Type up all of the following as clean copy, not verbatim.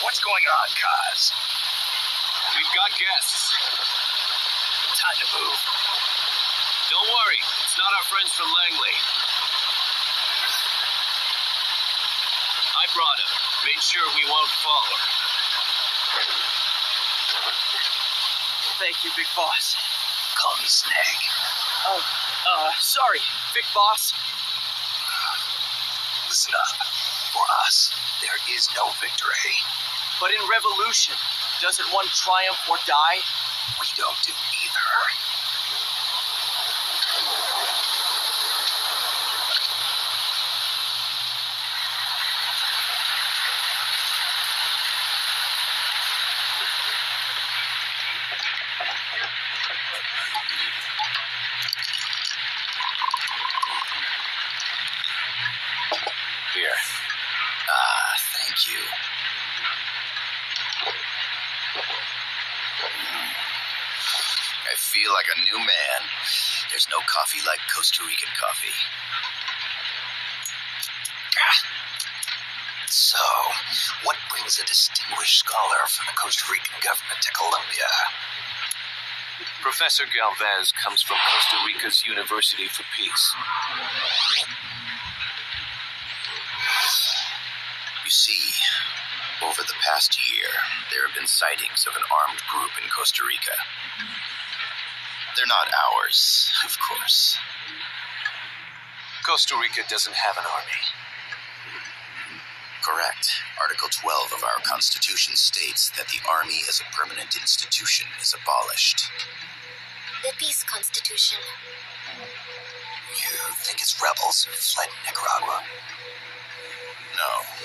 What's going on, Kaz? We've got guests. Time to move. Don't worry, it's not our friends from Langley. I brought him. Made sure we won't fall. Thank you, Big Boss. Call me Snake. Sorry, Big Boss. Listen up. For us, there is no victory. But in revolution, doesn't one triumph or die? We don't do either. Here. Thank you. I feel like a new man. There's no coffee like Costa Rican coffee. So, what brings a distinguished scholar from the Costa Rican government to Colombia? Professor Galvez comes from Costa Rica's University for Peace. You see, over the past year, there have been sightings of an armed group in Costa Rica. They're not ours, of course. Costa Rica doesn't have an army. Correct. Article 12 of our Constitution states that the Army as a permanent institution is abolished. The Peace Constitution. You think it's rebels who fled Nicaragua?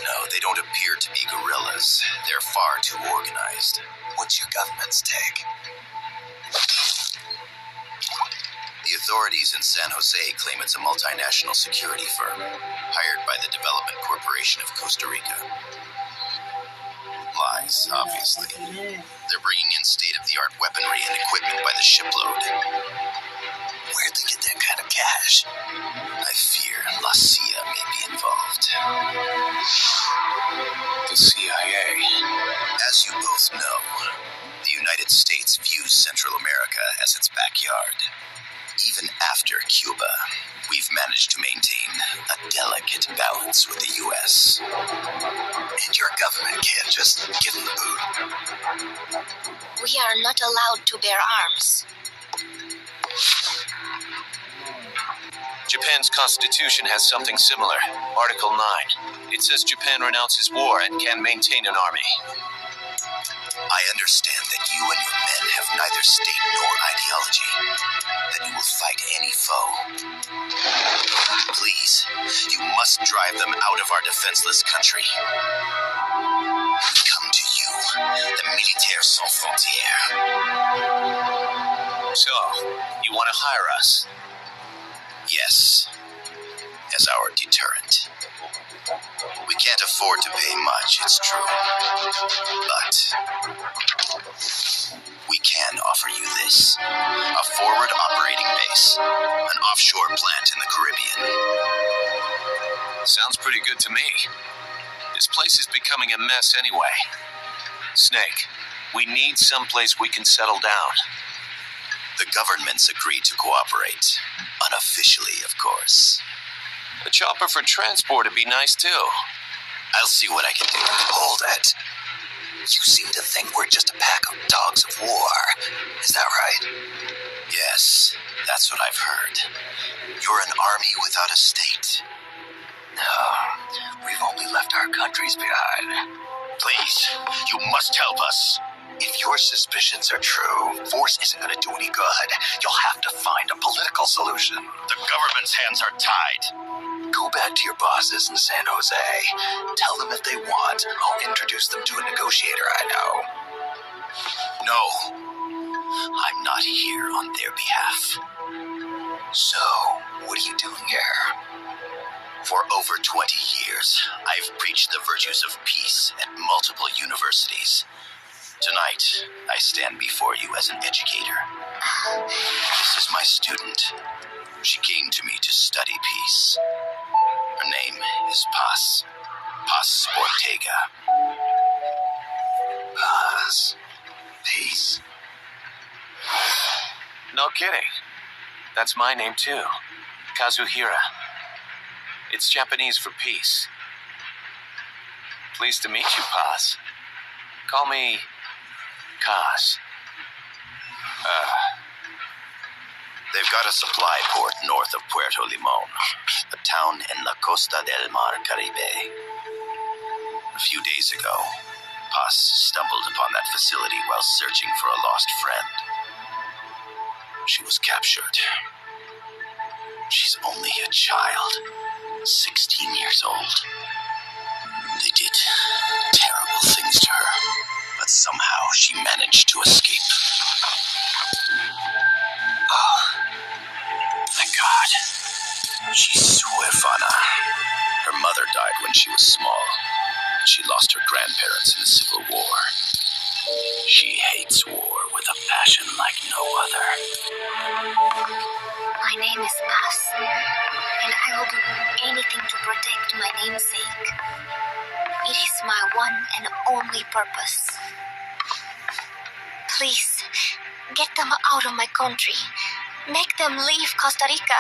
No, they don't appear to be guerrillas. They're far too organized. What's your government's take? The authorities in San Jose claim it's a multinational security firm, hired by the Development Corporation of Costa Rica. Lies, obviously. They're bringing in state-of-the-art weaponry and equipment by the shipload. Where'd they get that kind of cash? I fear La CIA may be involved. The CIA. As you both know, the United States views Central America as its backyard. Even after Cuba, we've managed to maintain a delicate balance with the U.S. And your government can't just give them the boot. We are not allowed to bear arms. Japan's constitution has something similar. Article 9. It says Japan renounces war and can maintain an army. I understand that you and your men have neither state nor ideology, that you will fight any foe. Please, you must drive them out of our defenseless country. We come to you, the Militaires Sans Frontières. So, you want to hire us? Yes, as our deterrent. We can't afford to pay much, it's true. But we can offer you this. A forward operating base. An offshore plant in the Caribbean. Sounds pretty good to me. This place is becoming a mess anyway. Snake, we need someplace we can settle down. The government's agreed to cooperate. Unofficially, of course. A chopper for transport would be nice, too. I'll see what I can do. Hold it. You seem to think we're just a pack of dogs of war. Is that right? Yes, that's what I've heard. You're an army without a state. No, we've only left our countries behind. Please, you must help us. If your suspicions are true, force isn't going to do any good. You'll have to find a political solution. The government's hands are tied. Go back to your bosses in San Jose. Tell them if they want, I'll introduce them to a negotiator I know. No, I'm not here on their behalf. So, what are you doing here? For over 20 years, I've preached the virtues of peace at multiple universities. Tonight, I stand before you as an educator. This is my student. She came to me to study peace. Her name is Paz. Paz Ortega. Paz. Peace. No kidding. That's my name too. Kazuhira. It's Japanese for peace. Pleased to meet you, Paz. Call me Kaz. They've got a supply port north of Puerto Limon, a town in the Costa del Mar Caribe. A few days ago, Paz stumbled upon that facility while searching for a lost friend. She was captured. She's only a child, 16 years old. They did terrible things to her, but somehow she managed to escape. Oh, thank God. She's huérfana. Her mother died when she was small. She lost her grandparents in the Civil War. She hates war with a passion like no other. My name is Paz, and I will do anything to protect my namesake. It is my one and only purpose. Please, get them out of my country. Make them leave Costa Rica.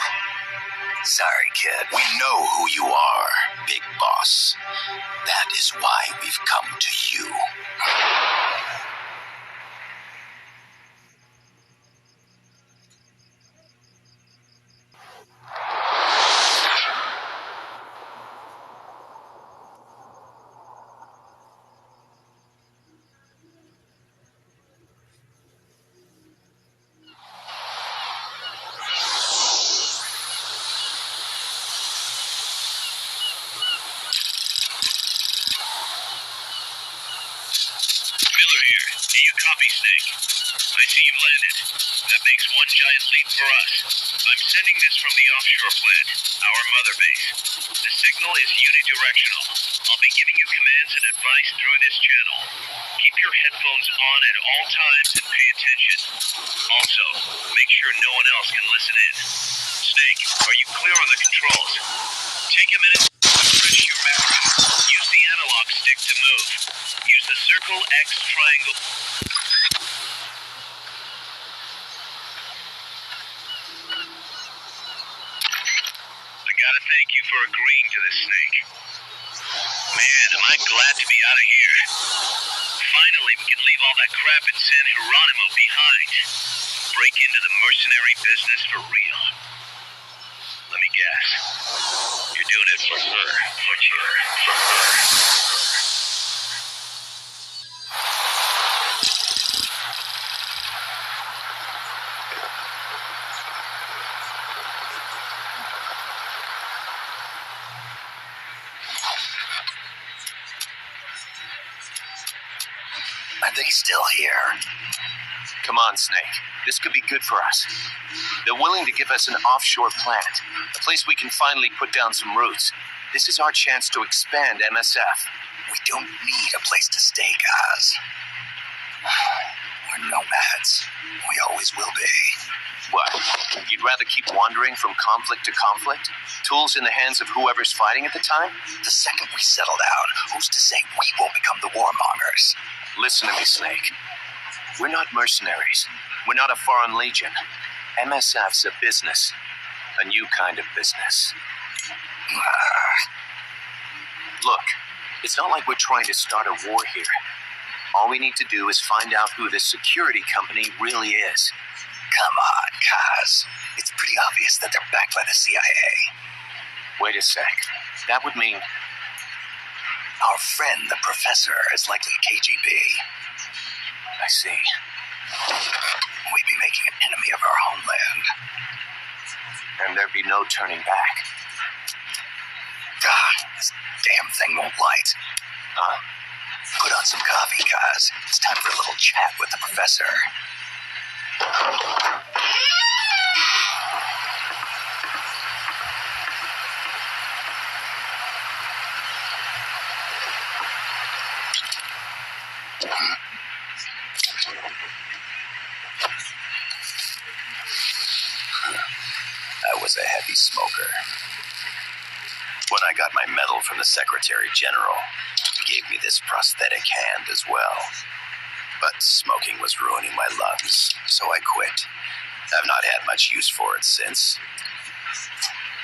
Sorry, kid. We know who you are, Big Boss. That is why we've come to you. Copy, Snake. I see you've landed. That makes one giant leap for us. I'm sending this from the offshore plant, our mother base. The signal is unidirectional. I'll be giving you commands and advice through this channel. Keep your headphones on at all times and pay attention. Also, make sure no one else can listen in. Snake, are you clear on the controls? Take a minute to refresh your memory. Use the analog stick to move. Use the circle, X, triangle. I gotta thank you for agreeing to this, Snake. Man, am I glad to be out of here. Finally, we can leave all that crap in San Geronimo behind. Break into the mercenary business for real. Let me guess. You're doing it for her. For her. Are they still here? Come on, Snake. This could be good for us. They're willing to give us an offshore plant, a place we can finally put down some roots. This is our chance to expand MSF. We don't need a place to stay, guys. We're nomads. We always will be. What? You'd rather keep wandering from conflict to conflict? Tools in the hands of whoever's fighting at the time? The second we settle down, who's to say we won't become the warmongers? Listen to me, Snake. We're not mercenaries. We're not a foreign legion. MSF's a business. A new kind of business. Look, it's not like we're trying to start a war here. All we need to do is find out who this security company really is. Come on, Kaz. It's pretty obvious that they're backed by the CIA. Wait a sec. That would mean... Our friend, the professor, is likely KGB. I see. We'd be making an enemy of our homeland. And there'd be no turning back. God, this damn thing won't light. Put on some coffee, Kaz. It's time for a little chat with the professor. I was a heavy smoker. When I got my medal from the Secretary General, he gave me this prosthetic hand as well. But smoking was ruining my lungs, so I quit. I've not had much use for it since.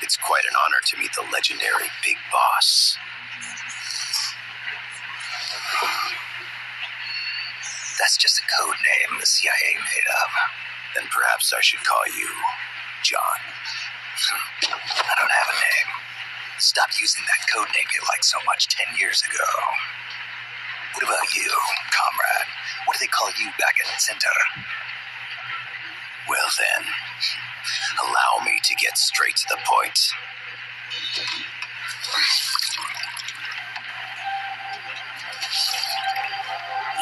It's quite an honor to meet the legendary Big Boss. That's just a code name the CIA made up. Then perhaps I should call you John. I don't have a name. Stopped using that code name you liked so much 10 years ago. What about you, comrade? What do they call you back at Center? Well then, allow me to get straight to the point.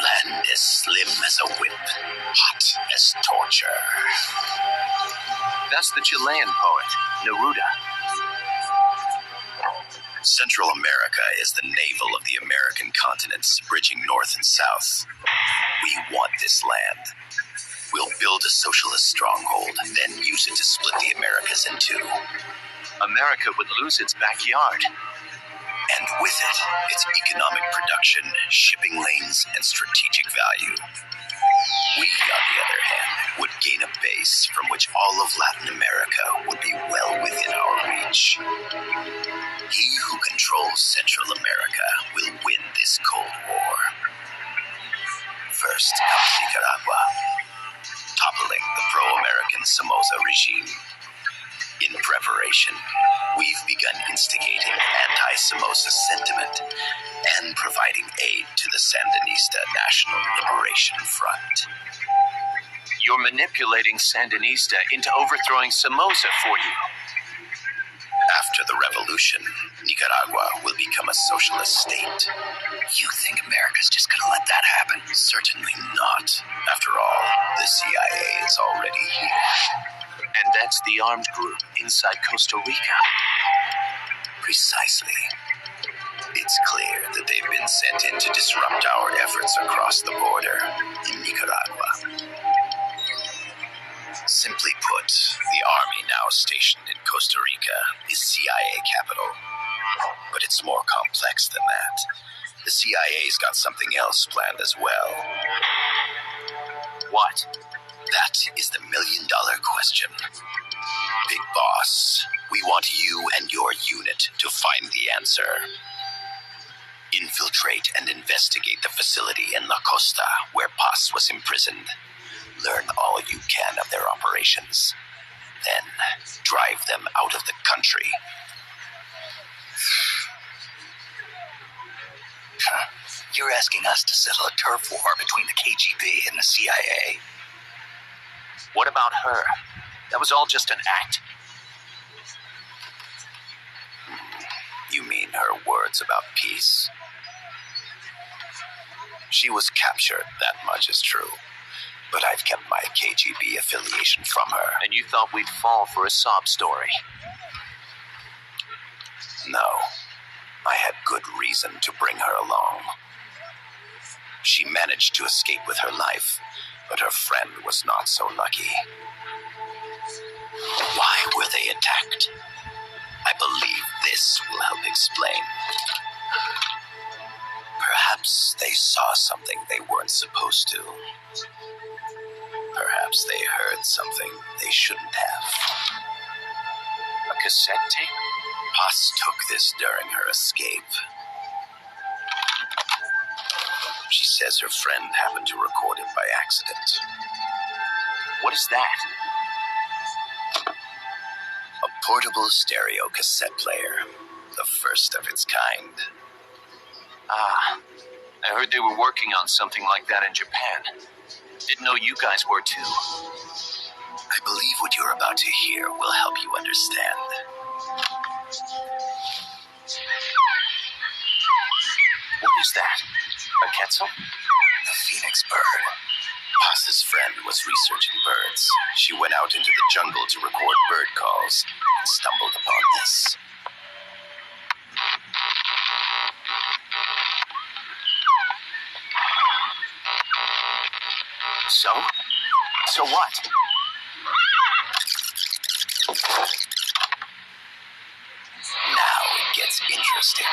Land as slim as a whip, hot as torture. That's the Chilean poet, Neruda. Central America is the navel of the American continents, bridging north and south. We want this land. We'll build a socialist stronghold, then use it to split the Americas in two. America would lose its backyard. And with it, its economic production, shipping lanes, and strategic value. We, on the other hand, would gain a base from which all of Latin America would be well within our reach. He who controls Central America will win this Cold War. First comes Nicaragua, toppling the pro-American Somoza regime. In preparation, we've begun instigating anti-Somoza sentiment and providing aid to the Sandinista National Liberation Front. You're manipulating Sandinista into overthrowing Somoza for you. After the revolution, Nicaragua will become a socialist state. You think America's just gonna let that happen? Certainly not. After all, the CIA is already here. And that's the armed group inside Costa Rica. Precisely. It's clear that they've been sent in to disrupt our efforts across the border in Nicaragua. Simply put, the army now stationed in Costa Rica is CIA capital. But it's more complex than that. The CIA's got something else planned as well. What? That is the million-dollar question. Big Boss, we want you and your unit to find the answer. Infiltrate and investigate the facility in La Costa where Paz was imprisoned. Learn all you can of their operations. Then drive them out of the country. You're asking us to settle a turf war between the KGB and the CIA. What about her? That was all just an act. You mean her words about peace? She was captured, that much is true. But I've kept my KGB affiliation from her. And you thought we'd fall for a sob story? No. I had good reason to bring her along. She managed to escape with her life, but her friend was not so lucky. Why were they attacked? I believe this will help explain. Perhaps they saw something they weren't supposed to. Perhaps they heard something they shouldn't have. A cassette tape? Paz took this during her escape. She says her friend happened to record it by accident. What is that? A portable stereo cassette player. The first of its kind. Ah, I heard they were working on something like that in Japan. Didn't know you guys were too. I believe what you're about to hear will help you understand. What is that? A quetzal? The phoenix bird. Paz's friend was researching birds. She went out into the jungle to record bird calls and stumbled upon this. So what? Now it gets interesting.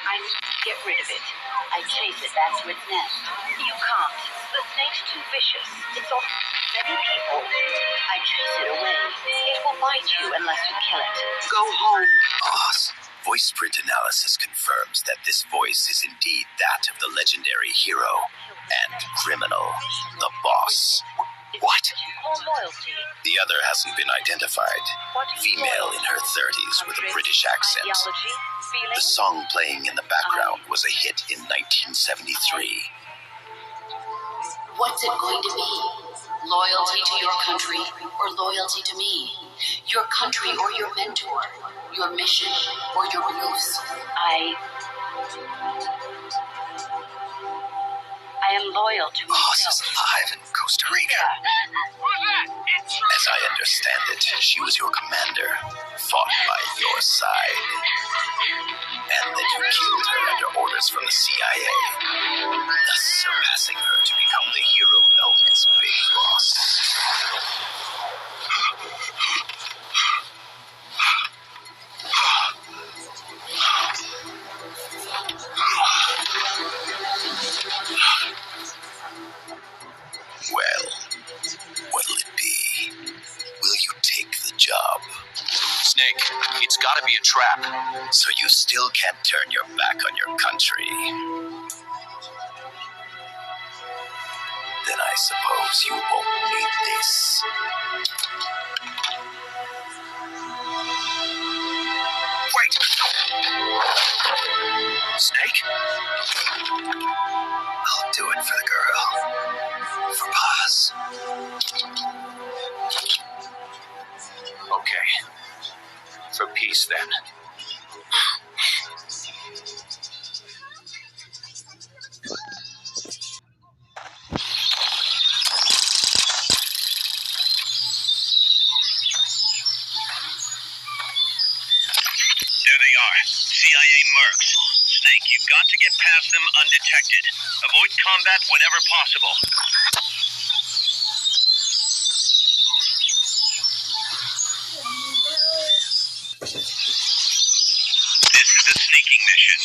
I need to get rid of it. I chase it back to its nest. You can't. The snake's too vicious. It's on many people. I chase it away. It will bite you unless you kill it. Go home. Boss, voice print analysis confirms that this voice is indeed that of the legendary hero and criminal, the boss. What? Or loyalty. The other hasn't been identified. Female in her 30s with a British accent. Ideology. Feeling. The song playing in the background was a hit in 1973. What's it going to be? Loyalty to your country or loyalty to me? Your country or your mentor? Your mission or your beliefs? I am loyal to Boss myself. is alive in Costa Rica. As I understand it, she was your commander, fought by your side, and that you killed her under orders from the CIA, thus surpassing her to become the hero known as Big Boss. Well, what'll it be? Will you take the job? Snake, it's gotta be a trap. So you still can't turn your back on your country? Then I suppose you won't need this. Wait! Snake? I'll do it for the girl. For Paz. Okay. For peace, then. There they are. CIA mercs. Snake, you've got to get past them undetected. Avoid combat whenever possible. This is a sneaking mission.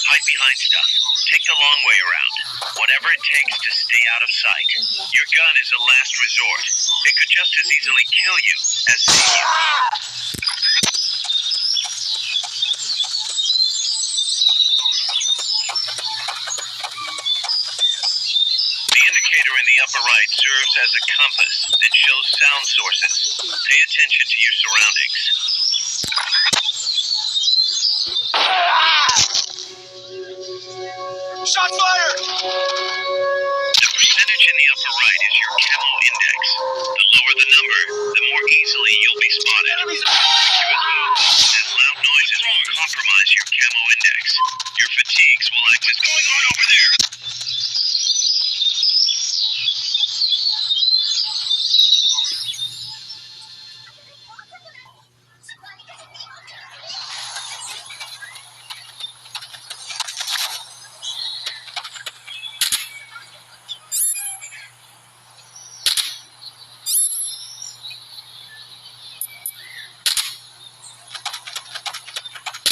Hide behind stuff. Take the long way around. Whatever it takes to stay out of sight. Your gun is a last resort. It could just as easily kill you as save you. The indicator in the upper right serves as a compass that shows sound sources. Pay attention to your surroundings. Shots fired! The percentage in the upper right is your camo index. The lower the number, the more easily you'll be spotted. Conspicuous movements and loud noises will compromise your camo index. Your fatigues will act. What's going on over there?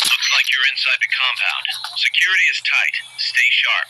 Looks like you're inside the compound. Security is tight. Stay sharp.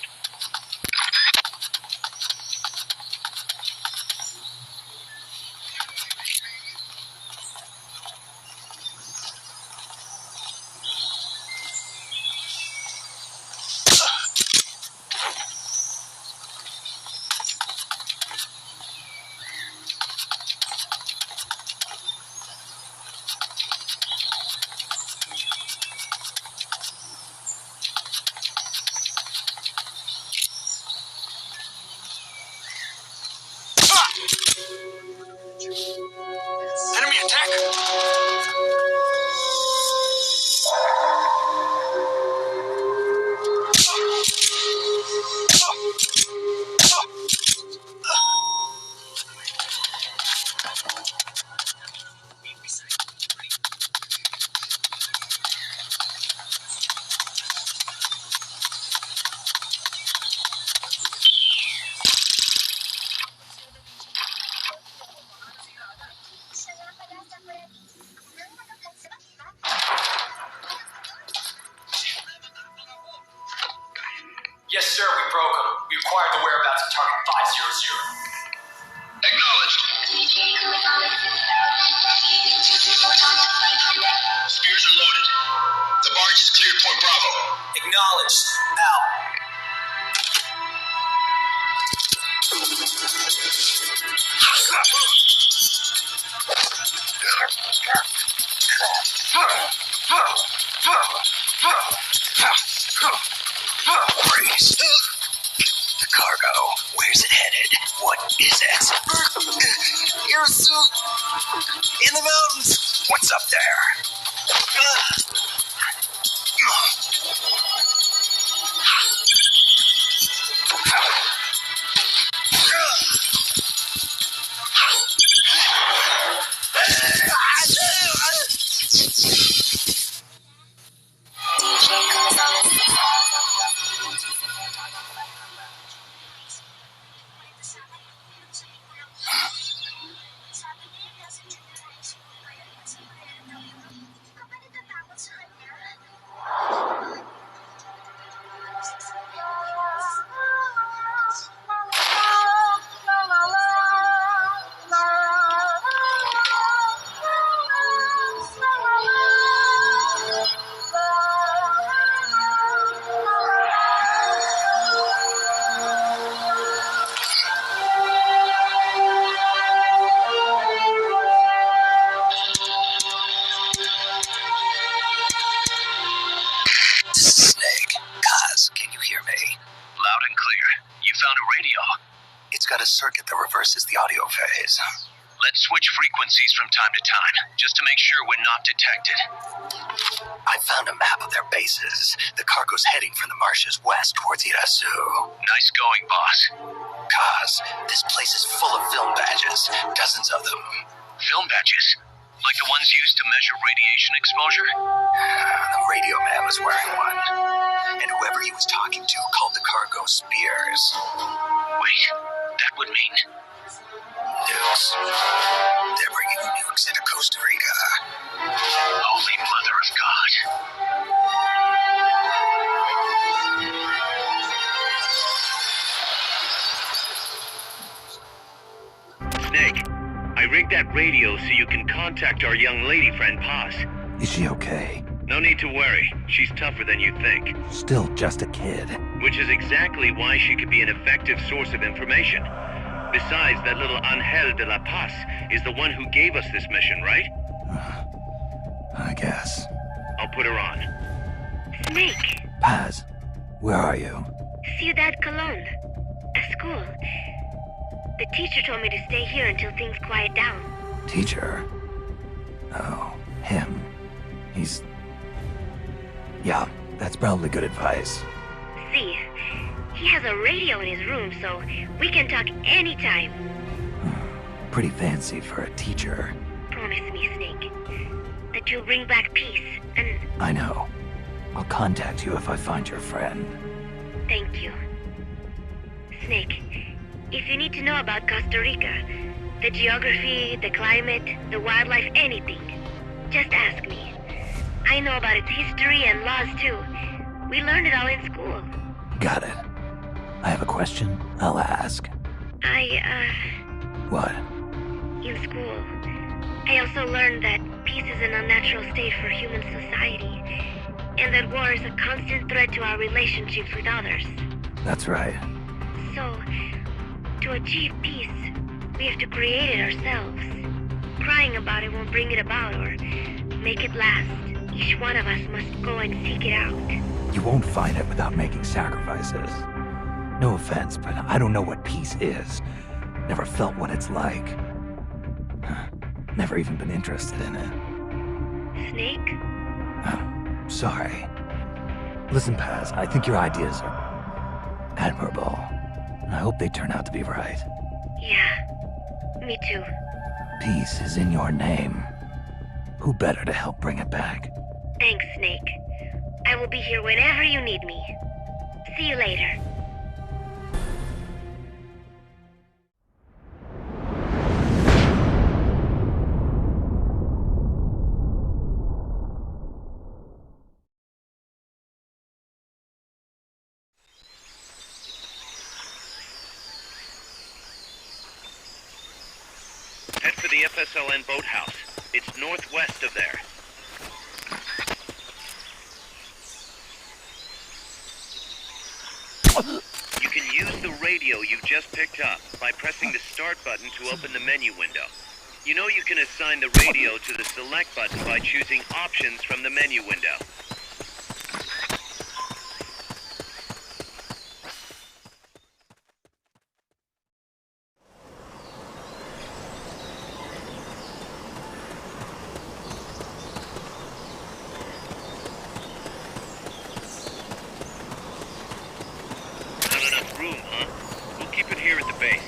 Yes, sir, we broke them. We acquired the whereabouts of target 500. Acknowledged. Spears are loaded. The barge is cleared Point Bravo. Acknowledged. Out. Freeze. The cargo. Where's it headed? What is it? Air suit. In the mountains. What's up there? Got a circuit that reverses the audio phase. Let's switch frequencies from time to time, just to make sure we're not detected. I found a map of their bases. The cargo's heading from the marshes west towards Irasu. Nice going, boss. Kaz, this place is full of film badges. Dozens of them. Film badges? Like the ones used to measure radiation exposure? The radio man was wearing one. And whoever he was talking to called the cargo Spears. Wait, that would mean... Nukes. They're bringing nukes into Costa Rica. Holy Mother of God. Snake, I rigged that radio so you can contact our young lady friend Paz. Is she okay? No need to worry. She's tougher than you think. Still just a kid. Which is exactly why she could be an effective source of information. Besides, that little Angel de la Paz is the one who gave us this mission, right? I guess. I'll put her on. Snake. Paz, where are you? Ciudad Colon. A school. The teacher told me to stay here until things quiet down. Teacher? Oh, him. He's... Yeah, that's probably good advice. See, he has a radio in his room, so we can talk anytime. Pretty fancy for a teacher. Promise me, Snake, that you'll bring back peace, and... I know. I'll contact you if I find your friend. Thank you. Snake, if you need to know about Costa Rica, the geography, the climate, the wildlife, anything, just ask me. I know about its history and laws, too. We learned it all in school. Got it. I have a question. I'll ask. What? In school, I also learned that peace is an unnatural state for human society, and that war is a constant threat to our relationships with others. That's right. So, to achieve peace, we have to create it ourselves. Crying about it won't bring it about or make it last. Each one of us must go and seek it out. You won't find it without making sacrifices. No offense, but I don't know what peace is. Never felt what it's like. Never even been interested in it. Snake? Oh, sorry. Listen, Paz, I think your ideas are admirable. And I hope they turn out to be right. Yeah, me too. Peace is in your name. Who better to help bring it back? Thanks, Snake. I will be here whenever you need me. See you later. Head for the FSLN boathouse. It's northwest of there. You can use the radio you just picked up by pressing the start button to open the menu window. You know you can assign the radio to the select button by choosing options from the menu window. Room, huh? We'll keep it here at the base.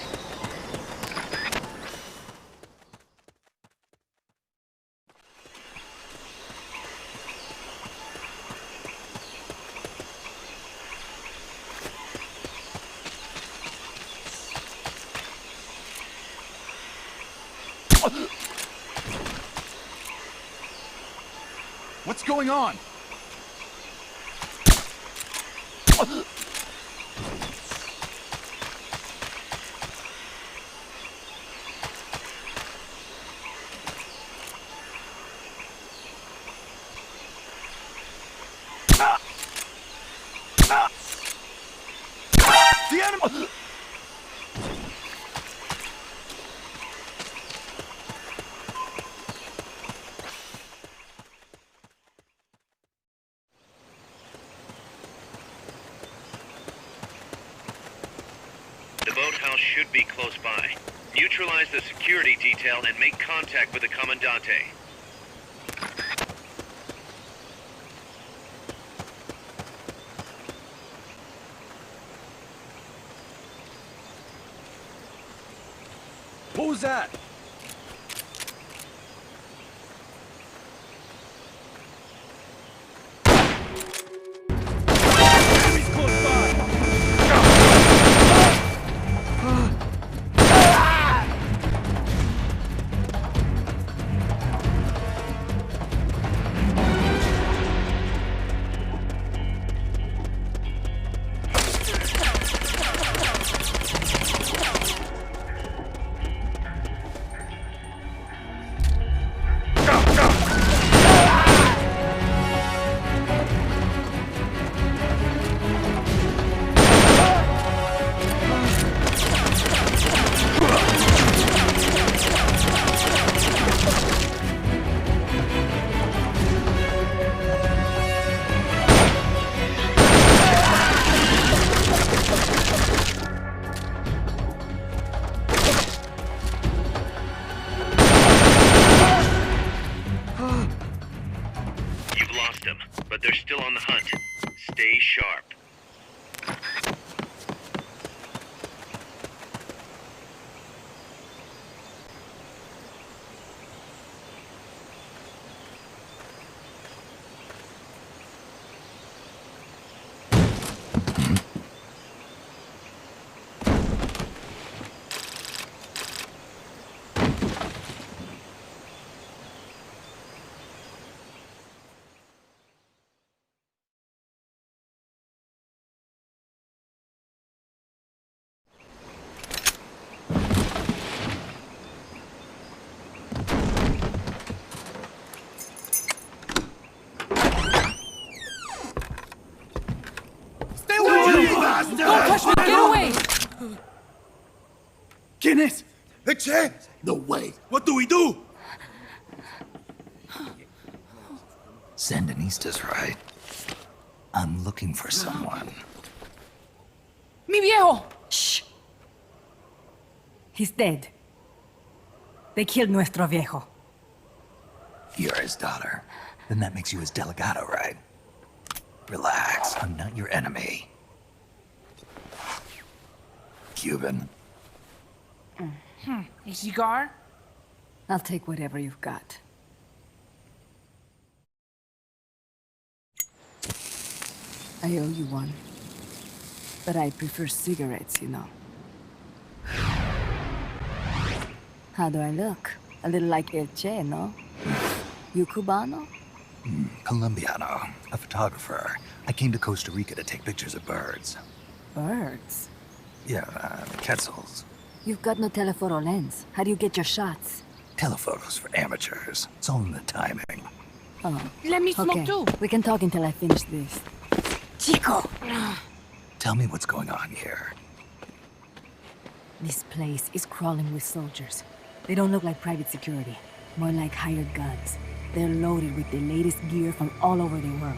What's going on? The enemy! The boathouse should be close by. Neutralize the security detail and make contact with the Comandante. What was that? Enemies close by! But they're still on the hunt. Stay sharp. Don't touch me! Get away! ¿Quién es? Che? No way. What do we do? Sandinista's right. I'm looking for someone. Mi viejo! Shh! He's dead. They killed nuestro viejo. You're his daughter. Then that makes you his delegado, right? Relax, I'm not your enemy. Cuban. A cigar? I'll take whatever you've got. I owe you one. But I prefer cigarettes, you know. How do I look? A little like El Che, no? You Cubano? Colombiano. A photographer. I came to Costa Rica to take pictures of birds. Birds? Yeah, quetzals. You've got no telephoto lens. How do you get your shots? Telephotos for amateurs. It's all in the timing. Oh, Let me smoke okay. too. We can talk until I finish this. Chico! Tell me what's going on here. This place is crawling with soldiers. They don't look like private security, more like hired guns. They're loaded with the latest gear from all over the world.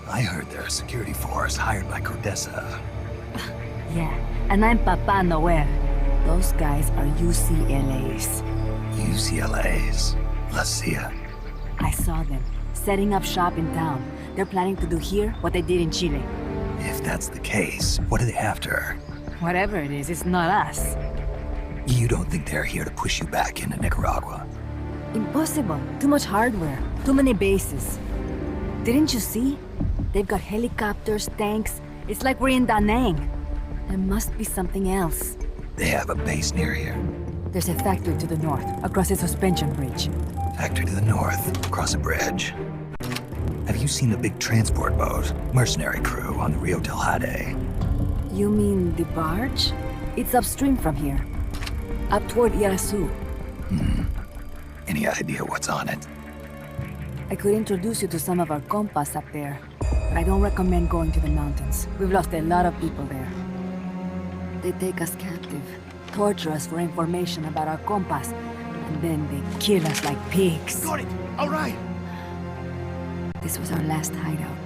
I heard they're a security force hired by Cordessa. Yeah, and I'm Papa Noel. Those guys are UCLAs. UCLA's. Let's see it. I saw them, setting up shop in town. They're planning to do here what they did in Chile. If that's the case, what are they after? Whatever it is, it's not us. You don't think they're here to push you back into Nicaragua? Impossible. Too much hardware. Too many bases. Didn't you see? They've got helicopters, tanks. It's like we're in Da Nang. There must be something else. They have a base near here. There's a factory to the north, across a suspension bridge. Factory to the north, across a bridge. Have you seen the big transport boat, mercenary crew on the Rio del Jade? You mean the barge? It's upstream from here. Up toward Irasu. Any idea what's on it? I could introduce you to some of our compas up there, but I don't recommend going to the mountains. We've lost a lot of people there. They take us captive, torture us for information about our compas, and then they kill us like pigs. Got it! Alright! This was our last hideout,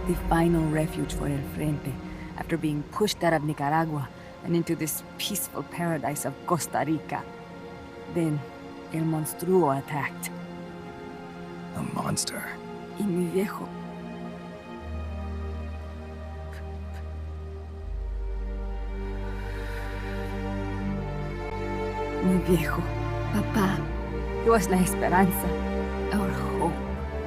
the final refuge for El Frente, after being pushed out of Nicaragua and into this peaceful paradise of Costa Rica. Then, El Monstruo attacked. A monster. Y mi viejo. Mi viejo. Papá. He was la esperanza. Our hope.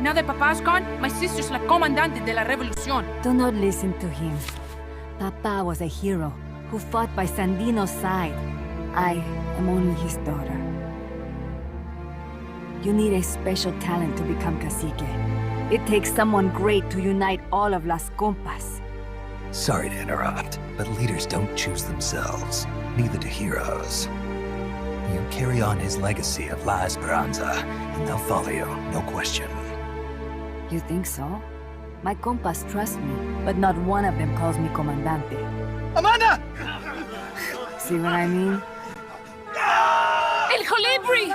Now that Papa's gone, my sister's la Comandante de la Revolución. Do not listen to him. Papa was a hero who fought by Sandino's side. I am only his daughter. You need a special talent to become cacique. It takes someone great to unite all of Las Compas. Sorry to interrupt, but leaders don't choose themselves. Neither do heroes. You carry on his legacy of La Esperanza, and they'll follow you, no question. You think so? My compas trust me, but not one of them calls me Comandante. Amanda! See what I mean? El Colibri!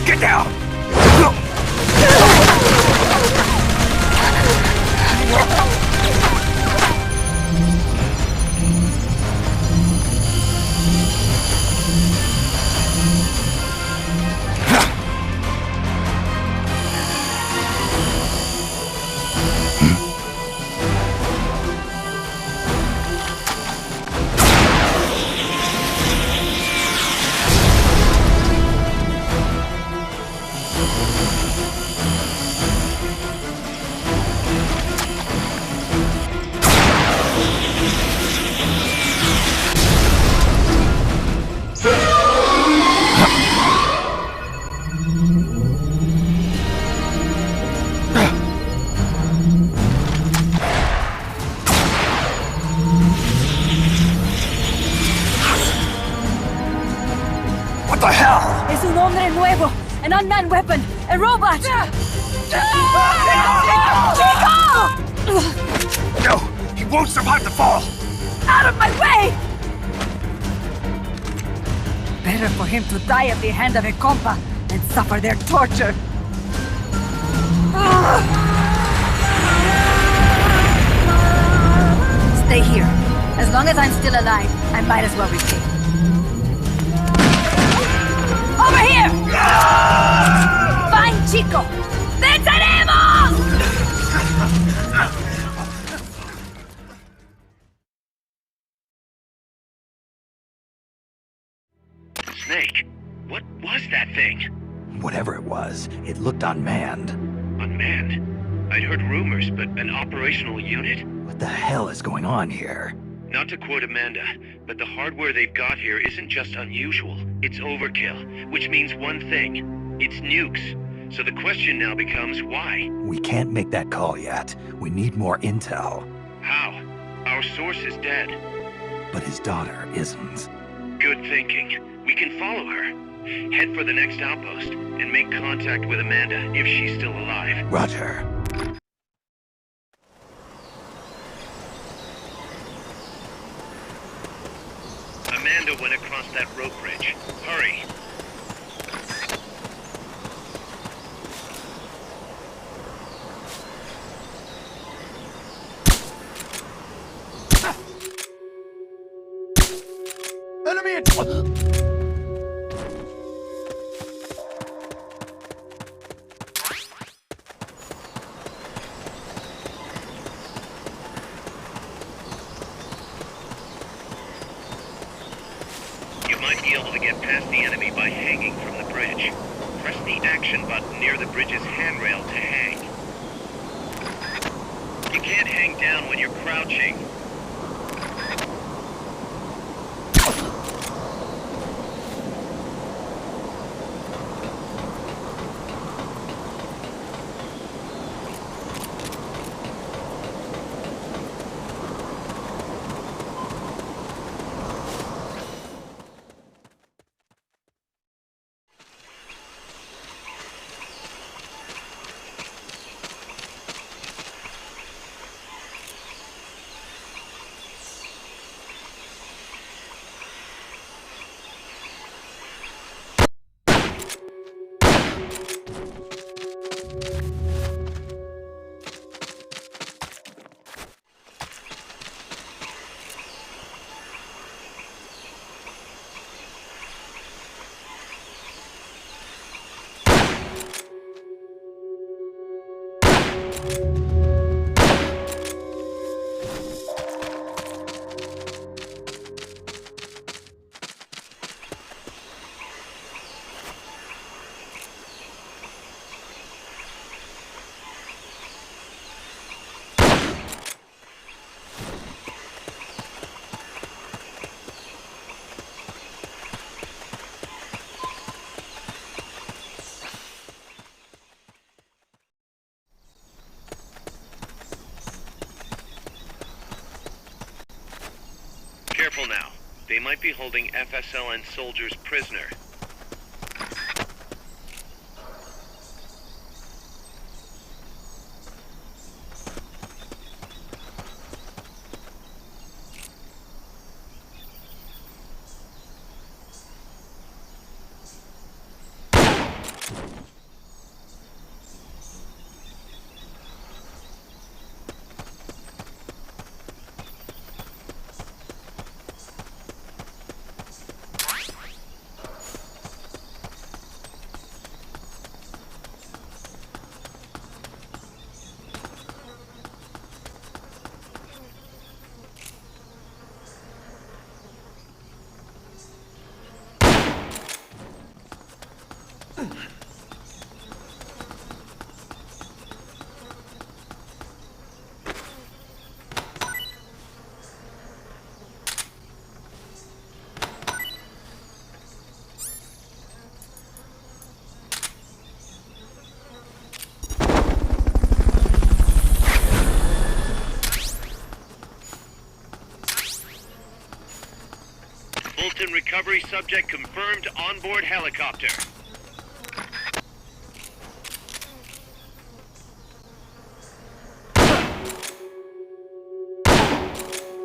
Get down! What the hell? Es un hombre nuevo, an unmanned weapon, a robot! No! He won't survive the fall! Out of my way! Better for him to die at the hand of a compa than suffer their torture. Stay here. As long as I'm still alive, I might as well retreat. Over here! Find Chico! ¡Venceremos! What was that thing? Whatever it was, it looked unmanned. Unmanned? I'd heard rumors, but an operational unit? What the hell is going on here? Not to quote Amanda, but the hardware they've got here isn't just unusual, it's overkill, which means one thing. It's nukes. So the question now becomes why? We can't make that call yet. We need more intel. How? Our source is dead. But his daughter isn't. Good thinking. We can follow her. Head for the next outpost, and make contact with Amanda if she's still alive. Roger. Amanda went across that rope bridge. Hurry. Enemy You might be able to get past the enemy by hanging from the bridge. Press the action button near the bridge's handrail to hang. You can't hang down when you're crouching. Careful now. They might be holding FSLN soldiers prisoner. Fulton recovery subject confirmed onboard helicopter.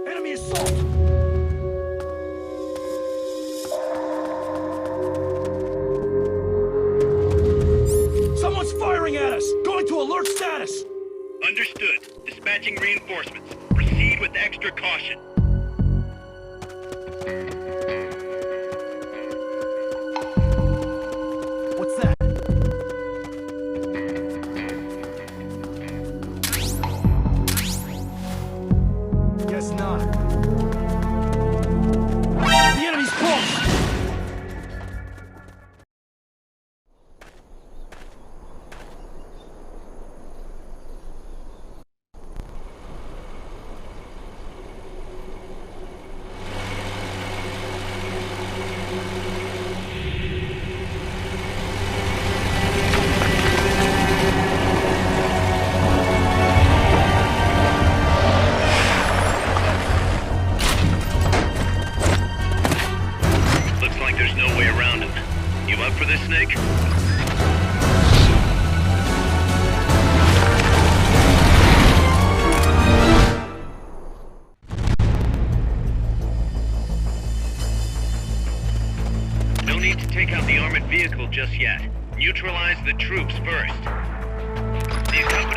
Enemy assault! Someone's firing at us! Going to alert status! Understood. Dispatching reinforcements. Proceed with extra caution. What's that? Guess not. The enemy's close!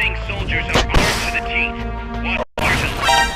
remaining soldiers are armed to the teeth. Watch yourself.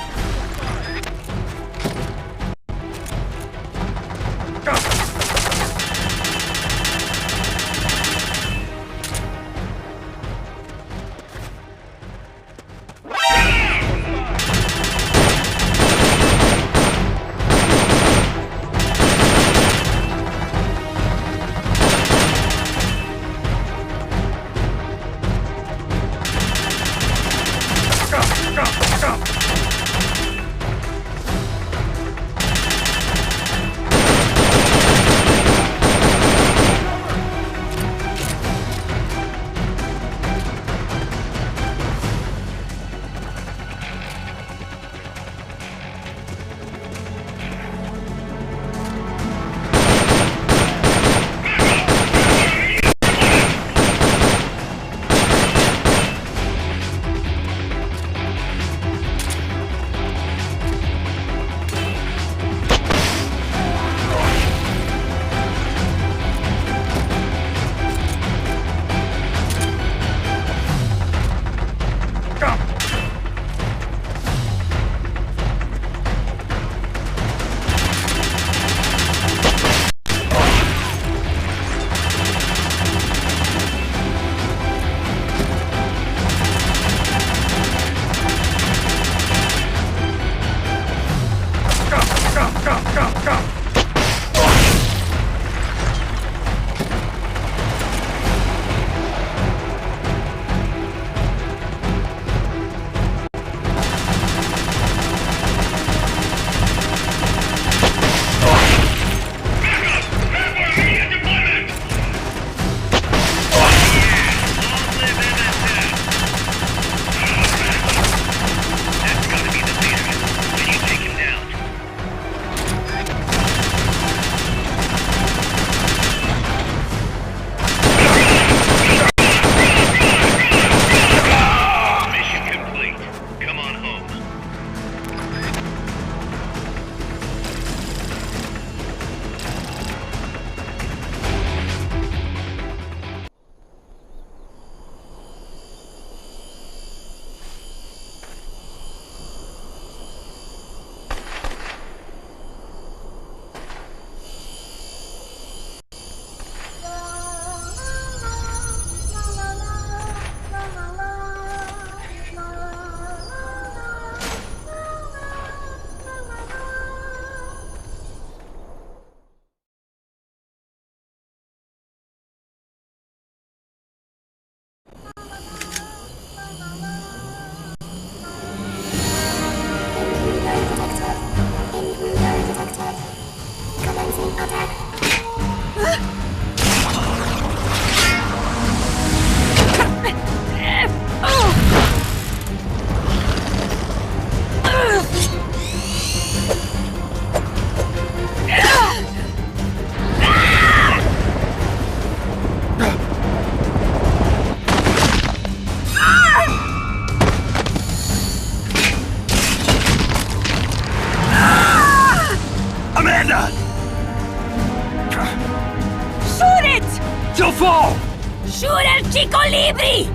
¡Shoot el Chico Libri!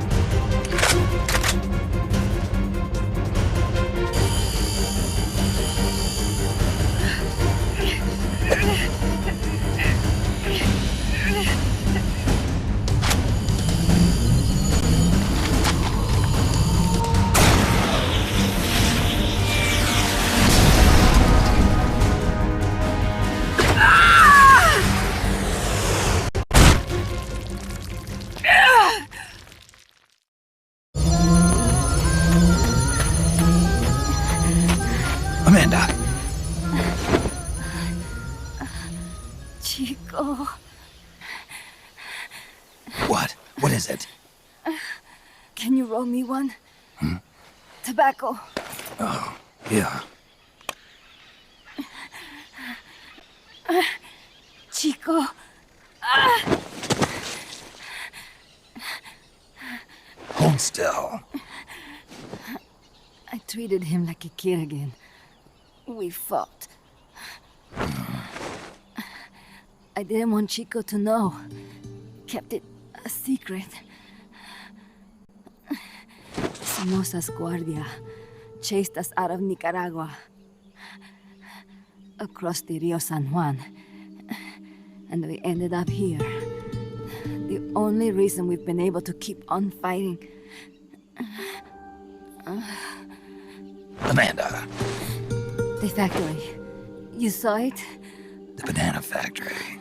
Amanda! Chico. What? What is it? Can you roll me one? Tobacco. Oh, yeah. Chico. Hold still. I treated him like a kid again. We fought. I didn't want Chico to know. Kept it a secret. Somoza's Guardia chased us out of Nicaragua, across the Rio San Juan, and we ended up here. The only reason we've been able to keep on fighting. Amanda. The factory. You saw it? The banana factory.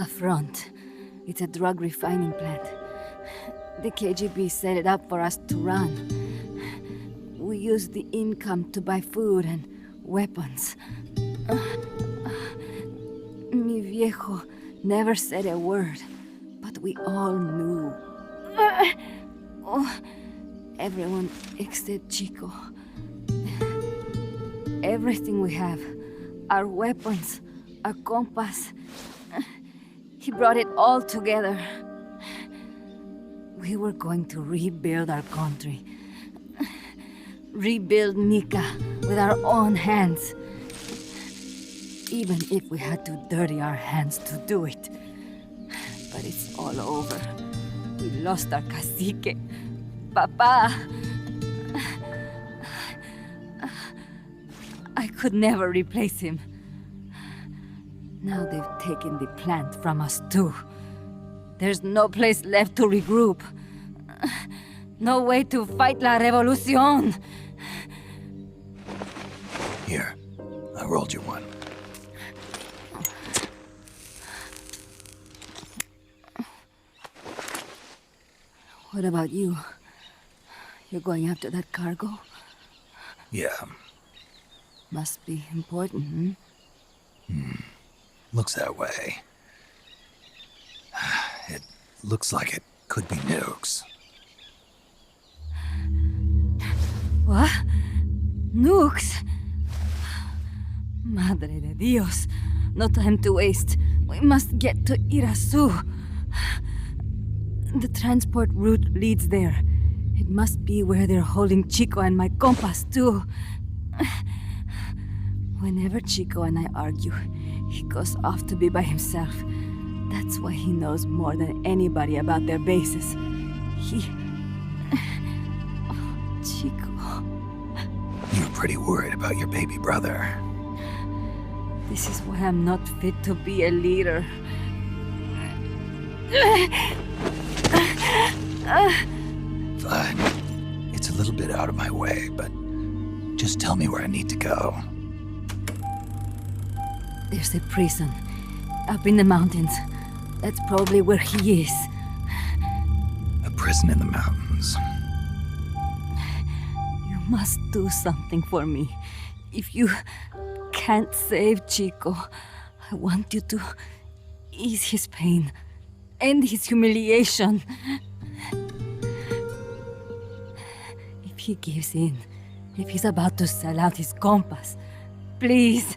A front. It's a drug refining plant. The KGB set it up for us to run. We used the income to buy food and weapons. Mi viejo never said a word, but we all knew. Everyone except Chico. Everything we have, our weapons, our compass, he brought it all together. We were going to rebuild our country. Rebuild Nika with our own hands. Even if we had to dirty our hands to do it. But it's all over. We lost our cacique. Papa. I could never replace him. Now they've taken the plant from us too. There's no place left to regroup. No way to fight la revolución. Here, I rolled you one. What about you? You're going after that cargo? Yeah. Must be important, Looks that way. It looks like it could be nukes. What? Nukes? Madre de Dios. No time to waste. We must get to Irasu. The transport route leads there. It must be where they're holding Chico and my compas, too. Whenever Chico and I argue, he goes off to be by himself. That's why he knows more than anybody about their bases. Chico. You're pretty worried about your baby brother. This is why I'm not fit to be a leader. Fine. It's a little bit out of my way, but just tell me where I need to go. There's a prison up in the mountains. That's probably where he is. A prison in the mountains. You must do something for me. If you can't save Chico, I want you to ease his pain, end his humiliation. If he gives in, if he's about to sell out his compass, please,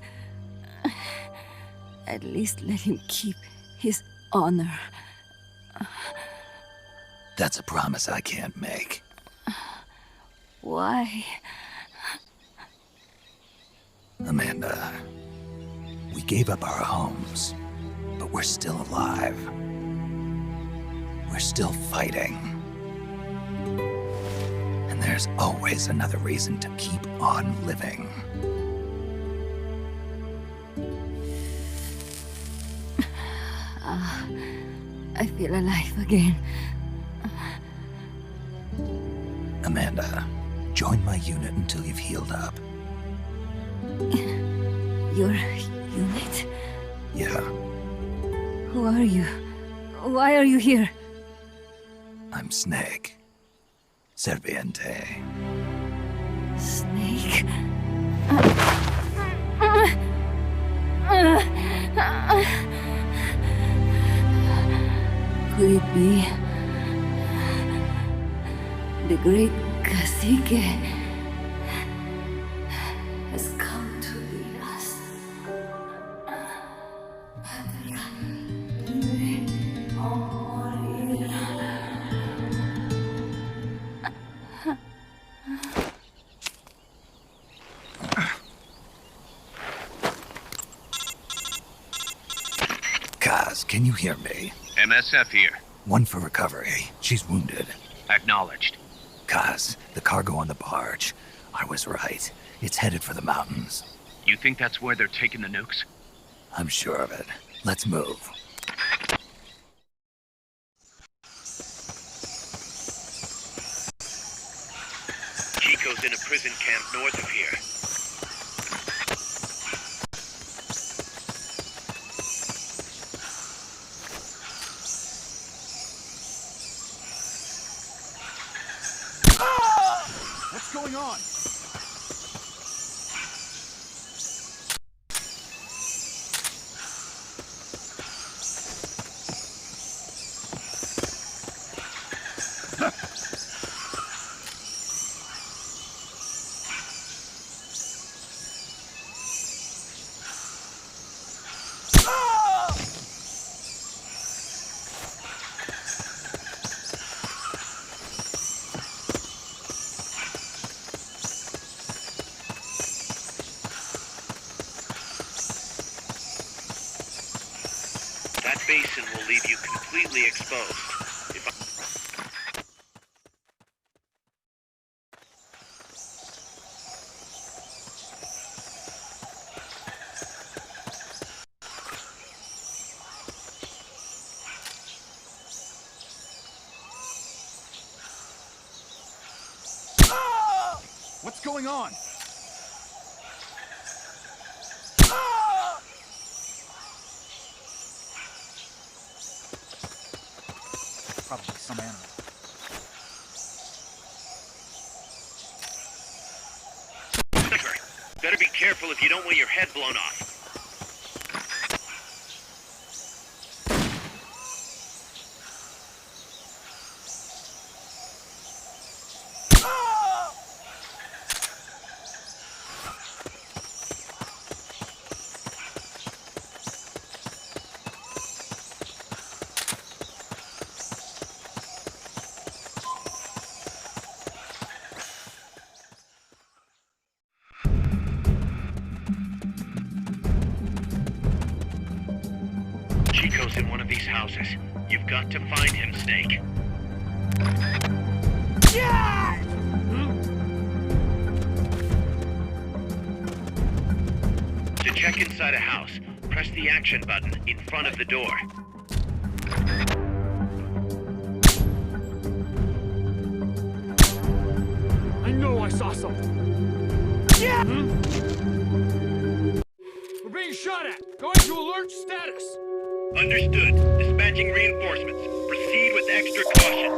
at least let him keep his honor. That's a promise I can't make. Why? Amanda, we gave up our homes, but we're still alive. We're still fighting. And there's always another reason to keep on living. I feel alive again. Amanda, join my unit until you've healed up. Your unit? Yeah. Who are you? Why are you here? I'm Snake. Serviente. Snake? Could it be the great cacique has come to lead us? Kaz, can you hear me? MSF here. One for recovery. She's wounded. Acknowledged. Cuz, the cargo on the barge. I was right. It's headed for the mountains. You think that's where they're taking the nukes? I'm sure of it. Let's move. Chico's in a prison camp north of here. What's going on? Basin will leave you completely exposed. What's going on? Probably some animal. Better be careful if you don't want your head blown off. Chico's in one of these houses. You've got to find him, Snake. Yeah! To check inside a house, press the action button in front of the door. I know I saw something. Yeah! We're being shot at. Going to alert status. Understood. Dispatching reinforcements. Proceed with extra caution.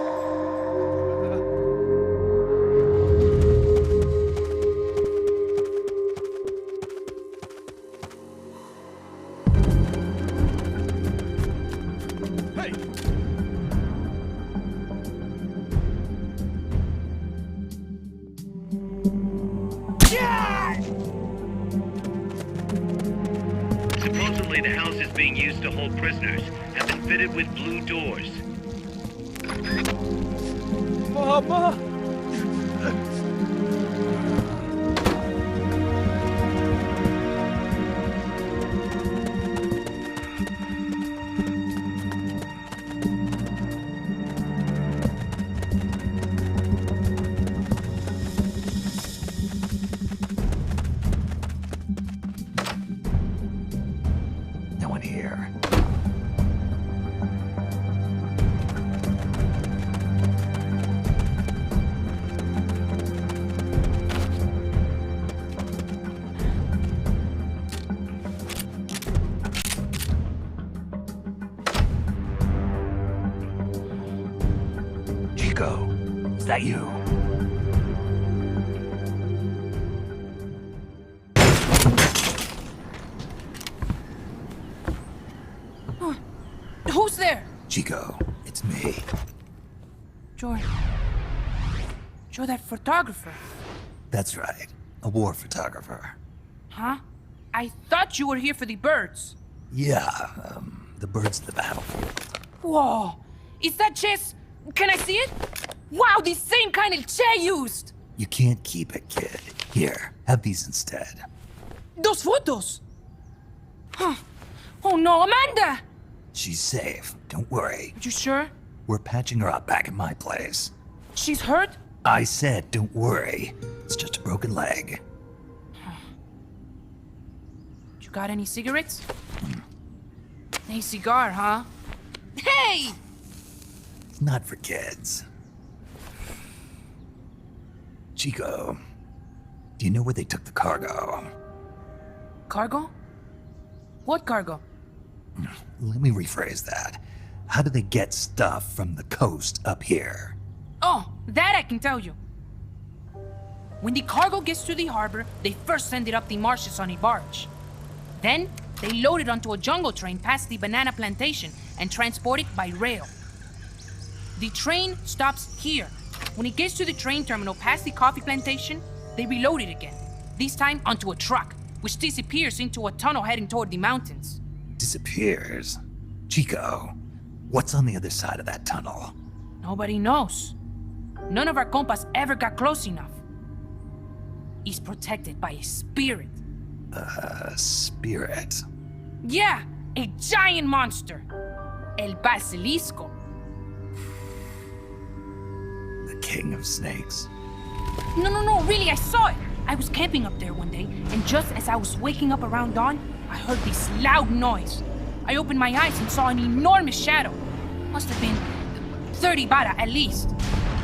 Supposedly the house is being used to hold prisoners, have been fitted with blue doors. Mama! No one here. Chico, is that you? Who's there? Chico, it's me. You're that photographer. That's right. A war photographer. Huh? I thought you were here for the birds. Yeah, the birds of the battlefield. Whoa! Is that chess? Can I see it? Wow, the same kind of Che used! You can't keep it, kid. Here, have these instead. Those photos! Huh. Oh no, Amanda! She's safe. Don't worry. You sure? We're patching her up back at my place. She's hurt? I said, don't worry. It's just a broken leg. You got any cigarettes? Hey, cigar, huh? Hey! It's not for kids. Chico, do you know where they took the cargo? Cargo? What cargo? Let me rephrase that. How do they get stuff from the coast up here? Oh, that I can tell you. When the cargo gets to the harbor, they first send it up the marshes on a barge. Then, they load it onto a jungle train past the banana plantation and transport it by rail. The train stops here. When it gets to the train terminal past the coffee plantation, they reload it again. This time onto a truck, which disappears into a tunnel heading toward the mountains. Disappears? Chico, what's on the other side of that tunnel? Nobody knows. None of our compas ever got close enough. He's protected by a spirit. Spirit? Yeah, a giant monster. El Basilisco. The king of snakes. No, really, I saw it. I was camping up there one day, and just as I was waking up around dawn, I heard this loud noise. I opened my eyes and saw an enormous shadow. Must have been 30 bara at least.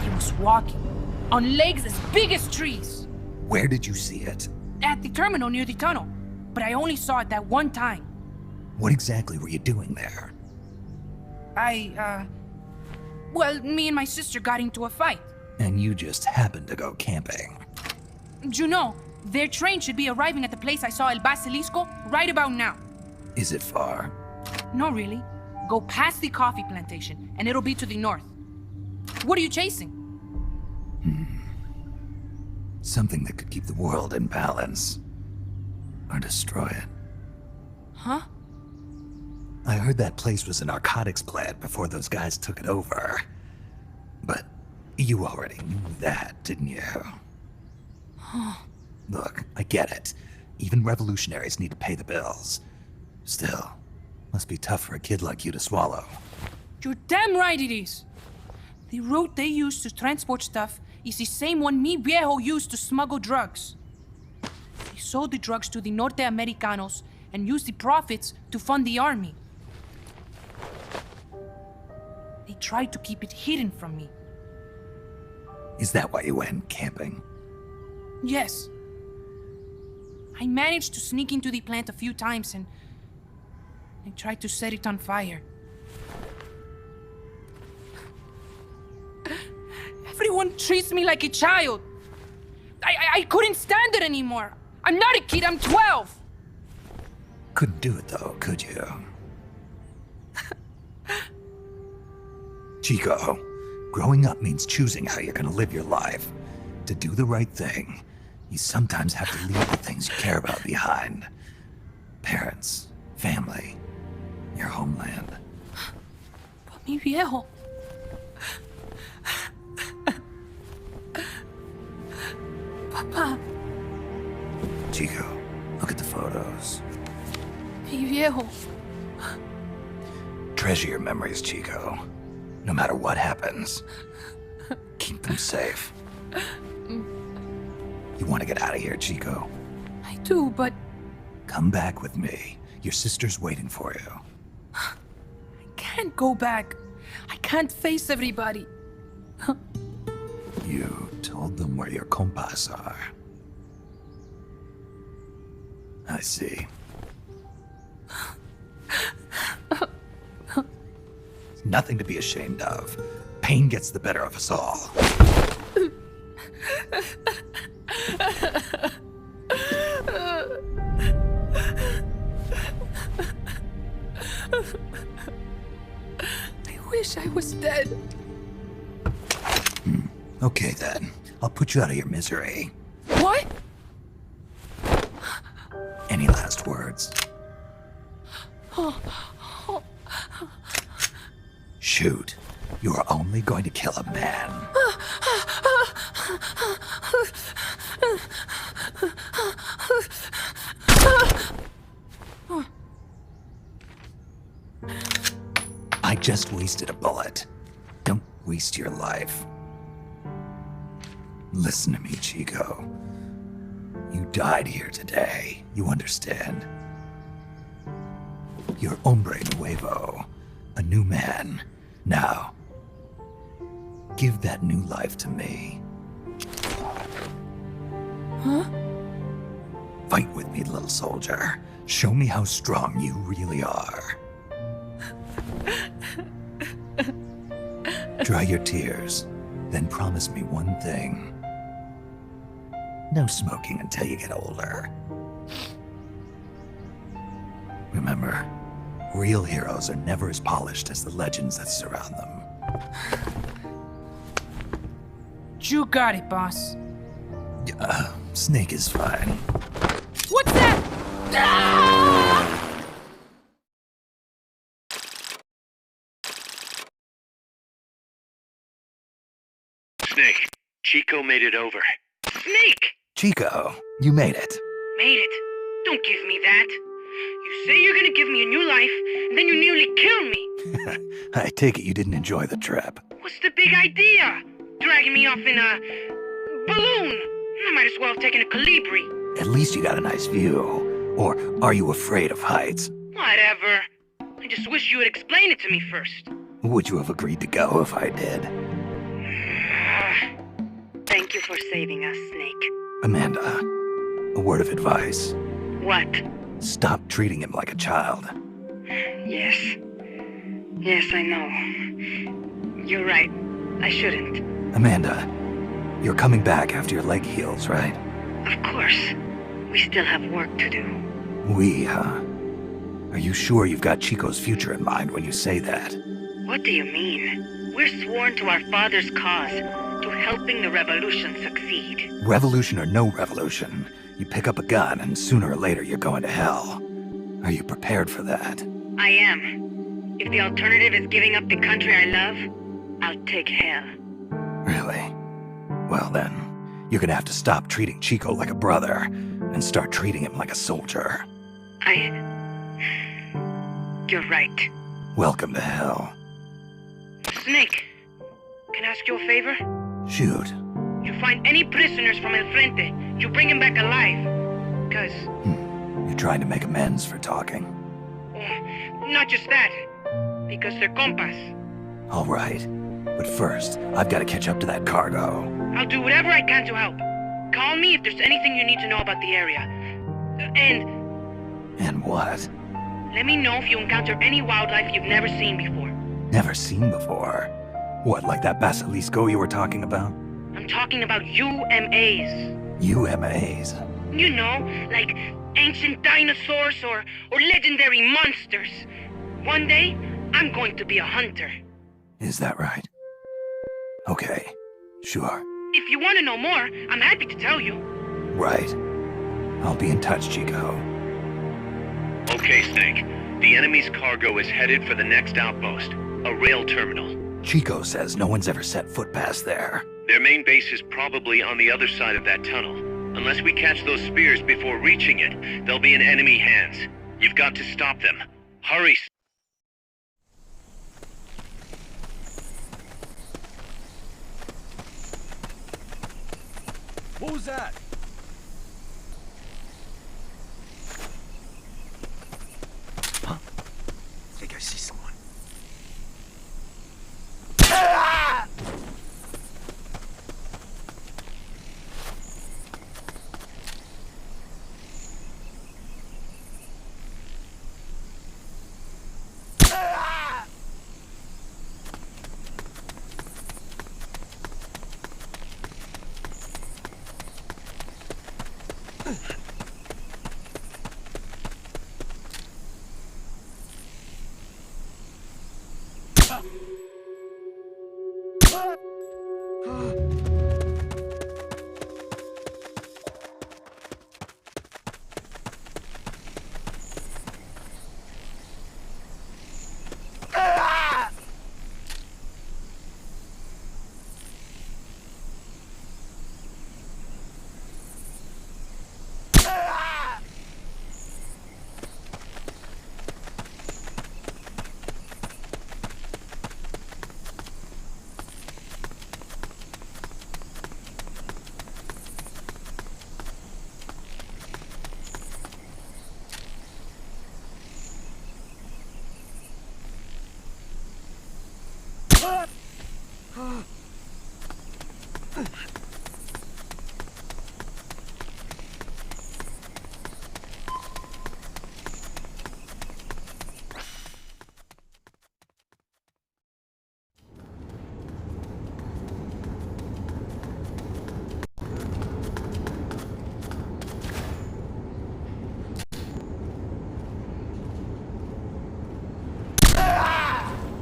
He was walking, on legs as big as trees. Where did you see it? At the terminal near the tunnel, but I only saw it that one time. What exactly were you doing there? Well, me and my sister got into a fight. And you just happened to go camping. You know, their train should be arriving at the place I saw El Basilisco right about now. Is it far? No, really. Go past the coffee plantation, and it'll be to the north. What are you chasing? Something that could keep the world in balance. Or destroy it. Huh? I heard that place was a narcotics plant before those guys took it over. But you already knew that, didn't you? Look, I get it. Even revolutionaries need to pay the bills. Still, must be tough for a kid like you to swallow. You're damn right it is. The route they use to transport stuff is the same one mi viejo used to smuggle drugs. They sold the drugs to the Norte Americanos and used the profits to fund the army. They tried to keep it hidden from me. Is that why you went camping? Yes. I managed to sneak into the plant a few times and I tried to set it on fire. Everyone treats me like a child. I couldn't stand it anymore. I'm not a kid, I'm 12. Couldn't do it though, could you? Chico, growing up means choosing how you're gonna live your life. To do the right thing, you sometimes have to leave the things you care about behind. Parents, family, your homeland. But mi viejo. Papa. Chico, look at the photos. Mi viejo. Treasure your memories, Chico. No matter what happens, keep them safe. You want to get out of here, Chico? I do, but... Come back with me. Your sister's waiting for you. I can't go back. I can't face everybody. You told them where your compas are. I see. Nothing to be ashamed of. Pain gets the better of us all. I wish I was dead. Okay then. I'll put you out of your misery. What? Any last words? Shoot. You are only going to kill a man. I just wasted a bullet. Don't waste your life. Listen to me, Chico. You died here today. You understand? You're hombre nuevo. A new man. Now, give that new life to me. Huh? Fight with me, little soldier. Show me how strong you really are. Dry your tears, then promise me one thing. No smoking until you get older. Remember, real heroes are never as polished as the legends that surround them. You got it, boss. Snake is fine. What's that? Ah! Snake, Chico made it over. Snake! Chico, you made it. Made it. Don't give me that. You say you're gonna give me a new life, and then you nearly kill me. I take it you didn't enjoy the trip. What's the big idea? Dragging me off in a balloon? I might as well have taken a Colibri. At least you got a nice view. Or are you afraid of heights? Whatever. I just wish you would explain it to me first. Would you have agreed to go if I did? Thank you for saving us, Snake. Amanda, a word of advice. What? Stop treating him like a child. Yes. Yes, I know. You're right. I shouldn't. Amanda, you're coming back after your leg heals, right? Of course. We still have work to do. We, huh? Are you sure you've got Chico's future in mind when you say that? What do you mean? We're sworn to our father's cause, to helping the revolution succeed. Revolution or no revolution, you pick up a gun and sooner or later you're going to hell. Are you prepared for that? I am. If the alternative is giving up the country I love, I'll take hell. Really? Well then, you're gonna have to stop treating Chico like a brother and start treating him like a soldier. You're right. Welcome to hell. Snake, can I ask you a favor? Shoot. You find any prisoners from El Frente, you bring them back alive. Because... You're trying to make amends for talking. Not just that. Because they're compas. All right. But first, I've got to catch up to that cargo. I'll do whatever I can to help. Call me if there's anything you need to know about the area. And what? Let me know if you encounter any wildlife you've never seen before. Never seen before? What, like that basilisco you were talking about? I'm talking about UMAs. UMAs? You know, like ancient dinosaurs or legendary monsters. One day, I'm going to be a hunter. Is that right? Okay, sure. If you want to know more, I'm happy to tell you. Right. I'll be in touch, Chico. Okay, Snake. The enemy's cargo is headed for the next outpost, a rail terminal. Chico says no one's ever set foot past there. Their main base is probably on the other side of that tunnel. Unless we catch those spears before reaching it, they'll be in enemy hands. You've got to stop them. Hurry! What was that? Huh? I think I see someone.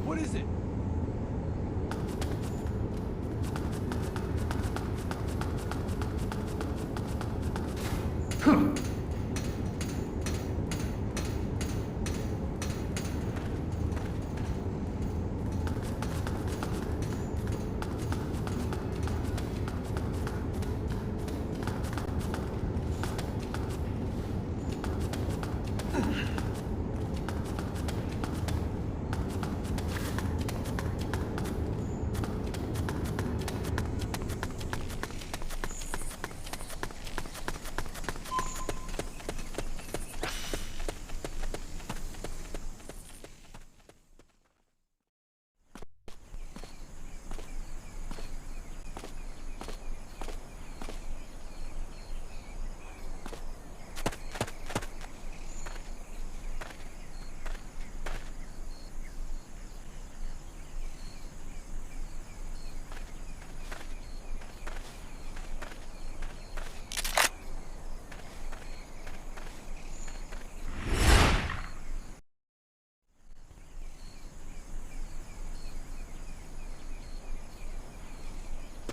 What is it?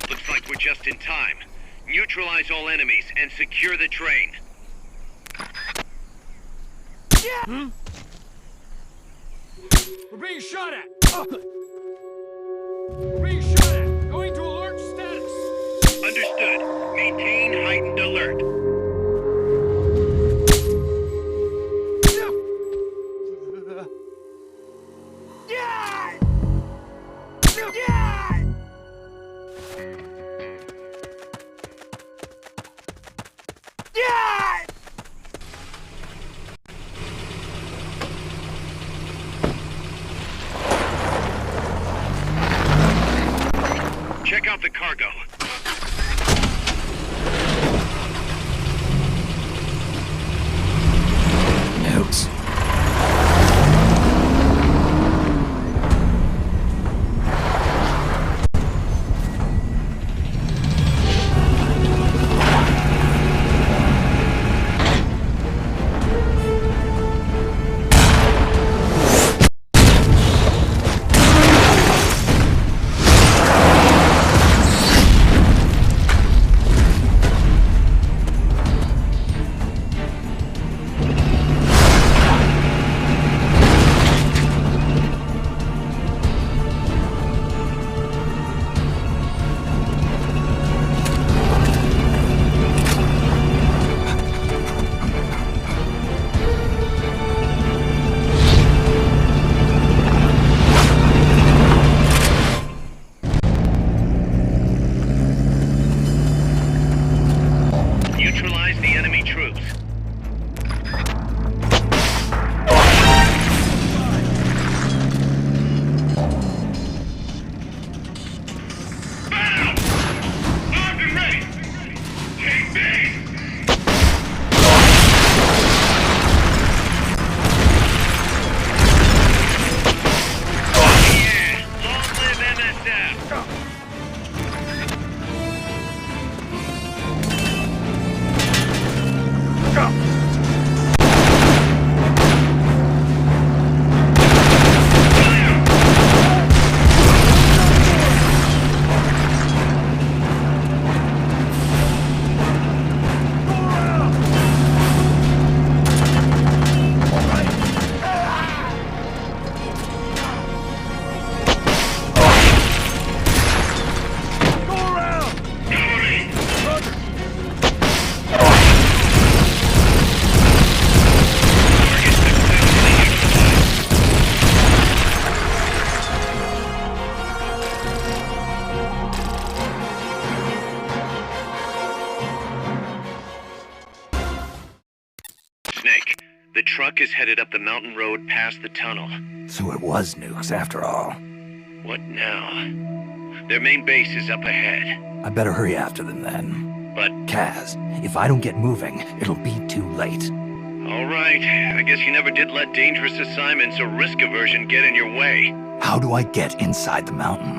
Looks like we're just in time. Neutralize all enemies and secure the train. Hmm? We're being shot at! We're being shot at! Going to alert status! Understood. Maintain heightened alert. Check out the cargo. Notes. The truck is headed up the mountain road past the tunnel. So it was nukes after all. What now? Their main base is up ahead. I better hurry after them then. But... Kaz, if I don't get moving, it'll be too late. Alright, I guess you never did let dangerous assignments or risk aversion get in your way. How do I get inside the mountain?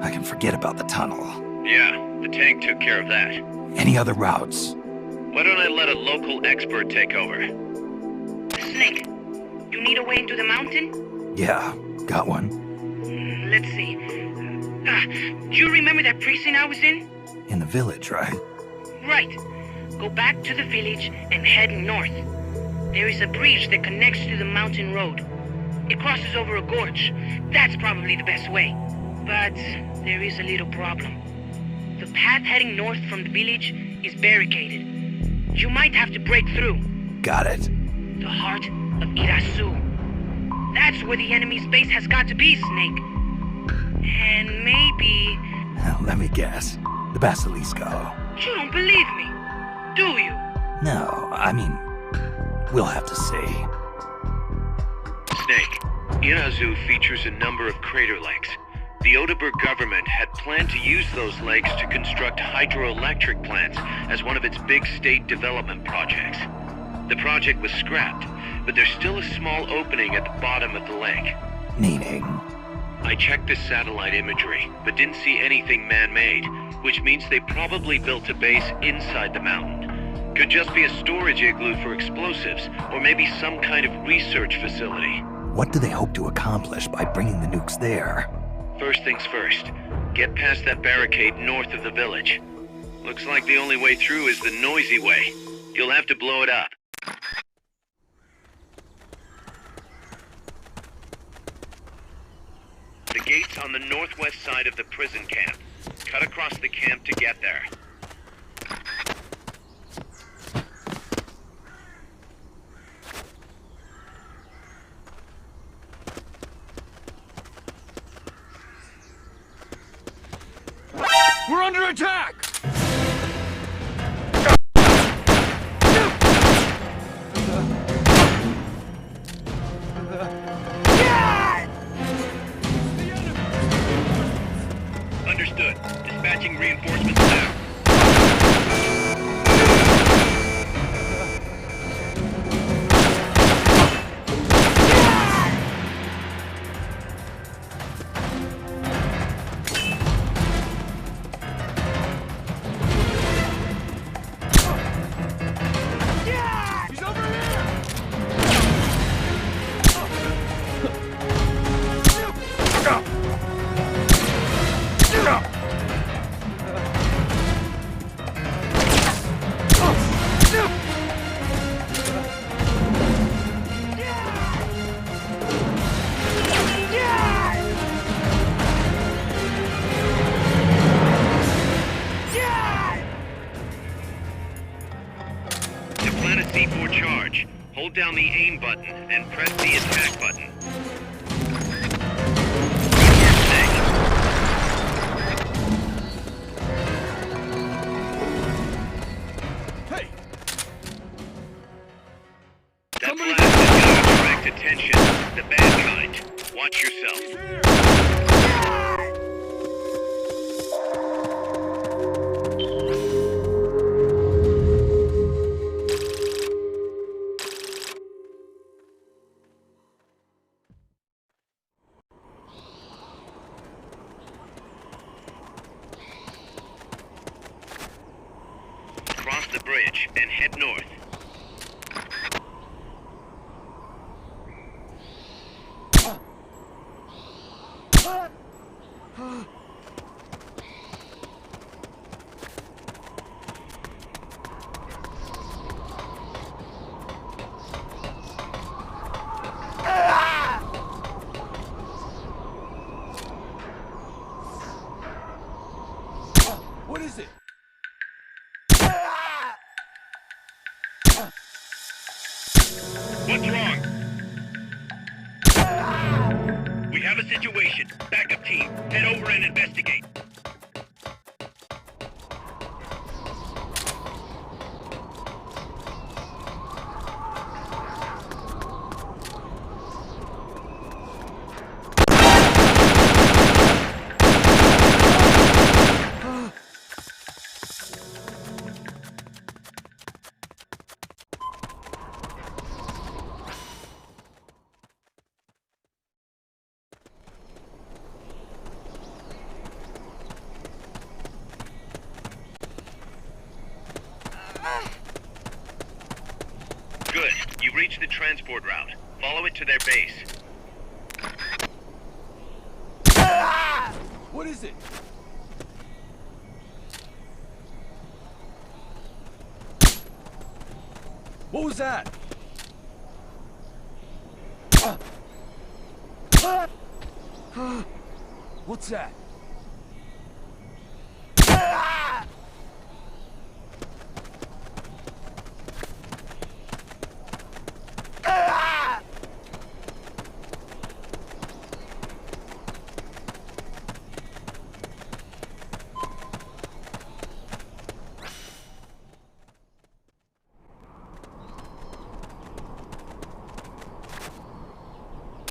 I can forget about the tunnel. Yeah, the tank took care of that. Any other routes? Why don't I let a local expert take over? Snake, you need a way into the mountain? Yeah, got one. Let's see. Do you remember that precinct I was in? In the village, right? Right. Go back to the village and head north. There is a bridge that connects to the mountain road. It crosses over a gorge. That's probably the best way. But there is a little problem. The path heading north from the village is barricaded. You might have to break through. Got it. The heart of Irasu. That's where the enemy's base has got to be, Snake. And maybe... Let me guess. The Basilisco. You don't believe me, do you? No, I mean... We'll have to see. Snake, Irazu features a number of crater lakes. The Odeberg government had planned to use those lakes to construct hydroelectric plants as one of its big state development projects. The project was scrapped, but there's still a small opening at the bottom of the lake. Meaning? I checked the satellite imagery, but didn't see anything man-made, which means they probably built a base inside the mountain. Could just be a storage igloo for explosives, or maybe some kind of research facility. What do they hope to accomplish by bringing the nukes there? First things first, get past that barricade north of the village. Looks like the only way through is the noisy way. You'll have to blow it up. The gate's on the northwest side of the prison camp. Cut across the camp to get there. We're under attack! Understood. Dispatching reinforcements now. C4 charge. Hold down the aim button and press the attack button. Hey! That blast is going to attract attention. The bad kind. Watch yourself. Cross the bridge and head north. What is it? What's wrong? We have a situation. Backup team, head over and investigate. the transport route. Follow it to their base. What is it? What was that? What's that?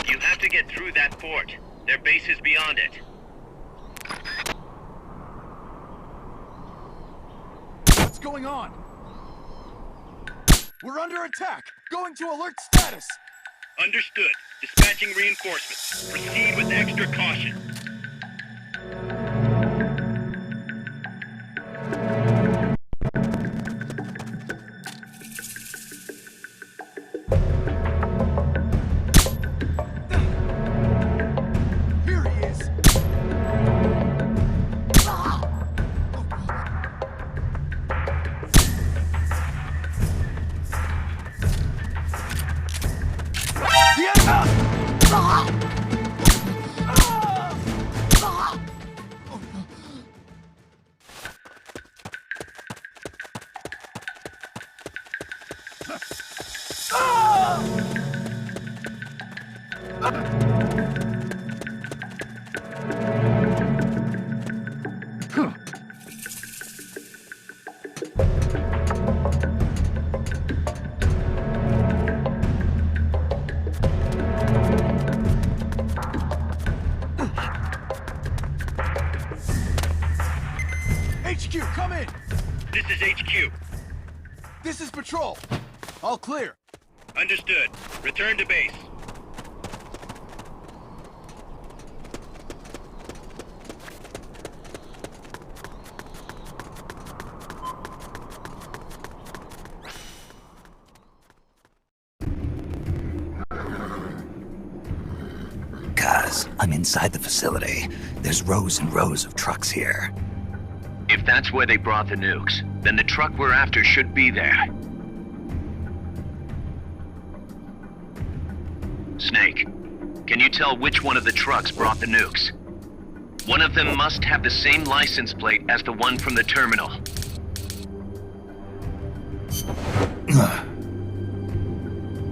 You have to get through that fort. Their base is beyond it. What's going on? We're under attack! Going to alert status! Understood. Dispatching reinforcements. Proceed with extra caution. Here he is! HQ, come in! This is HQ. This is Patrol. All clear. Understood. Return to base. Guys, I'm inside the facility. There's rows and rows of trucks here. If that's where they brought the nukes, then the truck we're after should be there. Snake, can you tell which one of the trucks brought the nukes? One of them must have the same license plate as the one from the terminal.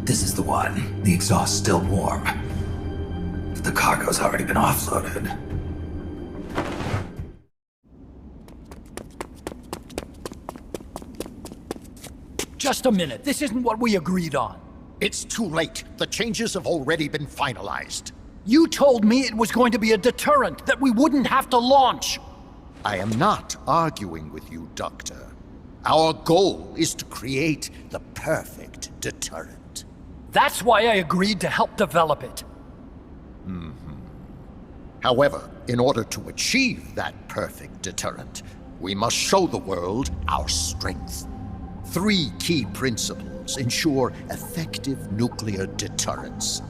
This is the one. The exhaust's still warm. But the cargo's already been offloaded. Just a minute. This isn't what we agreed on. It's too late. The changes have already been finalized. You told me it was going to be a deterrent, that we wouldn't have to launch. I am not arguing with you, Doctor. Our goal is to create the perfect deterrent. That's why I agreed to help develop it. However, in order to achieve that perfect deterrent, we must show the world our strength. 3 key principles ensure effective nuclear deterrence.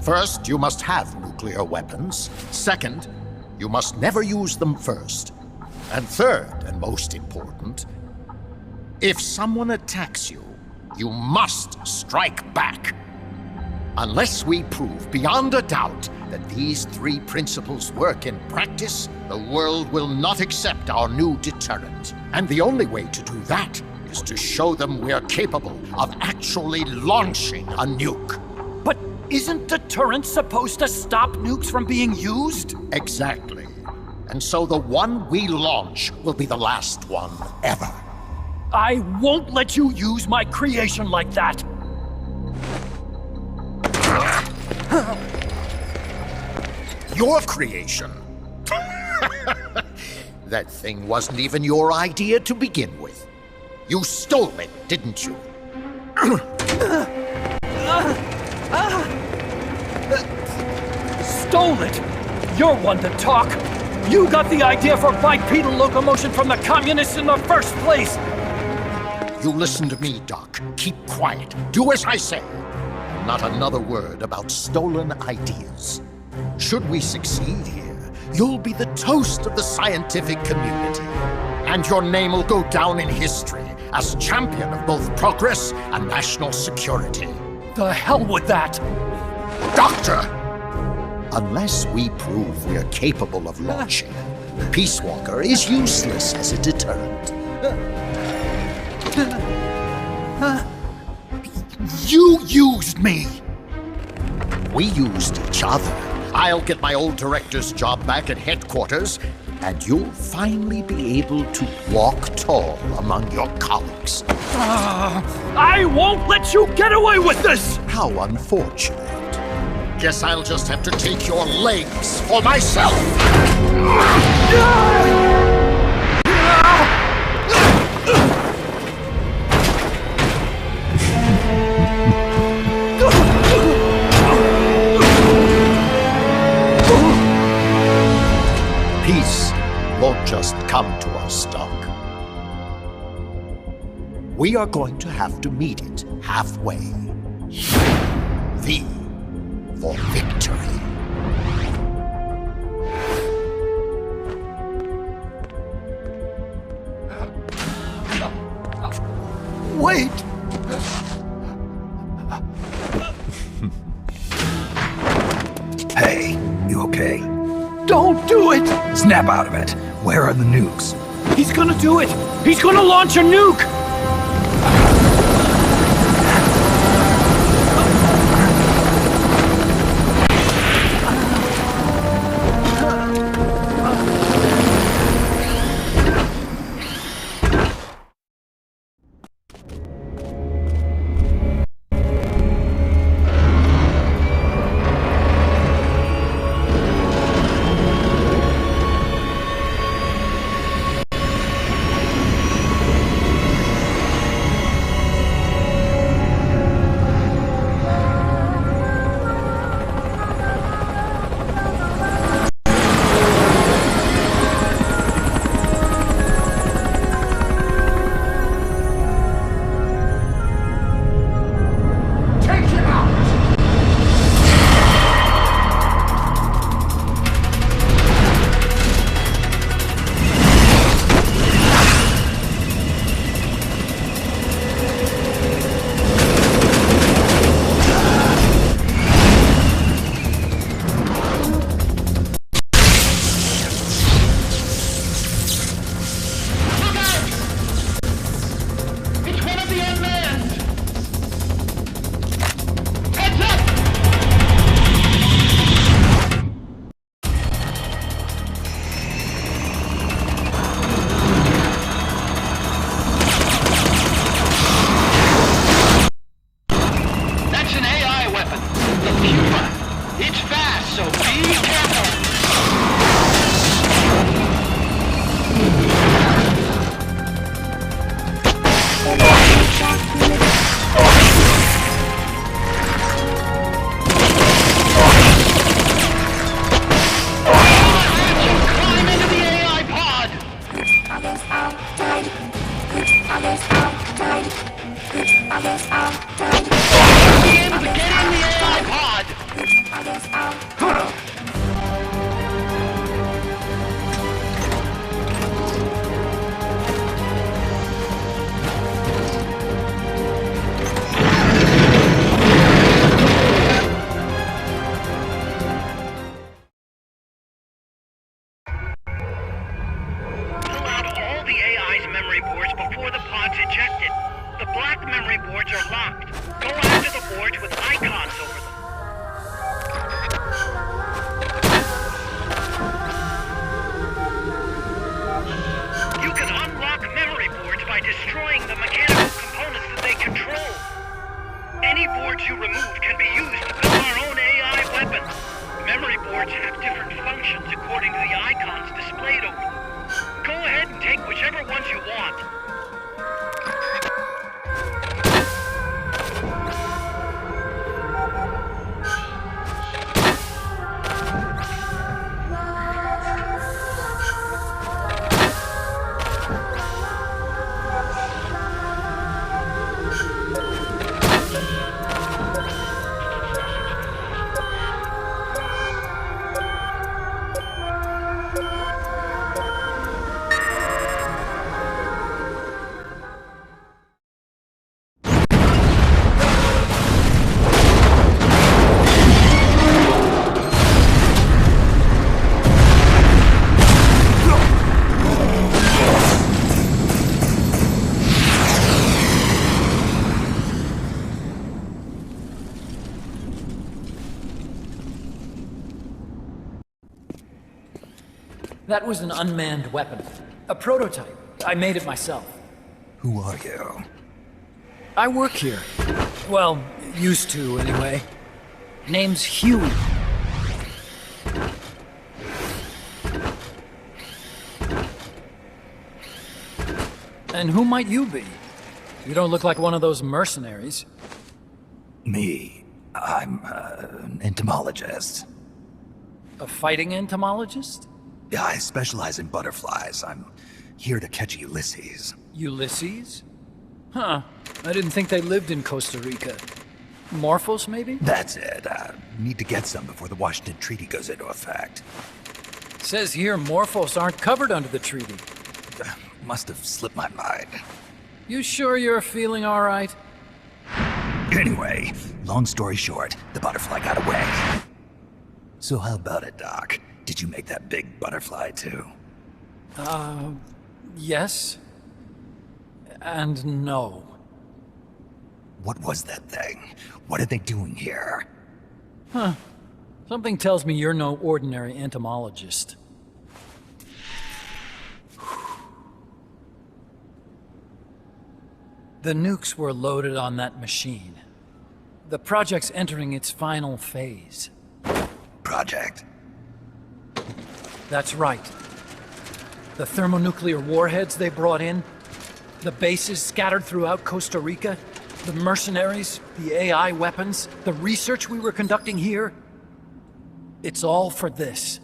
First, you must have nuclear weapons. Second, you must never use them first. And third, and most important, if someone attacks you, you must strike back. Unless we prove beyond a doubt that these 3 principles work in practice, the world will not accept our new deterrent. And the only way to do that is to show them we're capable of actually launching a nuke. But isn't deterrence supposed to stop nukes from being used? Exactly. And so the one we launch will be the last one ever. I won't let you use my creation like that. Your creation? That thing wasn't even your idea to begin with. You stole it, didn't you? Stole it? You're one to talk. You got the idea for bipedal locomotion from the communists in the first place. You listen to me, Doc. Keep quiet. Do as I say. Not another word about stolen ideas. Should we succeed here, you'll be the toast of the scientific community. And your name will go down in history as champion of both progress and national security. The hell with that! Doctor! Unless we prove we're capable of launching, Peace Walker is useless as a deterrent. You used me! We used each other. I'll get my old director's job back at headquarters, and you'll finally be able to walk tall among your colleagues. I won't let you get away with this! How unfortunate. Guess I'll just have to take your legs for myself. Peace won't just come to us, Doc. We are going to have to meet it halfway. V for victory. Wait! Hey, you okay? Don't do it! Snap out of it. Where are the nukes? He's gonna do it! He's gonna launch a nuke! That was an unmanned weapon. A prototype. I made it myself. Who are you? I work here. Well, used to, anyway. Name's Huey. And who might you be? You don't look like one of those mercenaries. Me. I'm an entomologist. A fighting entomologist? Yeah, I specialize in butterflies. I'm here to catch Ulysses. Ulysses? Huh. I didn't think they lived in Costa Rica. Morphos, maybe? That's it. Need to get some before the Washington Treaty goes into effect. Says here Morphos aren't covered under the treaty. Must have slipped my mind. You sure you're feeling all right? Anyway, long story short, the butterfly got away. So how about it, Doc? Did you make that big butterfly too? Yes. And no. What was that thing? What are they doing here? Huh. Something tells me you're no ordinary entomologist. The nukes were loaded on that machine. The project's entering its final phase. Project? That's right. The thermonuclear warheads they brought in, the bases scattered throughout Costa Rica, the mercenaries, the AI weapons, the research we were conducting here. It's all for this.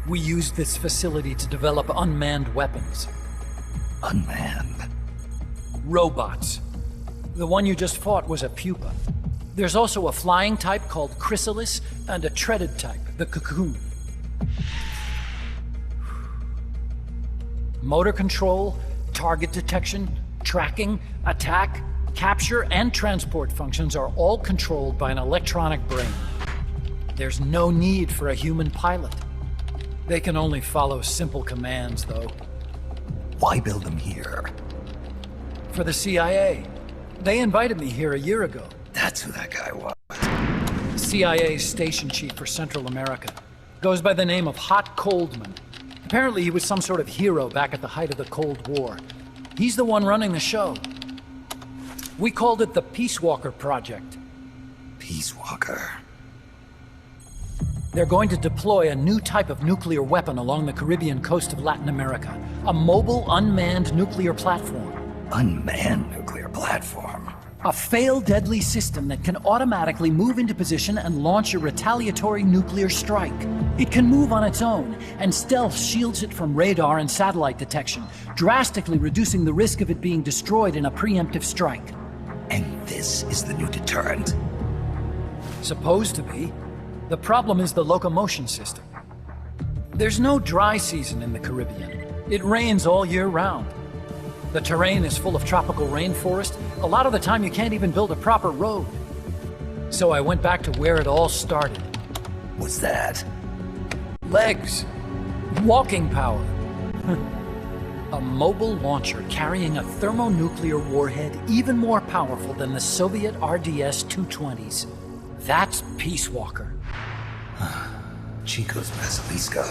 We used this facility to develop unmanned weapons. Unmanned? Robots. The one you just fought was a Pupa. There's also a flying type called Chrysalis and a treaded type, the Cocoon. Motor control, target detection, tracking, attack, capture, and transport functions are all controlled by an electronic brain. There's no need for a human pilot. They can only follow simple commands, though. Why build them here? For the CIA. They invited me here a year ago. That's who that guy was. CIA's station chief for Central America. Goes by the name of Hot Coldman. Apparently he was some sort of hero back at the height of the Cold War. He's the one running the show. We called it the Peace Walker Project. Peace Walker? They're going to deploy a new type of nuclear weapon along the Caribbean coast of Latin America. A mobile, unmanned nuclear platform. Unmanned nuclear platform? A fail-deadly system that can automatically move into position and launch a retaliatory nuclear strike. It can move on its own, and stealth shields it from radar and satellite detection, drastically reducing the risk of it being destroyed in a preemptive strike. And this is the new deterrent? Supposed to be. The problem is the locomotion system. There's no dry season in the Caribbean. It rains all year round. The terrain is full of tropical rainforest. A lot of the time you can't even build a proper road. So I went back to where it all started. What's that? Legs. Walking power. A mobile launcher carrying a thermonuclear warhead even more powerful than the Soviet RDS-220s. That's Peace Walker. Chico's Basilisco.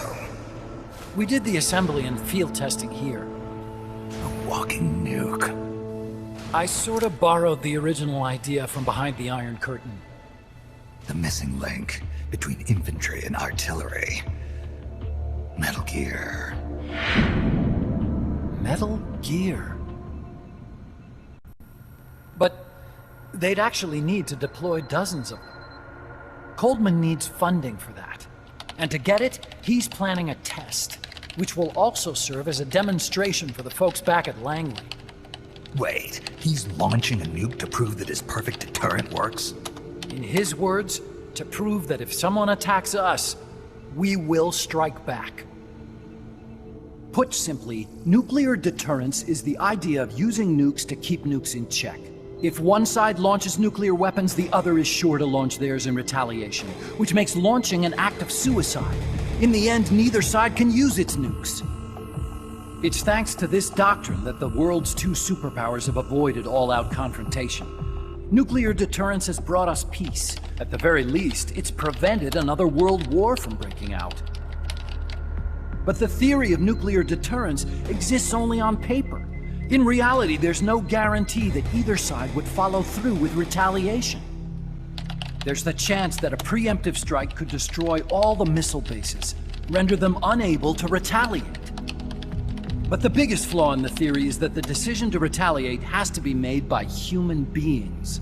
We did the assembly and field testing here. A walking nuke. I sort of borrowed the original idea from behind the Iron Curtain. The missing link between infantry and artillery. Metal Gear. Metal Gear. But they'd actually need to deploy dozens of them. Coldman needs funding for that. And to get it, he's planning a test, which will also serve as a demonstration for the folks back at Langley. Wait, he's launching a nuke to prove that his perfect deterrent works? In his words, to prove that if someone attacks us, we will strike back. Put simply, nuclear deterrence is the idea of using nukes to keep nukes in check. If one side launches nuclear weapons, the other is sure to launch theirs in retaliation, which makes launching an act of suicide. In the end, neither side can use its nukes. It's thanks to this doctrine that the world's two superpowers have avoided all-out confrontation. Nuclear deterrence has brought us peace. At the very least, it's prevented another world war from breaking out. But the theory of nuclear deterrence exists only on paper. In reality, there's no guarantee that either side would follow through with retaliation. There's the chance that a preemptive strike could destroy all the missile bases, render them unable to retaliate. But the biggest flaw in the theory is that the decision to retaliate has to be made by human beings.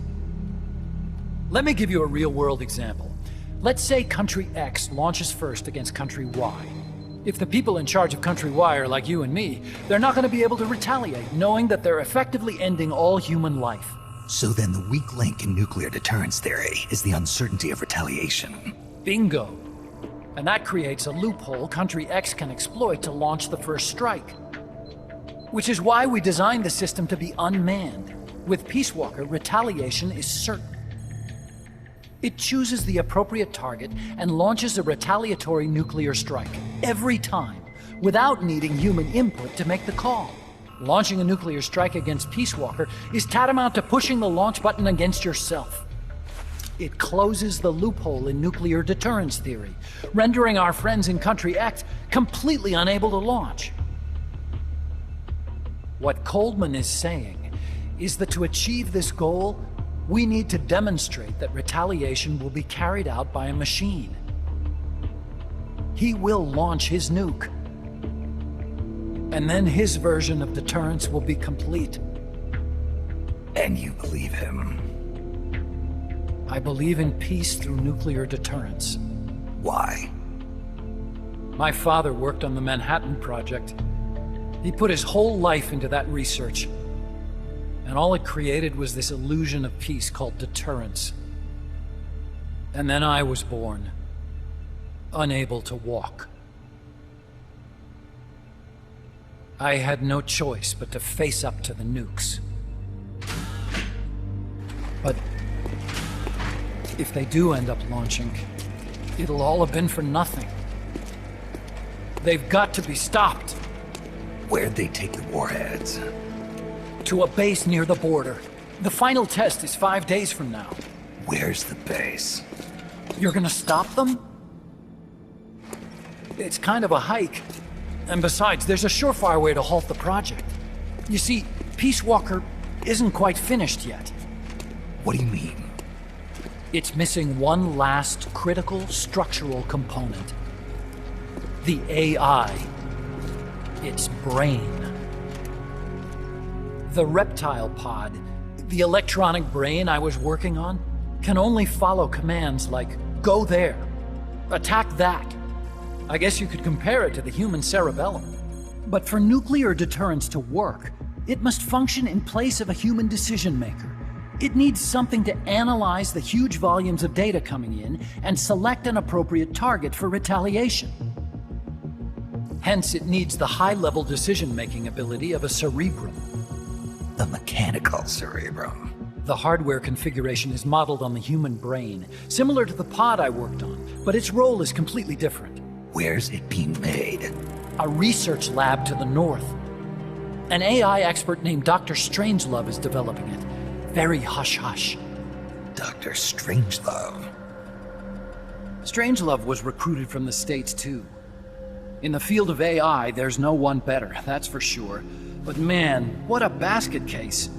Let me give you a real-world example. Let's say Country X launches first against Country Y. If the people in charge of Country Y are like you and me, they're not going to be able to retaliate, knowing that they're effectively ending all human life. So then the weak link in nuclear deterrence theory is the uncertainty of retaliation. Bingo. And that creates a loophole Country X can exploit to launch the first strike. Which is why we designed the system to be unmanned. With Peace Walker, retaliation is certain. It chooses the appropriate target and launches a retaliatory nuclear strike every time, without needing human input to make the call. Launching a nuclear strike against Peace Walker is tantamount to pushing the launch button against yourself. It closes the loophole in nuclear deterrence theory, rendering our friends in Country X completely unable to launch. What Coldman is saying is that to achieve this goal, we need to demonstrate that retaliation will be carried out by a machine. He will launch his nuke. And then his version of deterrence will be complete. And you believe him? I believe in peace through nuclear deterrence. Why? My father worked on the Manhattan Project. He put his whole life into that research. And all it created was this illusion of peace called deterrence. And then I was born, unable to walk. I had no choice but to face up to the nukes. But if they do end up launching, it'll all have been for nothing. They've got to be stopped. Where'd they take the warheads? To a base near the border. The final test is 5 days from now. Where's the base? You're gonna stop them? It's kind of a hike. And besides, there's a surefire way to halt the project. You see, Peace Walker isn't quite finished yet. What do you mean? It's missing one last critical structural component. The AI. Its brain. The reptile pod, the electronic brain I was working on, can only follow commands like, go there, attack that. I guess you could compare it to the human cerebellum. But for nuclear deterrence to work, it must function in place of a human decision maker. It needs something to analyze the huge volumes of data coming in and select an appropriate target for retaliation. Hence, it needs the high-level decision-making ability of a cerebrum. A mechanical cerebrum. The hardware configuration is modeled on the human brain, similar to the pod I worked on, but its role is completely different. Where's it being made? A research lab to the north. An AI expert named Dr. Strangelove is developing it. Very hush-hush. Dr. Strangelove? Strangelove was recruited from the States, too. In the field of AI, there's no one better, that's for sure. But man, what a basket case.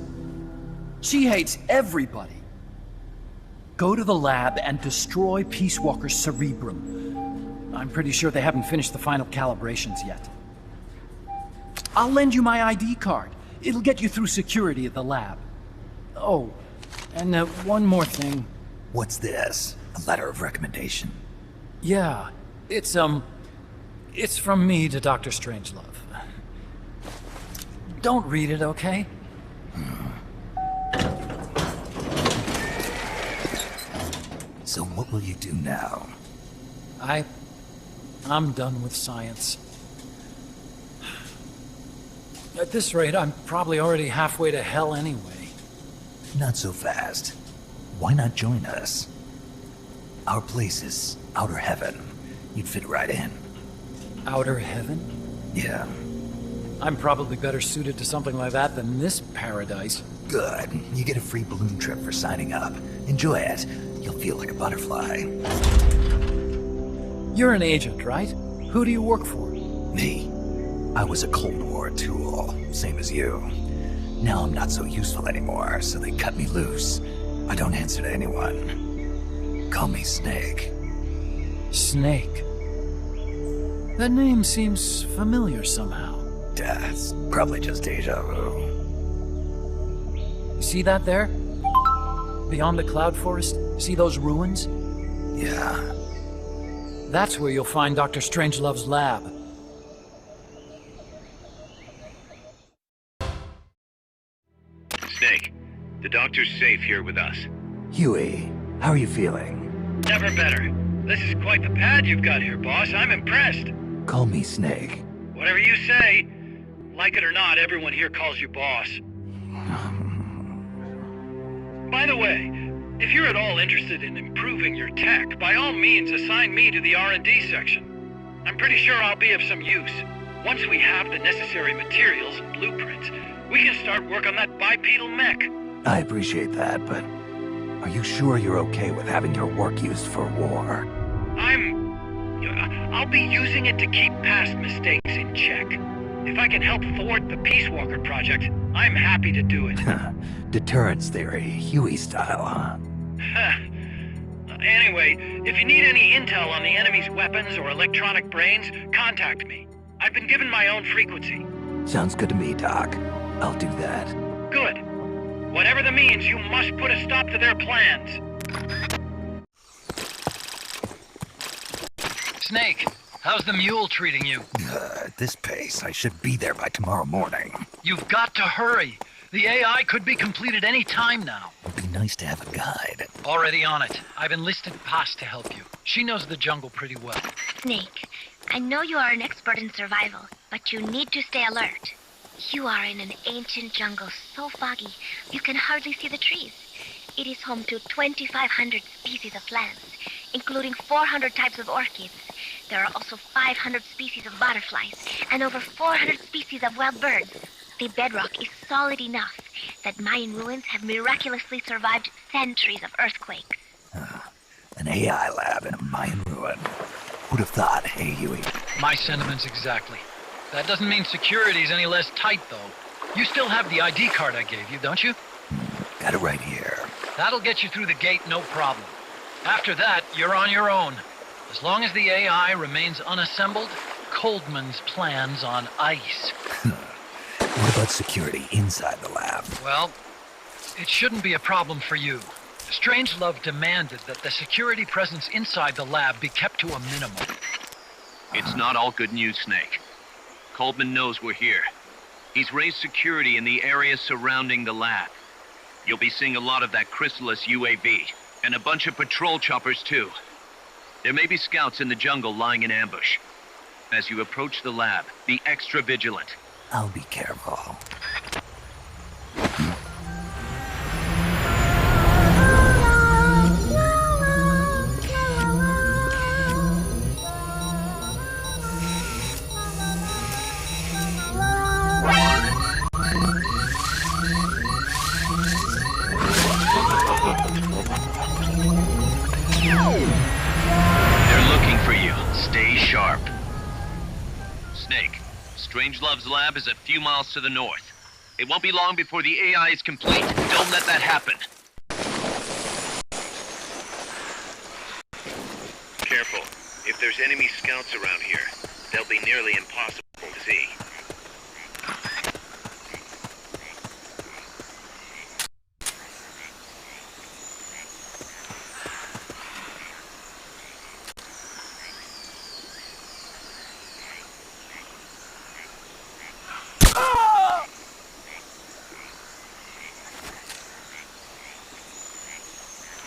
She hates everybody. Go to the lab and destroy Peace Walker's cerebrum. I'm pretty sure they haven't finished the final calibrations yet. I'll lend you my ID card. It'll get you through security at the lab. Oh, and one more thing. What's this? A letter of recommendation? Yeah, it's from me to Dr. Strangelove. Don't read it, okay? So what will you do now? I'm done with science. At this rate, I'm probably already halfway to hell anyway. Not so fast. Why not join us? Our place is outer heaven. You'd fit right in. Outer heaven? Yeah. I'm probably better suited to something like that than this paradise. Good. You get a free balloon trip for signing up. Enjoy it. You'll feel like a butterfly. You're an agent, right? Who do you work for? Me. I was a Cold War tool, same as you. Now I'm not so useful anymore, so they cut me loose. I don't answer to anyone. Call me Snake. Snake? That name seems familiar somehow. It's probably just deja vu. You see that there? Beyond the cloud forest? See those ruins? Yeah. That's where you'll find Dr. Strangelove's lab. Snake, the doctor's safe here with us. Huey, how are you feeling? Never better. This is quite the pad you've got here, boss. I'm impressed. Call me Snake. Whatever you say. Like it or not, everyone here calls you boss. By the way, if you're at all interested in improving your tech, by all means assign me to the R&D section. I'm pretty sure I'll be of some use. Once we have the necessary materials and blueprints, we can start work on that bipedal mech. I appreciate that, but are you sure you're okay with having your work used for war? I'll be using it to keep past mistakes in check. If I can help thwart the Peace Walker project, I'm happy to do it. Deterrence theory, Huey style, huh? Anyway, if you need any intel on the enemy's weapons or electronic brains, contact me. I've been given my own frequency. Sounds good to me, Doc. I'll do that. Good. Whatever the means, you must put a stop to their plans. Snake, how's the mule treating you? At this pace, I should be there by tomorrow morning. You've got to hurry. The AI could be completed any time now. It'd be nice to have a guide. Already on it. I've enlisted Paz to help you. She knows the jungle pretty well. Snake, I know you are an expert in survival, but you need to stay alert. You are in an ancient jungle so foggy, you can hardly see the trees. It is home to 2,500 species of plants, including 400 types of orchids. There are also 500 species of butterflies, and over 400 species of wild birds. The bedrock is solid enough that Mayan ruins have miraculously survived centuries of earthquakes. An AI lab in a Mayan ruin. Who'd have thought, hey, Huey? My sentiments exactly. That doesn't mean security's any less tight, though. You still have the ID card I gave you, don't you? Got it right here. That'll get you through the gate, no problem. After that, you're on your own. As long as the AI remains unassembled, Coldman's plan's on ice. What about security inside the lab? Well, it shouldn't be a problem for you. Strangelove demanded that the security presence inside the lab be kept to a minimum. It's not all good news, Snake. Coldman knows we're here. He's raised security in the area surrounding the lab. You'll be seeing a lot of that Chrysalis UAV, and a bunch of patrol choppers too. There may be scouts in the jungle lying in ambush. As you approach the lab, be extra vigilant. I'll be careful. They're looking for you. Stay sharp. Snake, Strangelove's lab is a few miles to the north. It won't be long before the AI is complete. Don't let that happen. Careful. If there's enemy scouts around here, they'll be nearly impossible to see.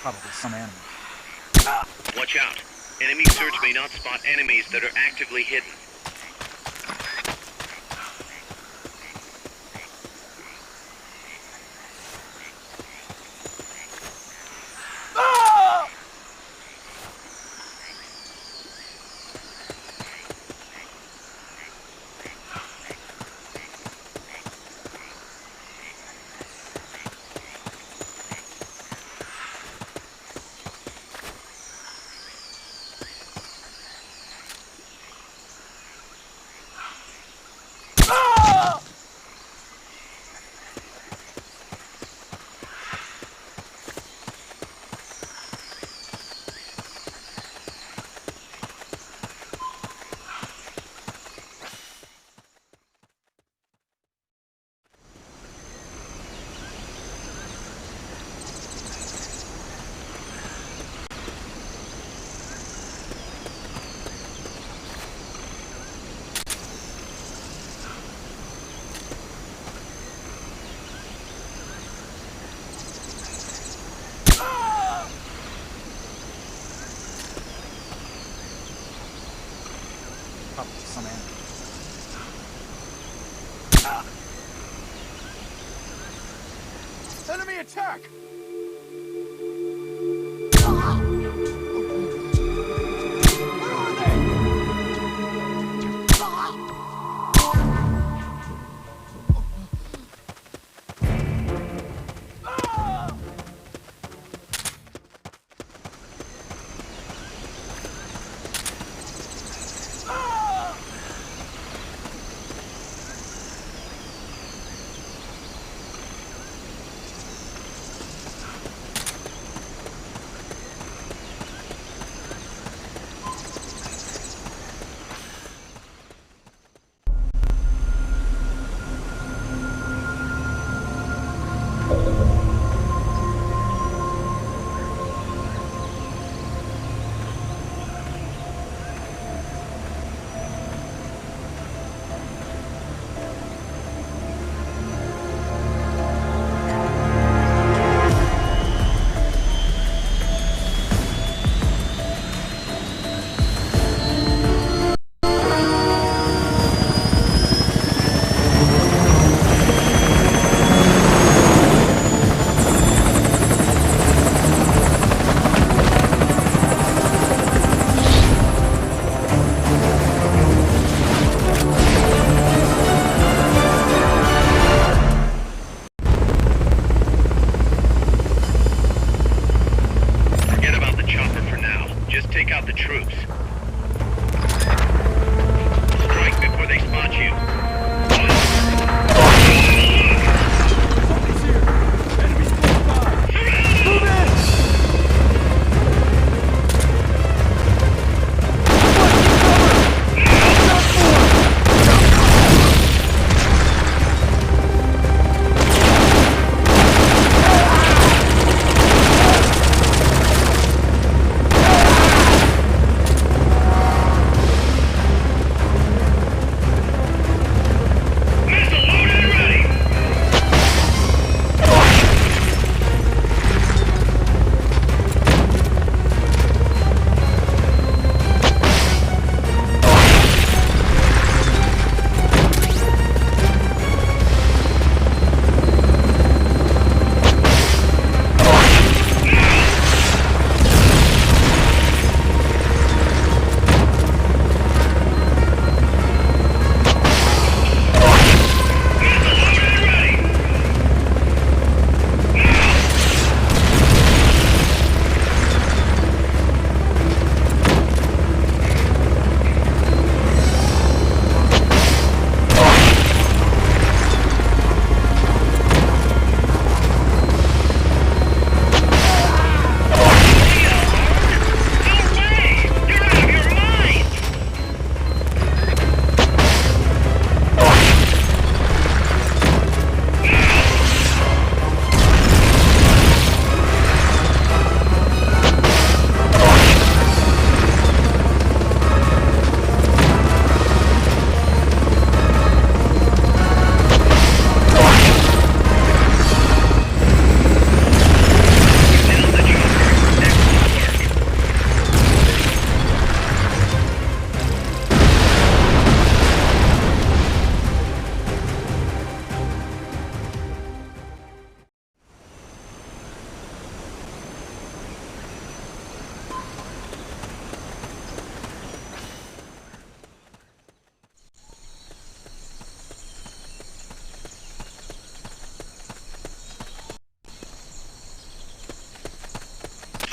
Probably some animal. Watch out. Enemy search may not spot enemies that are actively hidden. Probably some animal. Enemy attack! Where are they?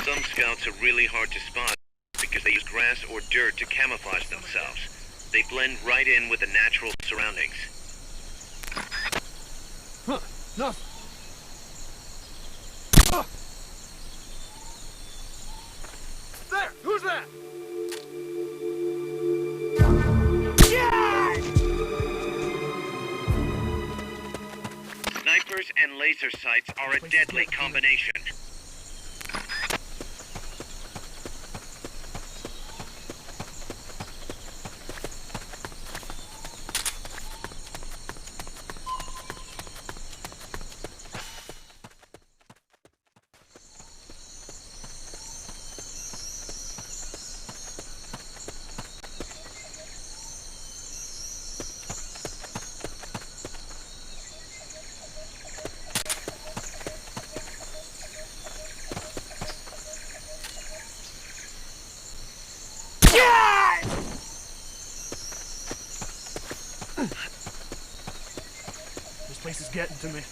Some scouts are really hard to spot because they use grass or dirt to camouflage themselves. They blend right in with the natural surroundings. Huh, no. There! Who's that? Yeah! Snipers and laser sights are a deadly combination. This place is getting to me.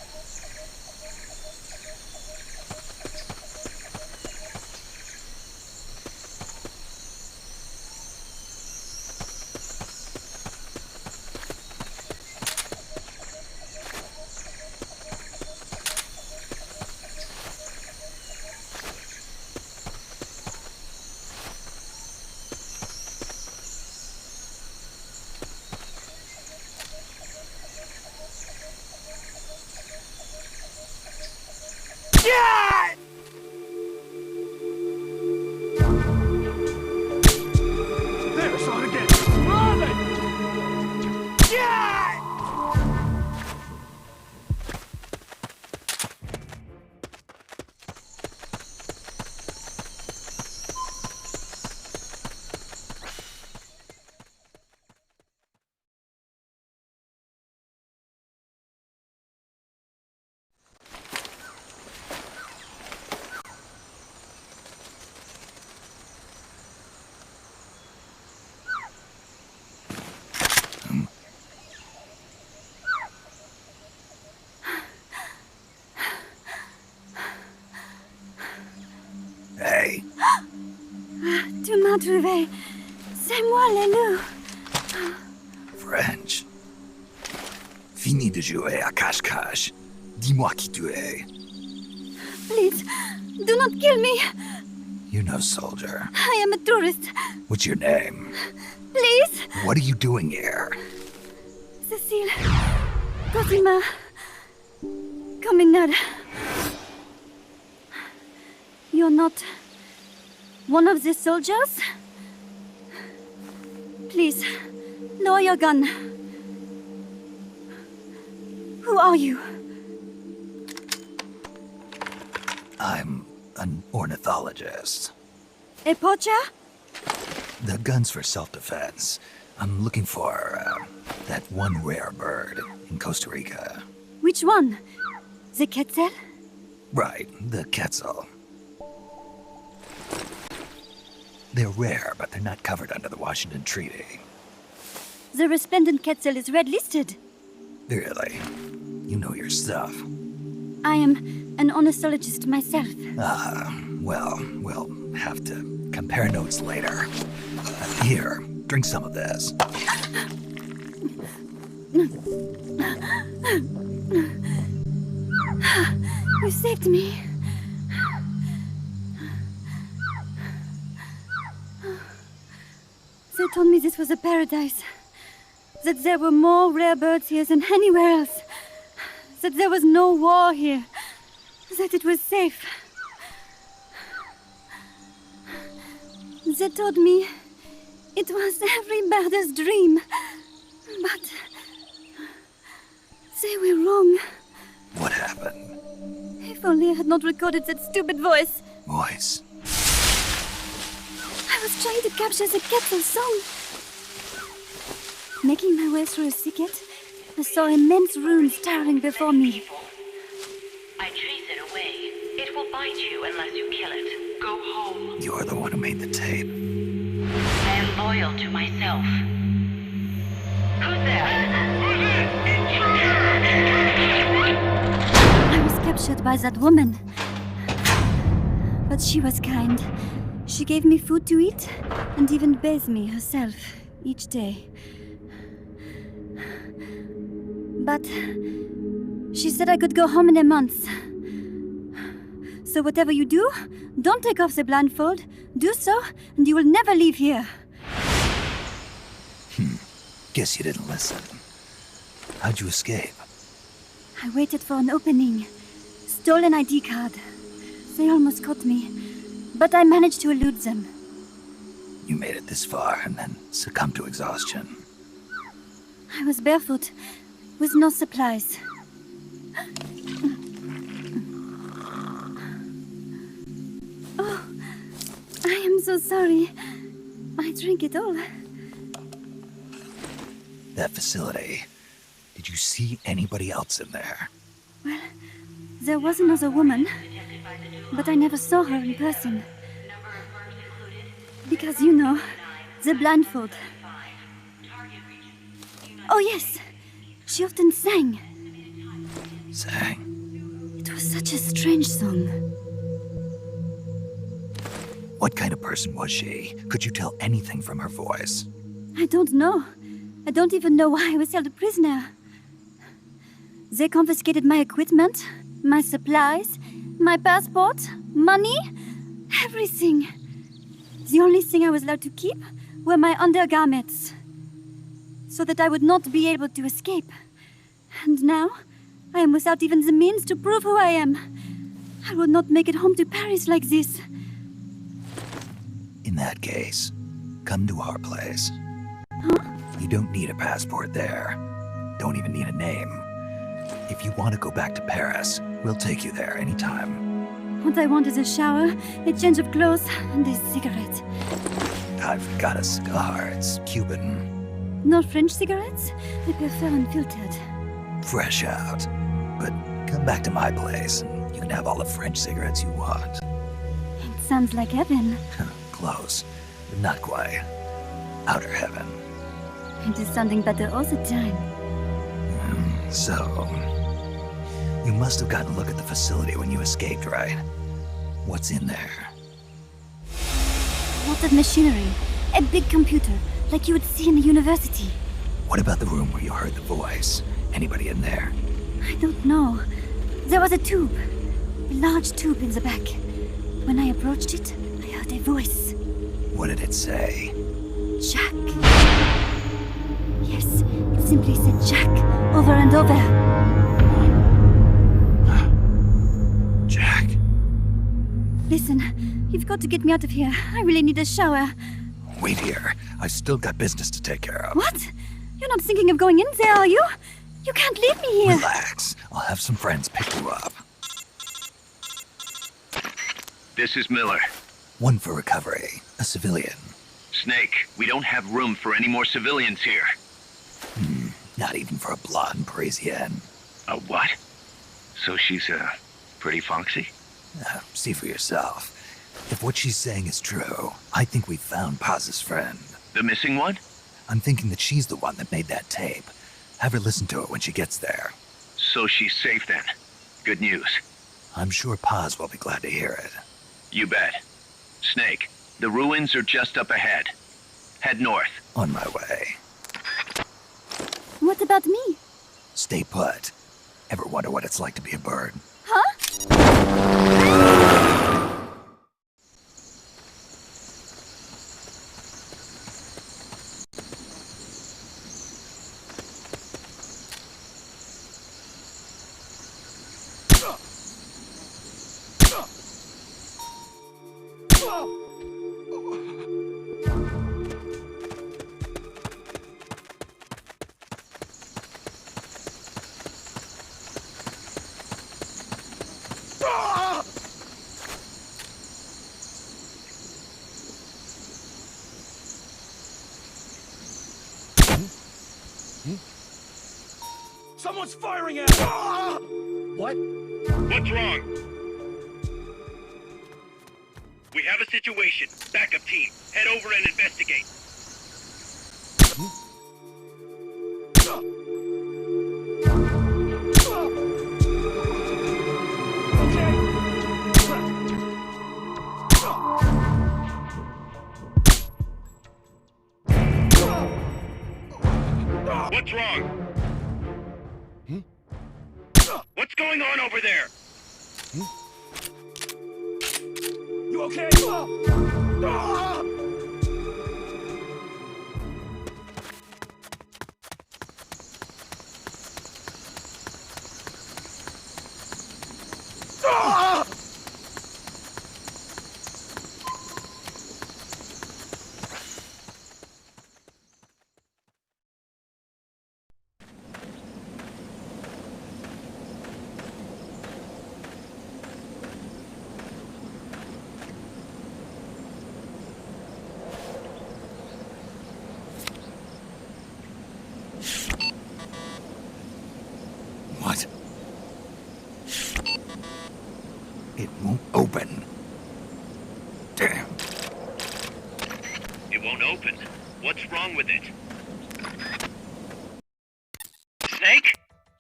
Hey. Tu m'as trouvé. C'est moi, le loup. French. Fini de jouer à cache-cache. Dis-moi qui tu es. Please, do not kill me. You're no soldier. I am a tourist. What's your name? Please. What are you doing here? Cecile. Cosima. Caminada. You're not one of the soldiers? Please, lower your gun. Who are you? I'm an ornithologist. A poacher? The gun's for self-defense. I'm looking for that one rare bird in Costa Rica. Which one? The quetzal? Right, the quetzal. They're rare, but they're not covered under the Washington Treaty. The resplendent quetzal is red-listed. Really? You know your stuff. I am an ornithologist myself. Well, we'll have to compare notes later. Here, drink some of this. You saved me. They told me this was a paradise. That there were more rare birds here than anywhere else. That there was no war here. That it was safe. They told me it was every birder's dream. But they were wrong. What happened? If only I had not recorded that stupid voice. Voice? I was trying to capture the quetzal song. Making my way through a thicket, I saw immense runes towering before me. I chase it away. It will bite you unless you kill it. Go home. You're the one who made the tape. I am loyal to myself. Who's there? I was captured by that woman. But she was kind. She gave me food to eat, and even bathed me herself each day. But she said I could go home in a month. So whatever you do, don't take off the blindfold. Do so, and you will never leave here. Guess you didn't listen. How'd you escape? I waited for an opening. Stole an ID card. They almost caught me. But I managed to elude them. You made it this far and then succumbed to exhaustion. I was barefoot, with no supplies. Oh, I am so sorry. I drank it all. That facility. Did you see anybody else in there? Well, there was another woman. But I never saw her in person. Because, you know, the blindfold. Oh, yes. She often sang. Sang? It was such a strange song. What kind of person was she? Could you tell anything from her voice? I don't know. I don't even know why I was held a prisoner. They confiscated my equipment, my supplies, my passport, money, everything. The only thing I was allowed to keep were my undergarments, so that I would not be able to escape. And now, I am without even the means to prove who I am. I will not make it home to Paris like this. In that case, come to our place. Huh? You don't need a passport there. Don't even need a name. If you want to go back to Paris, we'll take you there anytime. What I want is a shower, a change of clothes, and a cigarette. I've got a cigar. It's Cuban. No French cigarettes? I prefer unfiltered. Fresh out. But come back to my place, and you can have all the French cigarettes you want. It sounds like heaven. Close, but not quite. Outer heaven. It is sounding better all the time. So, you must have gotten a look at the facility when you escaped, right? What's in there? Lots of machinery. A big computer, like you would see in a university. What about the room where you heard the voice? Anybody in there? I don't know. There was a tube. A large tube in the back. When I approached it, I heard a voice. What did it say? Jack. Yes, it simply said Jack, over and over. Jack. Listen, you've got to get me out of here. I really need a shower. Wait here. I've still got business to take care of. What? You're not thinking of going in there, are you? You can't leave me here. Relax. I'll have some friends pick you up. This is Miller. One for recovery. A civilian. Snake, we don't have room for any more civilians here. Not even for a blonde Parisienne. A what? So she's, pretty foxy? See for yourself. If what she's saying is true, I think we've found Paz's friend. The missing one? I'm thinking that she's the one that made that tape. Have her listen to it when she gets there. So she's safe then. Good news. I'm sure Paz will be glad to hear it. You bet. Snake, the ruins are just up ahead. Head north. On my way. What about me? Stay put. Ever wonder what it's like to be a bird? Huh? Someone's firing at us! What? What's wrong? We have a situation. Backup team. Head over and investigate. What's wrong? What's going on over there? You okay?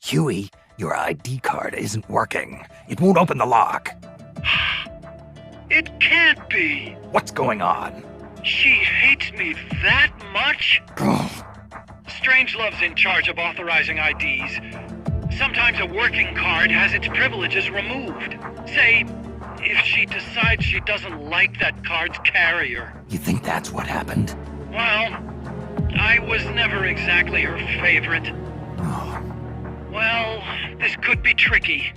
Huey, your ID card isn't working. It won't open the lock. It can't be. What's going on? She hates me that much? Strangelove's in charge of authorizing IDs. Sometimes a working card has its privileges removed. Say, if she decides she doesn't like that card's carrier. You think that's what happened? Well, I was never exactly her favorite. Well, this could be tricky.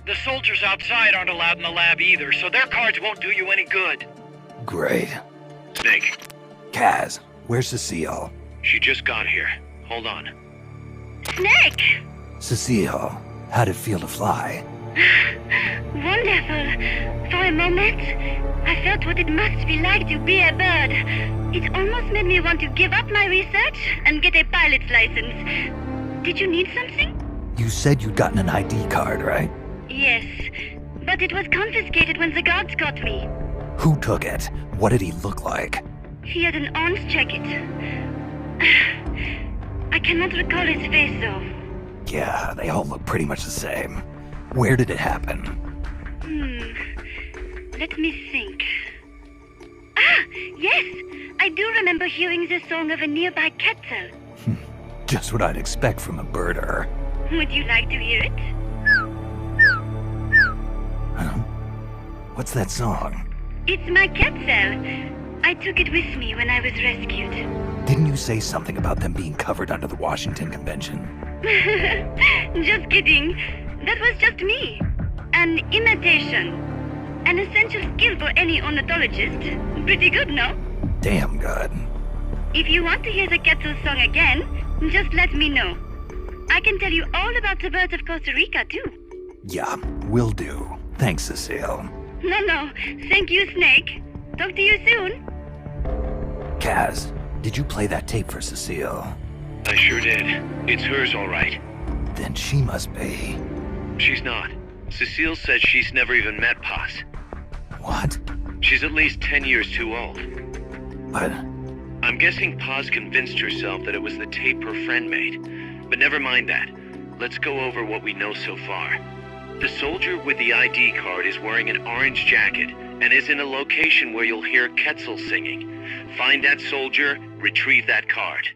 The soldiers outside aren't allowed in the lab either, so their cards won't do you any good. Great. Snake. Kaz, where's Cecile? She just got here. Hold on. Snake! Cecile, how'd it feel to fly? Wonderful. For a moment, I felt what it must be like to be a bird. It almost made me want to give up my research and get a pilot's license. Did you need something? You said you'd gotten an ID card, right? Yes, but it was confiscated when the guards got me. Who took it? What did he look like? He had an orange jacket. I cannot recall his face, though. Yeah, they all look pretty much the same. Where did it happen? Let me think. Ah, yes! I do remember hearing the song of a nearby Quetzal. Just what I'd expect from a birder. Would you like to hear it? Huh? What's that song? It's my Quetzal. I took it with me when I was rescued. Didn't you say something about them being covered under the Washington Convention? Just kidding. That was just me. An imitation. An essential skill for any ornithologist. Pretty good, no? Damn good. If you want to hear the Quetzal song again, just let me know. I can tell you all about the birds of Costa Rica, too. Yeah, will do. Thanks, Cecile. No. Thank you, Snake. Talk to you soon. Kaz, did you play that tape for Cecile? I sure did. It's hers, all right. Then she must be... She's not. Cecile said she's never even met Paz. What? She's at least 10 years too old. But... I'm guessing Paz convinced herself that it was the tape her friend made. But never mind that. Let's go over what we know so far. The soldier with the ID card is wearing an orange jacket and is in a location where you'll hear Quetzal singing. Find that soldier, retrieve that card.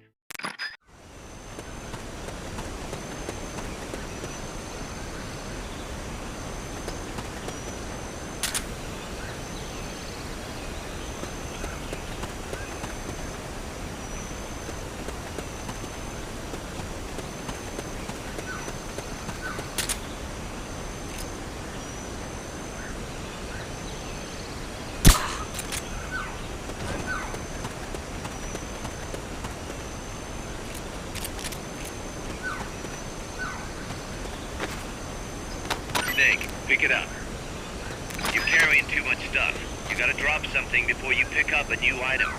Pick it up. You're carrying too much stuff. You gotta drop something before you pick up a new item.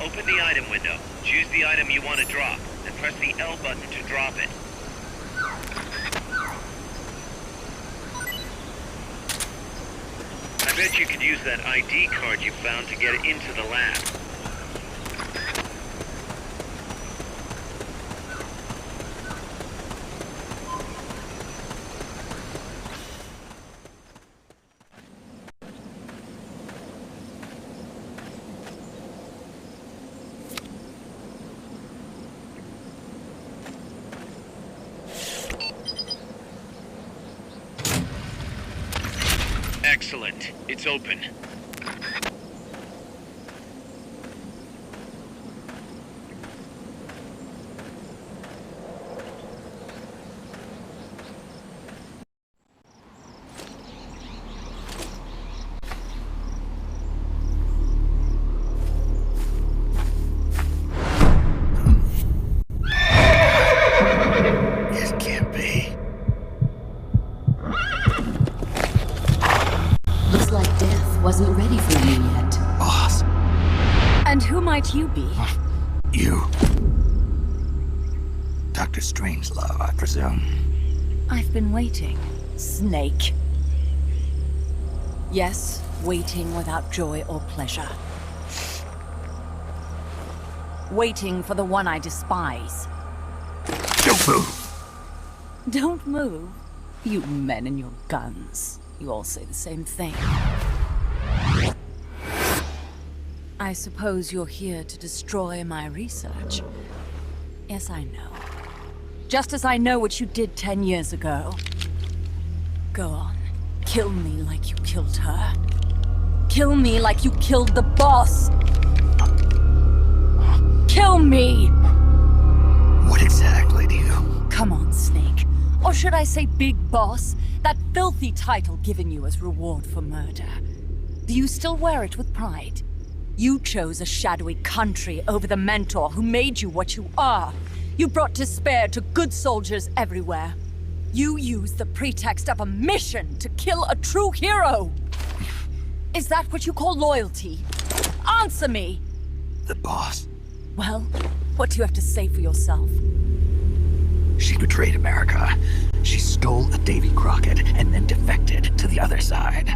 Open the item window, choose the item you want to drop, and press the L button to drop it. I bet you could use that ID card you found to get into the lab. Excellent. It's open. It can't be. Looks like death wasn't ready for you yet. Boss. And who might you be? You. Dr. Strangelove, I presume. I've been waiting, Snake. Yes, waiting without joy or pleasure. Waiting for the one I despise. Don't move! Don't move. You men and your guns. You all say the same thing. I suppose you're here to destroy my research. Yes, I know. Just as I know what you did 10 years ago. Go on. Kill me like you killed her. Kill me like you killed the boss. Kill me! What exactly do you... Come on, Snake. Or should I say Big Boss? That filthy title given you as reward for murder. Do you still wear it with pride? You chose a shadowy country over the mentor who made you what you are. You brought despair to good soldiers everywhere. You used the pretext of a mission to kill a true hero. Is that what you call loyalty? Answer me! The boss. Well, what do you have to say for yourself? She betrayed America. She stole a Davy Crockett and then defected to the other side.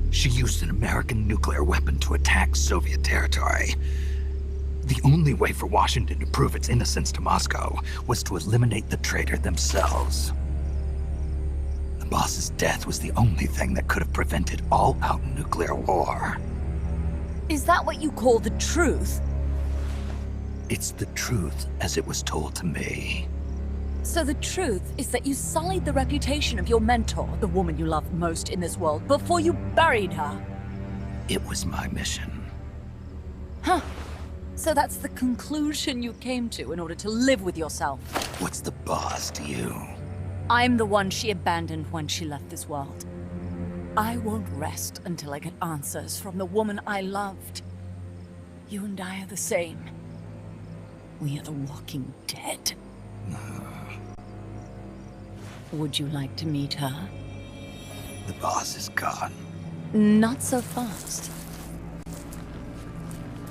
She used an American nuclear weapon to attack Soviet territory. The only way for Washington to prove its innocence to Moscow was to eliminate the traitor themselves. The boss's death was the only thing that could have prevented all-out nuclear war. Is that what you call the truth? It's the truth as it was told to me. So the truth is that you sullied the reputation of your mentor, the woman you loved most in this world, before you buried her. It was my mission. Huh. So that's the conclusion you came to in order to live with yourself. What's the boss to you? I'm the one she abandoned when she left this world. I won't rest until I get answers from the woman I loved. You and I are the same. We are the walking dead. Would you like to meet her? The boss is gone. Not so fast.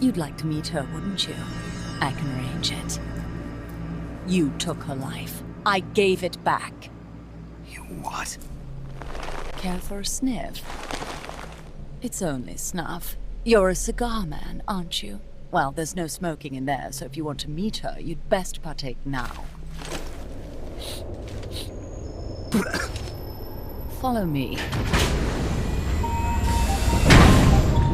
You'd like to meet her, wouldn't you? I can arrange it. You took her life. I gave it back. You what? Care for a sniff? It's only snuff. You're a cigar man, aren't you? Well, there's no smoking in there, so if you want to meet her, you'd best partake now. Follow me.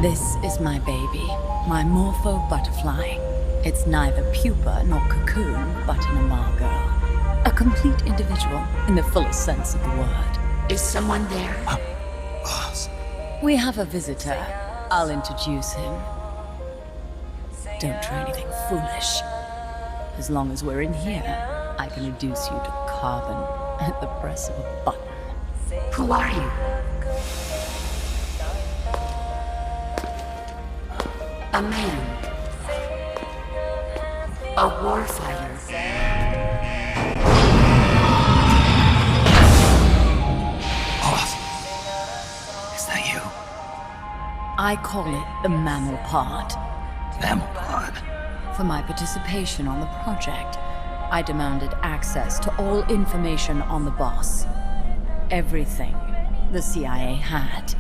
This is my baby, my morpho butterfly. It's neither pupa nor cocoon, but an amalgam. A complete individual, in the fullest sense of the word. Is someone there? Boss. We have a visitor. I'll introduce him. Don't try anything foolish. As long as we're in here, I can reduce you to carbon at the press of a button. Who are you? A man. A warfighter. Boss. Is that you? I call it the mammal pod. Mammal pod? For my participation on the project, I demanded access to all information on the boss. Everything the CIA had.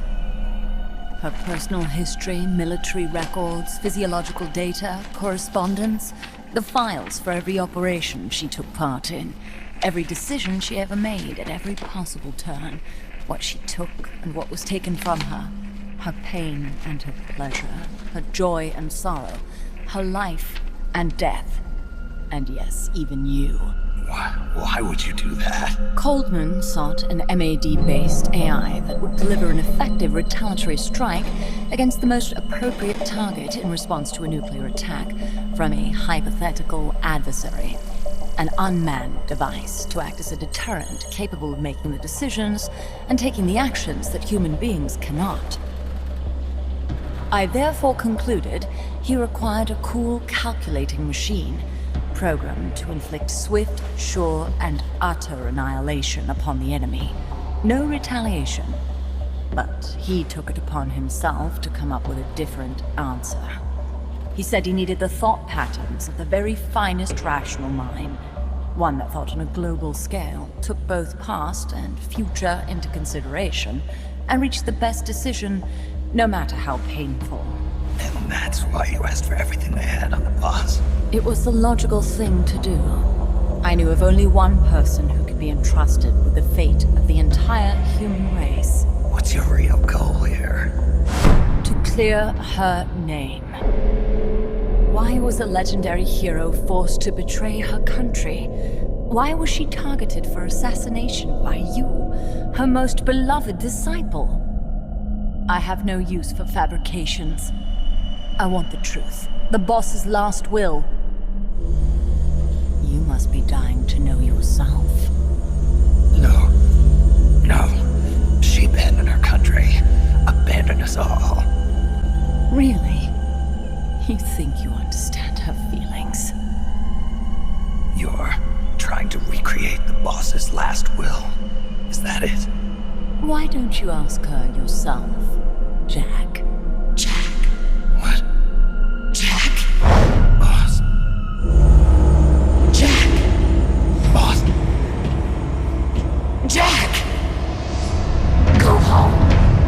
Her personal history, military records, physiological data, correspondence, the files for every operation she took part in, every decision she ever made at every possible turn, what she took and what was taken from her, her pain and her pleasure, her joy and sorrow, her life and death, and yes, even you. Why would you do that? Coldman sought an MAD-based AI that would deliver an effective retaliatory strike against the most appropriate target in response to a nuclear attack from a hypothetical adversary. An unmanned device to act as a deterrent capable of making the decisions and taking the actions that human beings cannot. I therefore concluded he required a cool, calculating machine programmed to inflict swift, sure, and utter annihilation upon the enemy. No retaliation. But he took it upon himself to come up with a different answer. He said he needed the thought patterns of the very finest rational mind, one that thought on a global scale, took both past and future into consideration, and reached the best decision, no matter how painful. And that's why you asked for everything they had on the boss. It was the logical thing to do. I knew of only one person who could be entrusted with the fate of the entire human race. What's your real goal here? To clear her name. Why was a legendary hero forced to betray her country? Why was she targeted for assassination by you, her most beloved disciple? I have no use for fabrications. I want the truth. The boss's last will. You must be dying to know yourself. No. She abandoned her country. Abandoned us all. Really? You think you understand her feelings? You're trying to recreate the boss's last will. Is that it? Why don't you ask her yourself, Jack? Jack? What? Jack? Boss. Jack! Boss. Jack! Go home.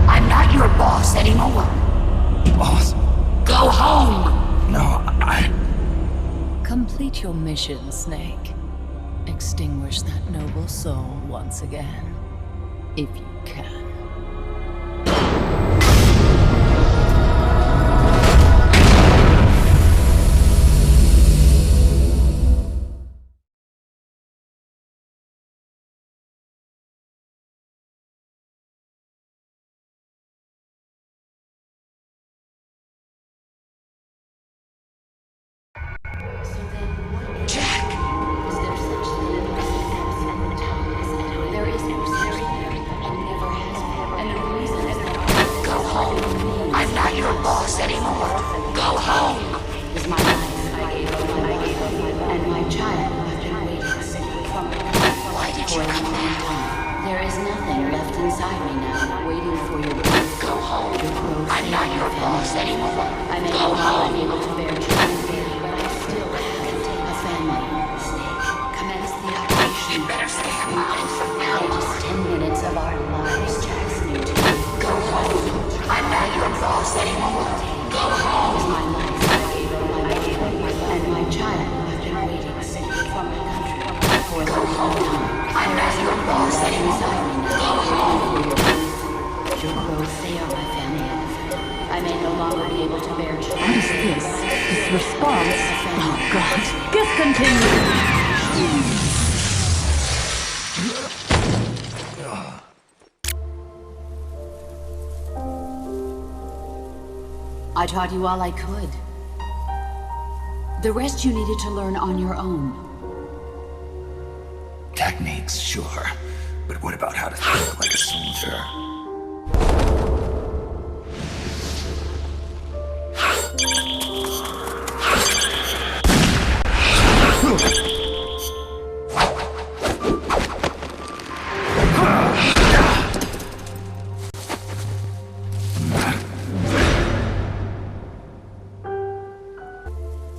I'm not your boss anymore. Boss. Go home! No, Complete your mission, Snake. Extinguish that noble soul once again. If you can. I taught you all I could. The rest you needed to learn on your own. Techniques, sure. But what about how to think like a soldier?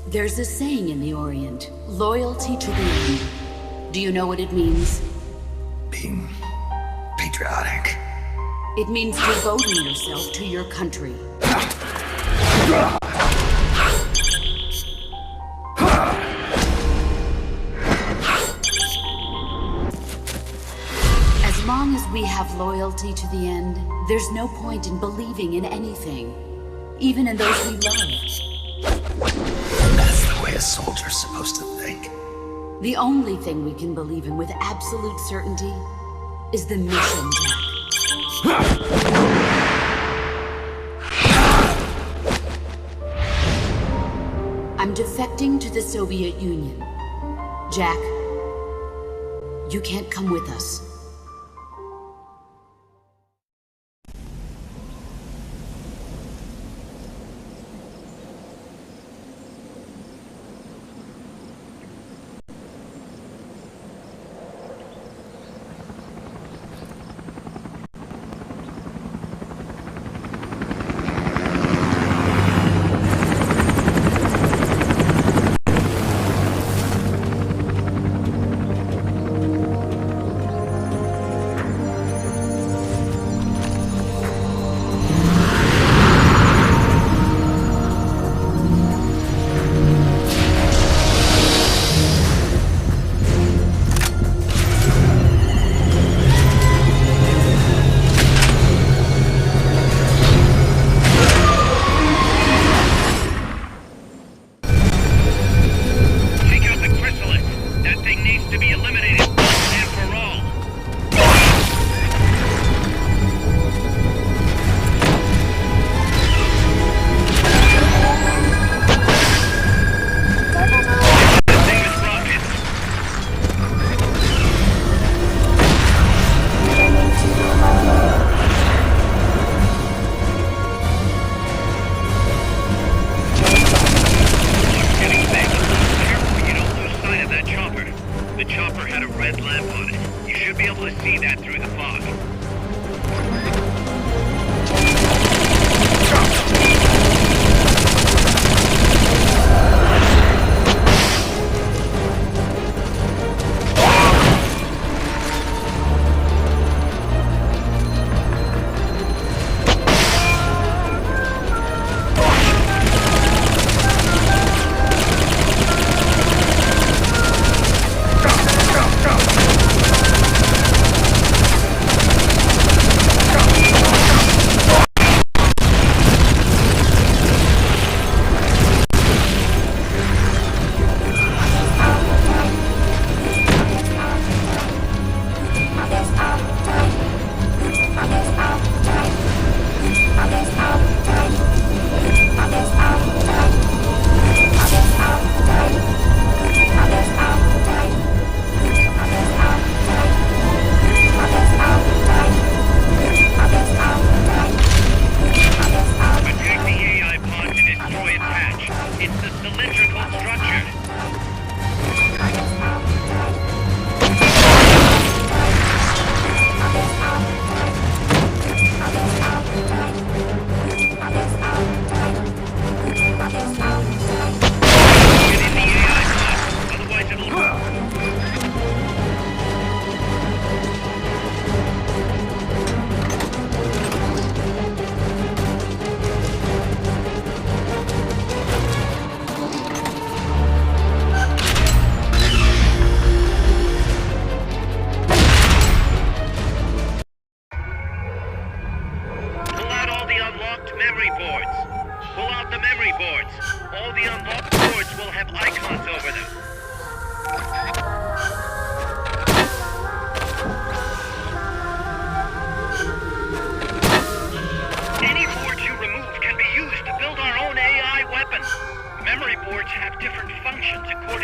There's a saying in the Orient, loyalty to the end. Do you know what it means? Being patriotic. It means devoting yourself to your country. As long as we have loyalty to the end, there's no point in believing in anything, even in those we love. That's the way a soldier's supposed to think. The only thing we can believe in with absolute certainty is the mission, Jack. I'm defecting to the Soviet Union. Jack, you can't come with us.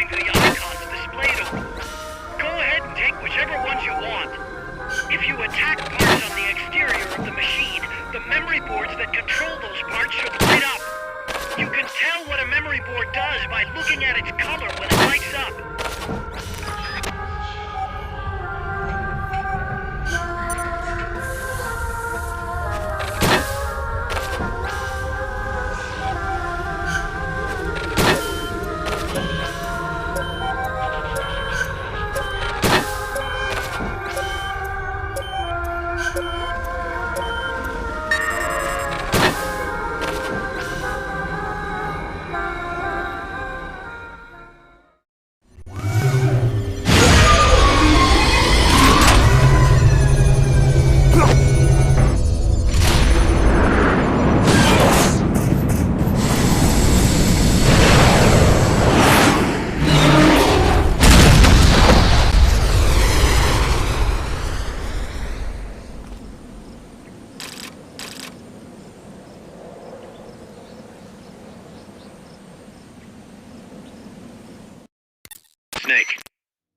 according to the icons displayed over. Go ahead and take whichever ones you want. If you attack parts on the exterior of the machine, the memory boards that control those parts should light up. You can tell what a memory board does by looking at its color when it lights up.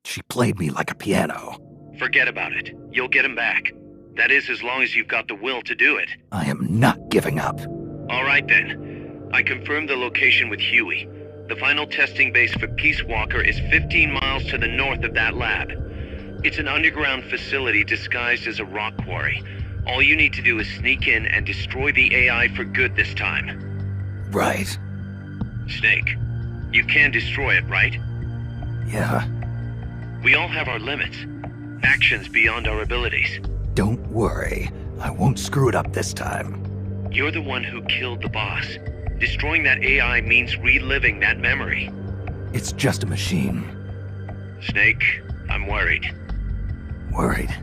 She played me like a piano. Forget about it. You'll get him back. That is, as long as you've got the will to do it. I am not giving up. All right, then. I confirmed the location with Huey. The final testing base for Peace Walker is 15 miles to the north of that lab. It's an underground facility disguised as a rock quarry. All you need to do is sneak in and destroy the AI for good this time. Right. Snake, you can destroy it, right? Yeah. We all have our limits. Actions beyond our abilities. Don't worry. I won't screw it up this time. You're the one who killed the boss. Destroying that AI means reliving that memory. It's just a machine. Snake, I'm worried. Worried?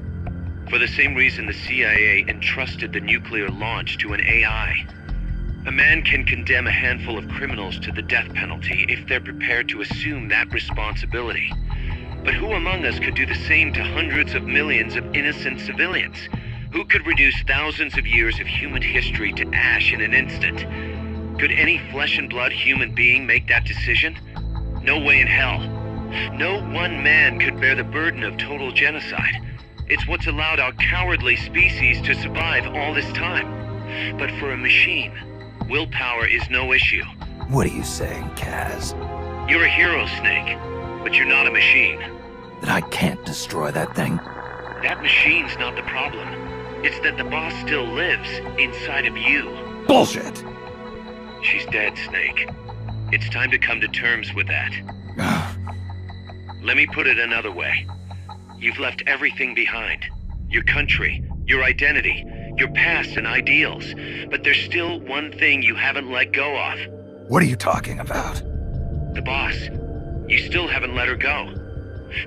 For the same reason the CIA entrusted the nuclear launch to an AI. A man can condemn a handful of criminals to the death penalty if they're prepared to assume that responsibility. But who among us could do the same to hundreds of millions of innocent civilians? Who could reduce thousands of years of human history to ash in an instant? Could any flesh and blood human being make that decision? No way in hell. No one man could bear the burden of total genocide. It's what's allowed our cowardly species to survive all this time. But for a machine, willpower is no issue. What are you saying, Kaz? You're a hero, Snake, but you're not a machine. That I can't destroy that thing? That machine's not the problem. It's that the boss still lives inside of you. Bullshit! She's dead, Snake. It's time to come to terms with that. Let me put it another way. You've left everything behind. Your country, your identity, your past and ideals. But there's still one thing you haven't let go of. What are you talking about? The boss. You still haven't let her go.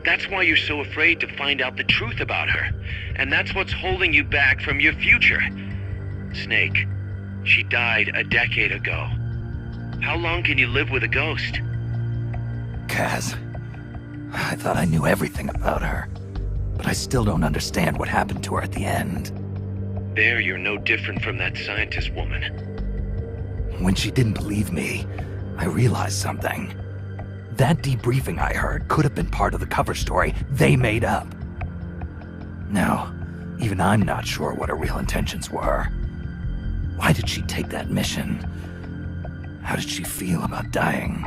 That's why you're so afraid to find out the truth about her. And that's what's holding you back from your future. Snake, she died a decade ago. How long can you live with a ghost? Kaz, I thought I knew everything about her. But I still don't understand what happened to her at the end. There, you're no different from that scientist woman. When she didn't believe me, I realized something. That debriefing I heard could have been part of the cover story they made up. Now, even I'm not sure what her real intentions were. Why did she take that mission? How did she feel about dying?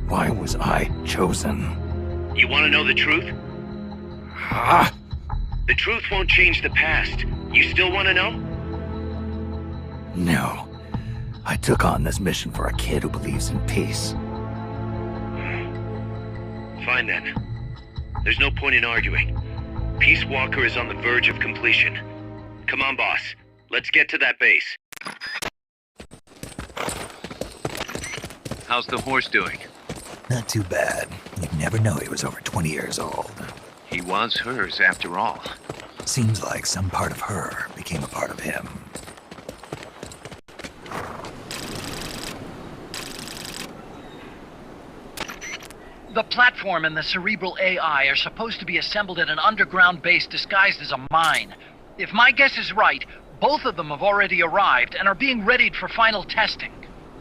Why was I chosen? You want to know the truth? Ah! The truth won't change the past. You still want to know? No. I took on this mission for a kid who believes in peace. Fine then. There's no point in arguing. Peace Walker is on the verge of completion. Come on, boss. Let's get to that base. How's the horse doing? Not too bad. You'd never know he was over 20 years old. He was hers, after all. Seems like some part of her became a part of him. The platform and the cerebral AI are supposed to be assembled at an underground base disguised as a mine. If my guess is right, both of them have already arrived and are being readied for final testing.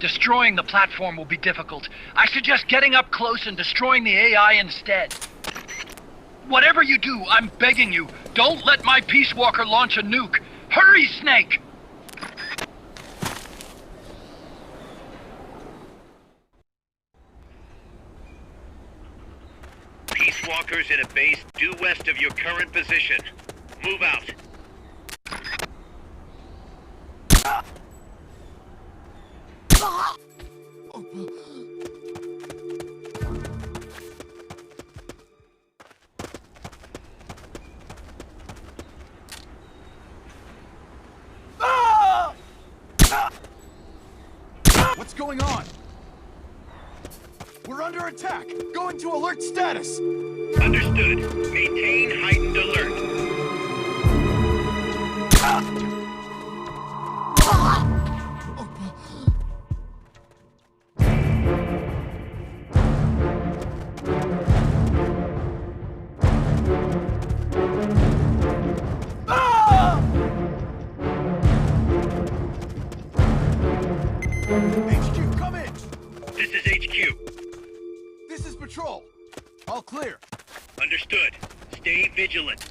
Destroying the platform will be difficult. I suggest getting up close and destroying the AI instead. Whatever you do, I'm begging you, don't let my Peace Walker launch a nuke. Hurry, Snake! Peace Walkers in a base due west of your current position. Move out. What's going on? We're under attack! Go into alert status! Understood. Maintain heightened alert. HQ, come in! This is HQ. This is Patrol. All clear. Understood. Stay vigilant.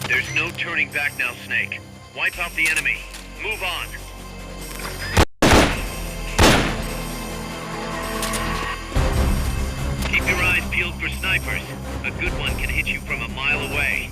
There's no turning back now, Snake. Wipe out the enemy. Move on. Keep your eyes peeled for snipers. A good one can hit you from a mile away.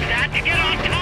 that to get on top!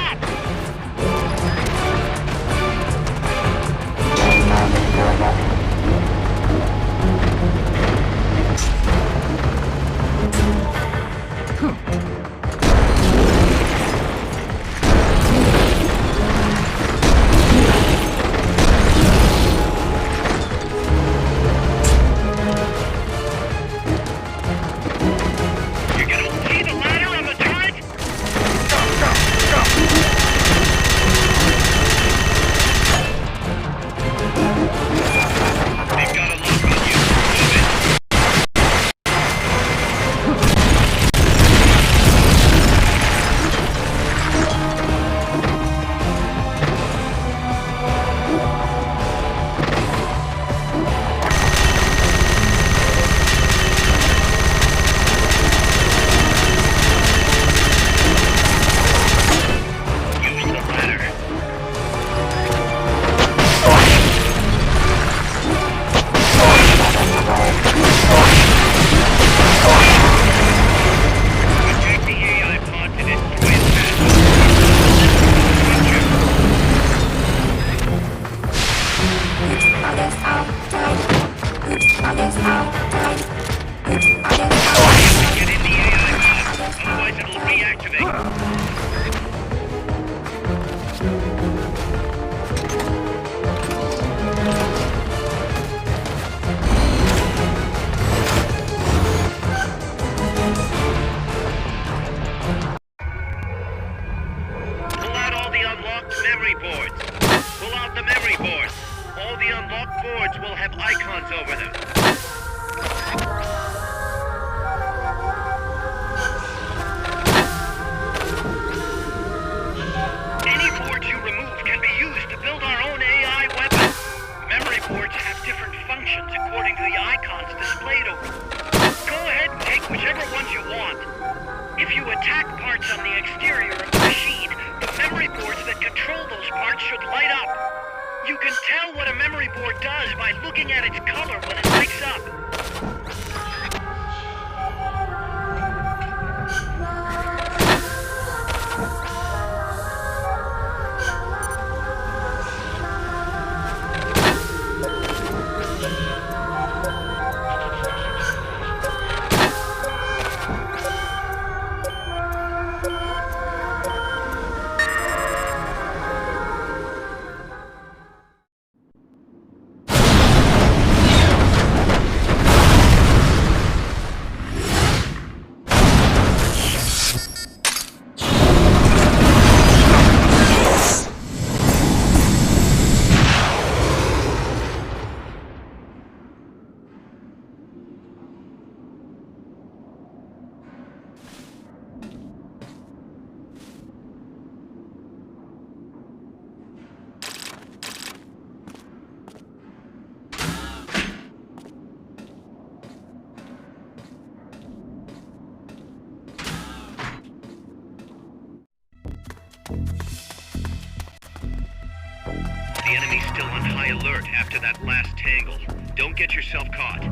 The enemy's still on high alert after that last tangle. Don't get yourself caught.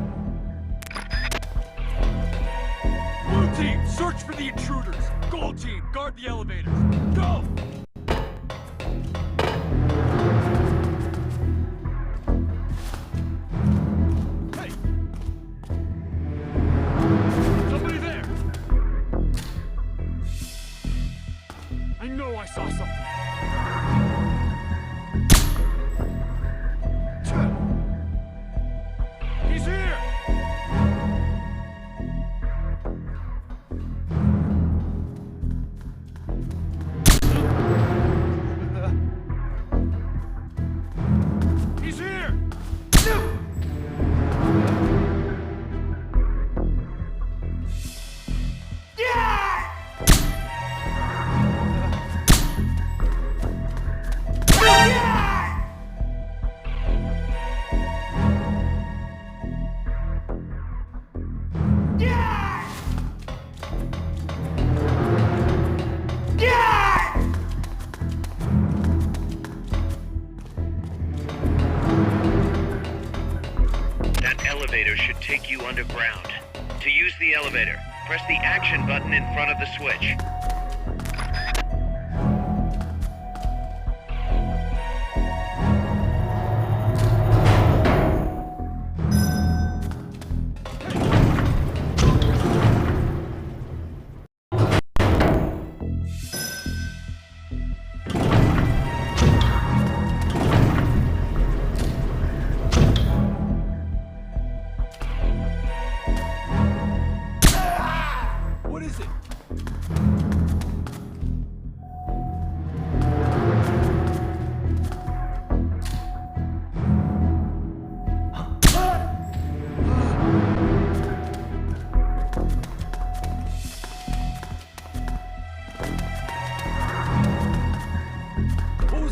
Blue team, search for the intruders. Gold team, guard the elevators. Go! Hey! Somebody there! I know I saw something. He's here! He's here! That elevator should take you underground. To use the elevator, press the action button in front of the switch.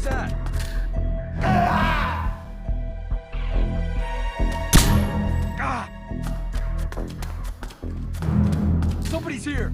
that? Ah! Somebody's here!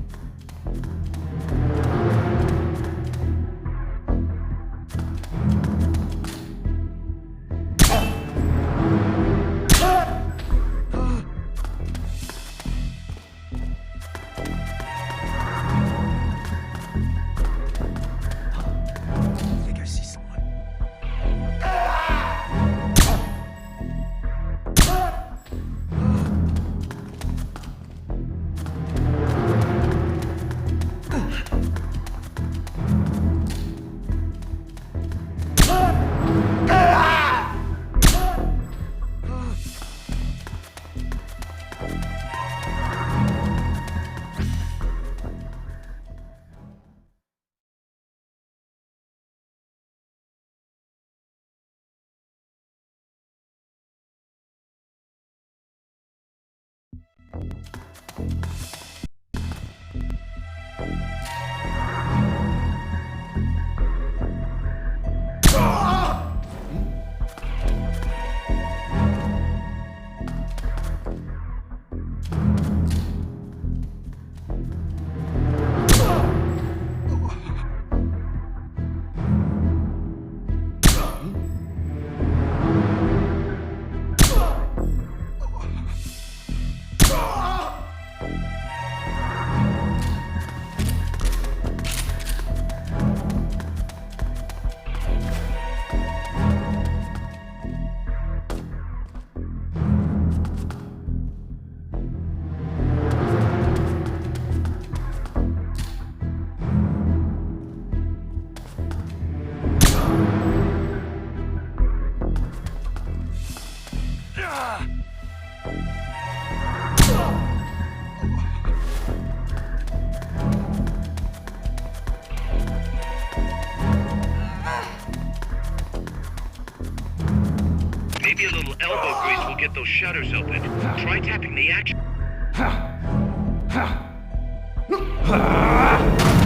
Maybe a little elbow grease will get those shutters open. Try tapping the action.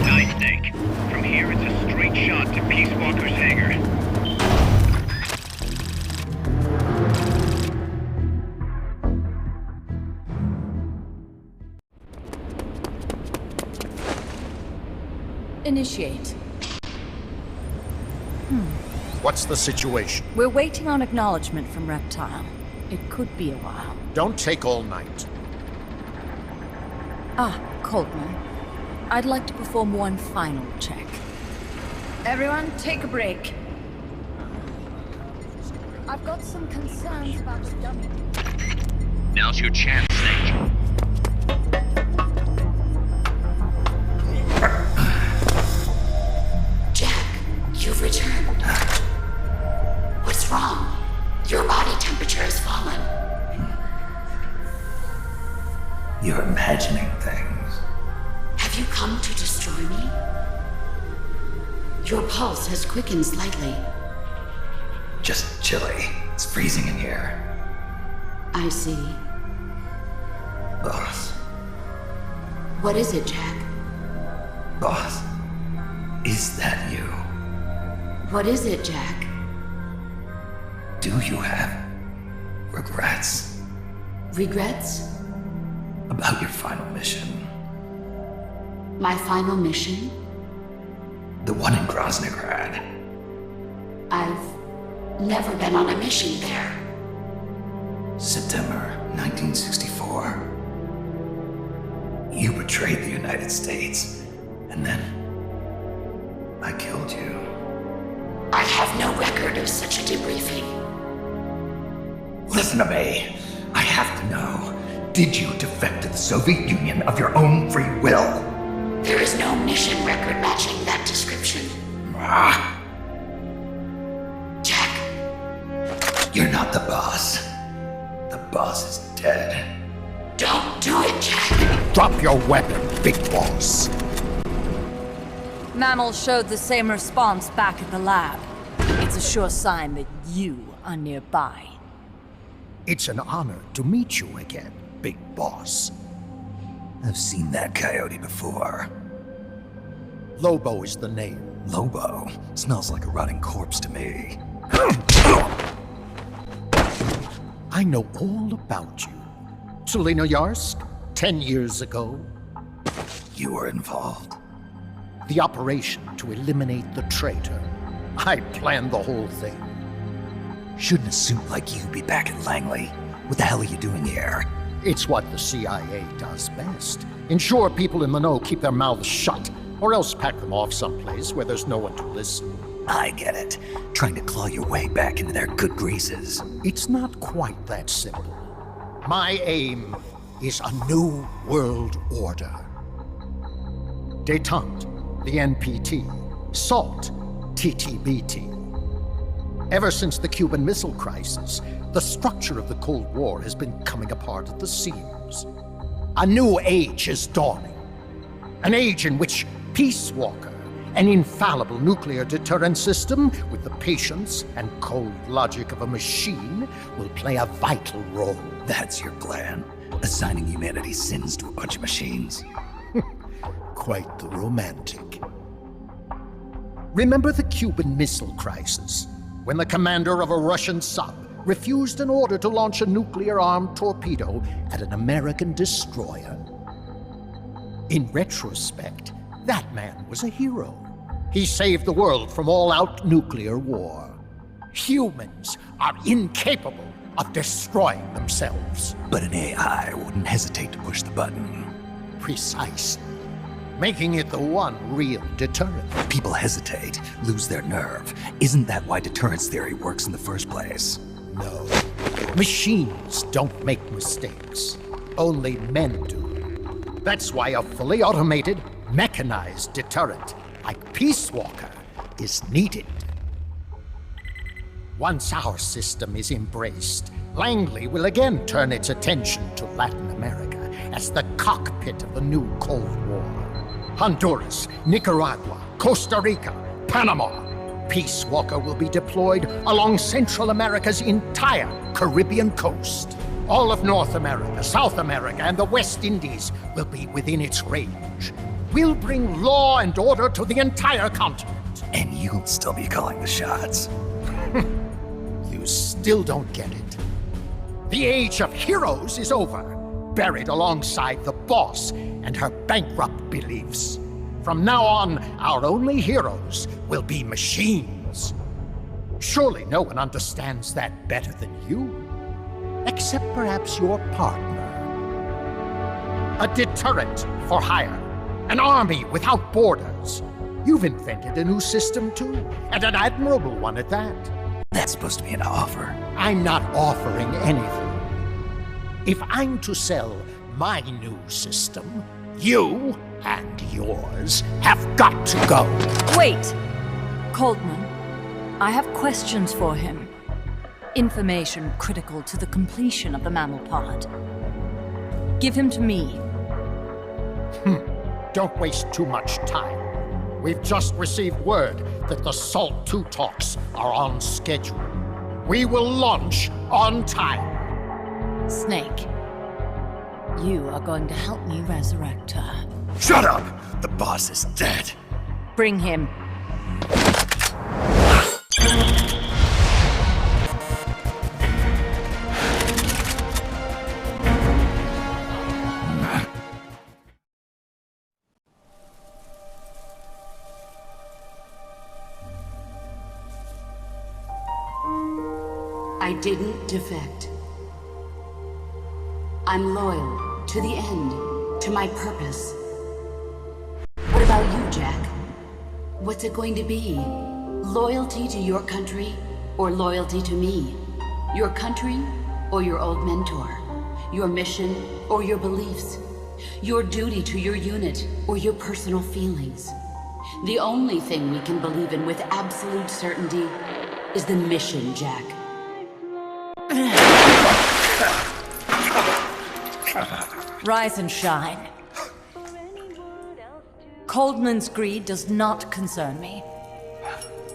Nice, Snake. From here, it's a straight shot to Peace Walker's hangar. Initiate. What's the situation? We're waiting on acknowledgement from Reptile. It could be a while. Don't take all night. Ah, Coldman. I'd like to perform one final check. Everyone, take a break. I've got some concerns about the dummy. Now's your chance, Snake. Jack, you've returned. What's wrong? Your body temperature has fallen. You're imagining things. Have you come to destroy me? Your pulse has quickened slightly. Just chilly. It's freezing in here. I see. Boss. What is it, Jack? Boss. Is that you? What is it, Jack? Do you have regrets? Regrets? About your final mission? My final mission? The one in Groznygrad. I've never been on a mission there. September 1964. You betrayed the United States, and then I killed you. I have no record of such a debriefing. Listen to me. I have to know. Did you defect to the Soviet Union of your own free will? There is no mission record matching that description. Ah. Jack. You're not the boss. The boss is dead. Don't do it, Jack. Drop your weapon, Big Boss. Mammal showed the same response back at the lab. It's a sure sign that you are nearby. It's an honor to meet you again, Big Boss. I've seen that coyote before. Lobo is the name, Lobo smells like a rotting corpse to me. I know all about you. Solinoyarsk, 10 years ago. You were involved. The operation to eliminate the traitor. I planned the whole thing. Shouldn't a suit like you be back at Langley? What the hell are you doing here? It's what the CIA does best. Ensure people in the know keep their mouths shut, or else pack them off someplace where there's no one to listen. I get it. Trying to claw your way back into their good graces. It's not quite that simple. My aim is a new world order. Détente, the NPT. SALT, TTBT. Ever since the Cuban Missile Crisis, the structure of the Cold War has been coming apart at the seams. A new age is dawning. An age in which Peace Walker, an infallible nuclear deterrent system with the patience and cold logic of a machine, will play a vital role. That's your plan? Assigning humanity's sins to a bunch of machines? Quite the romantic. Remember the Cuban Missile Crisis, when the commander of a Russian sub refused an order to launch a nuclear-armed torpedo at an American destroyer? In retrospect, that man was a hero. He saved the world from all-out nuclear war. Humans are incapable of destroying themselves. But an AI wouldn't hesitate to push the button. Precisely. Making it the one real deterrent. People hesitate, lose their nerve. Isn't that why deterrence theory works in the first place? No. Machines don't make mistakes. Only men do. That's why a fully automated, mechanized deterrent like Peace Walker is needed. Once our system is embraced, Langley will again turn its attention to Latin America as the cockpit of the new Cold War. Honduras, Nicaragua, Costa Rica, Panama. Peace Walker will be deployed along Central America's entire Caribbean coast. All of North America, South America, and the West Indies will be within its range. We'll bring law and order to the entire continent. And you'll still be calling the shots. You still don't get it. The age of heroes is over, buried alongside the boss and her bankrupt beliefs. From now on, our only heroes will be machines. Surely no one understands that better than you. Except perhaps your partner. A deterrent for hire. An army without borders. You've invented a new system too, and an admirable one at that. That's supposed to be an offer. I'm not offering anything. If I'm to sell my new system, you and yours have got to go. Wait! Coldman, I have questions for him. Information critical to the completion of the mammal pod. Give him to me. Don't waste too much time. We've just received word that the SALT II talks are on schedule. We will launch on time. Snake, you are going to help me resurrect her. Shut up! The boss is dead. Bring him. I didn't defect. I'm loyal to the end, to my purpose. What about you, Jack? What's it going to be? Loyalty to your country or loyalty to me? Your country or your old mentor? Your mission or your beliefs? Your duty to your unit or your personal feelings? The only thing we can believe in with absolute certainty is the mission, Jack. Rise and shine. Coldman's greed does not concern me.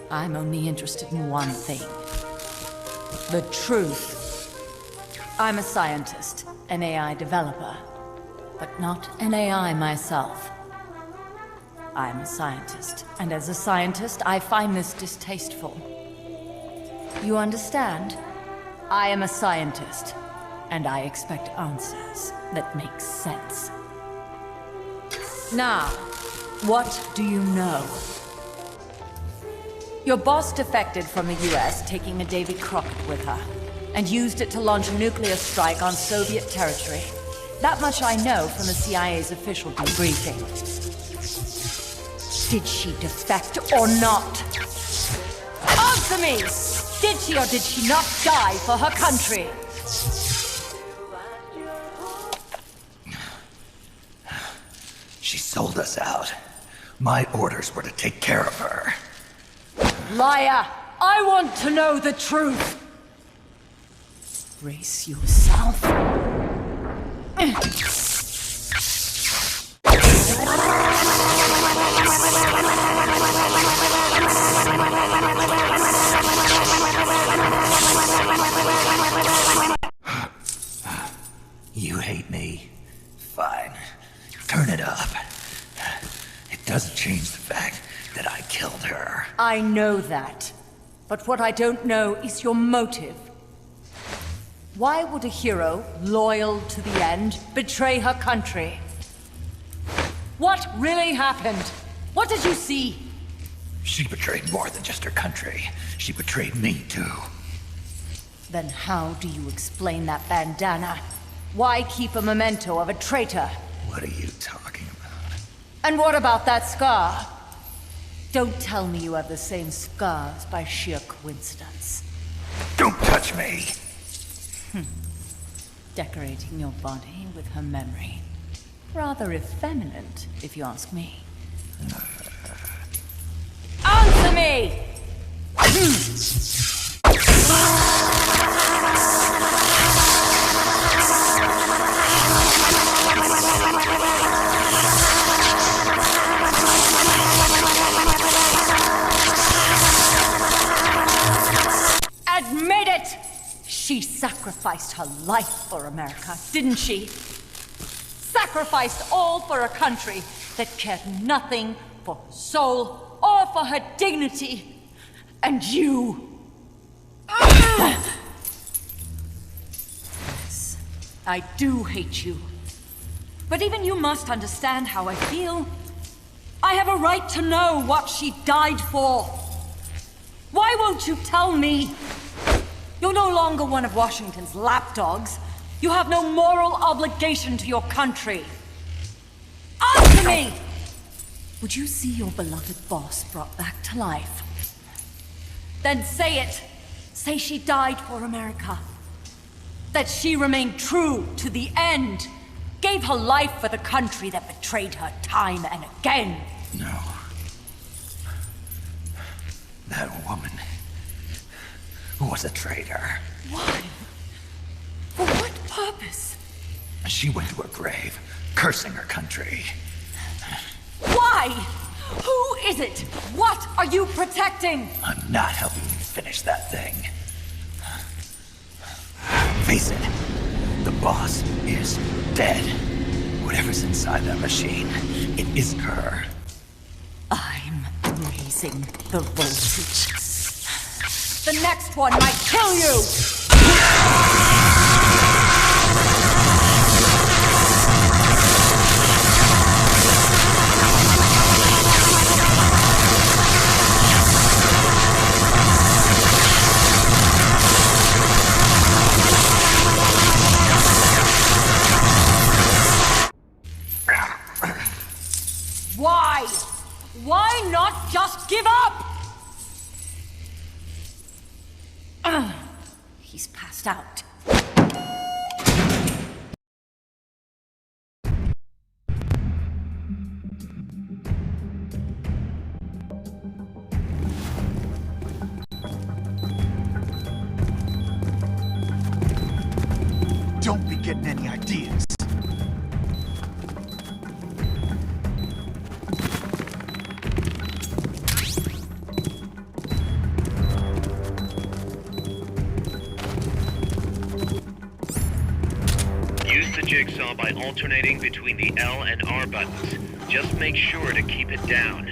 I'm only interested in one thing. The truth. I'm a scientist, an AI developer, but not an AI myself. I'm a scientist, and as a scientist, I find this distasteful. You understand? I am a scientist, and I expect answers that make sense. Now, what do you know? Your boss defected from the U.S., taking a Davy Crockett with her, and used it to launch a nuclear strike on Soviet territory. That much I know from the CIA's official debriefing. Did she defect or not? Answer me! Did she or did she not die for her country? She sold us out. My orders were to take care of her. Liar! I want to know the truth! Brace yourself. You hate me? Fine. Turn it up. It doesn't change the fact that I killed her. I know that. But what I don't know is your motive. Why would a hero, loyal to the end, betray her country? What really happened? What did you see? She betrayed more than just her country. She betrayed me, too. Then how do you explain that bandana? Why keep a memento of a traitor? What are you talking about? And what about that scar? Don't tell me you have the same scars by sheer coincidence. Don't touch me! Decorating your body with her memory. Rather effeminate, if you ask me. Answer me! Admit it! She sacrificed her life for America, didn't she? Sacrificed all for a country that cared nothing for her soul or for her dignity. And you... Yes, I do hate you. But even you must understand how I feel. I have a right to know what she died for. Why won't you tell me? You're no longer one of Washington's lapdogs. You have no moral obligation to your country. Answer me! Would you see your beloved boss brought back to life? Then say it. Say she died for America. That she remained true to the end. Gave her life for the country that betrayed her time and again. No. That woman was a traitor. Why? For what purpose? She went to her grave, cursing her country. Why? Who is it? What are you protecting? I'm not helping you finish that thing. Face it, the boss is dead. Whatever's inside that machine, it isn't her. I'm raising the voltage. The next one might kill you! Why? Why not just give up? He's passed out. Don't be getting any ideas. Use the jigsaw by alternating between the L and R buttons. Just make sure to keep it down.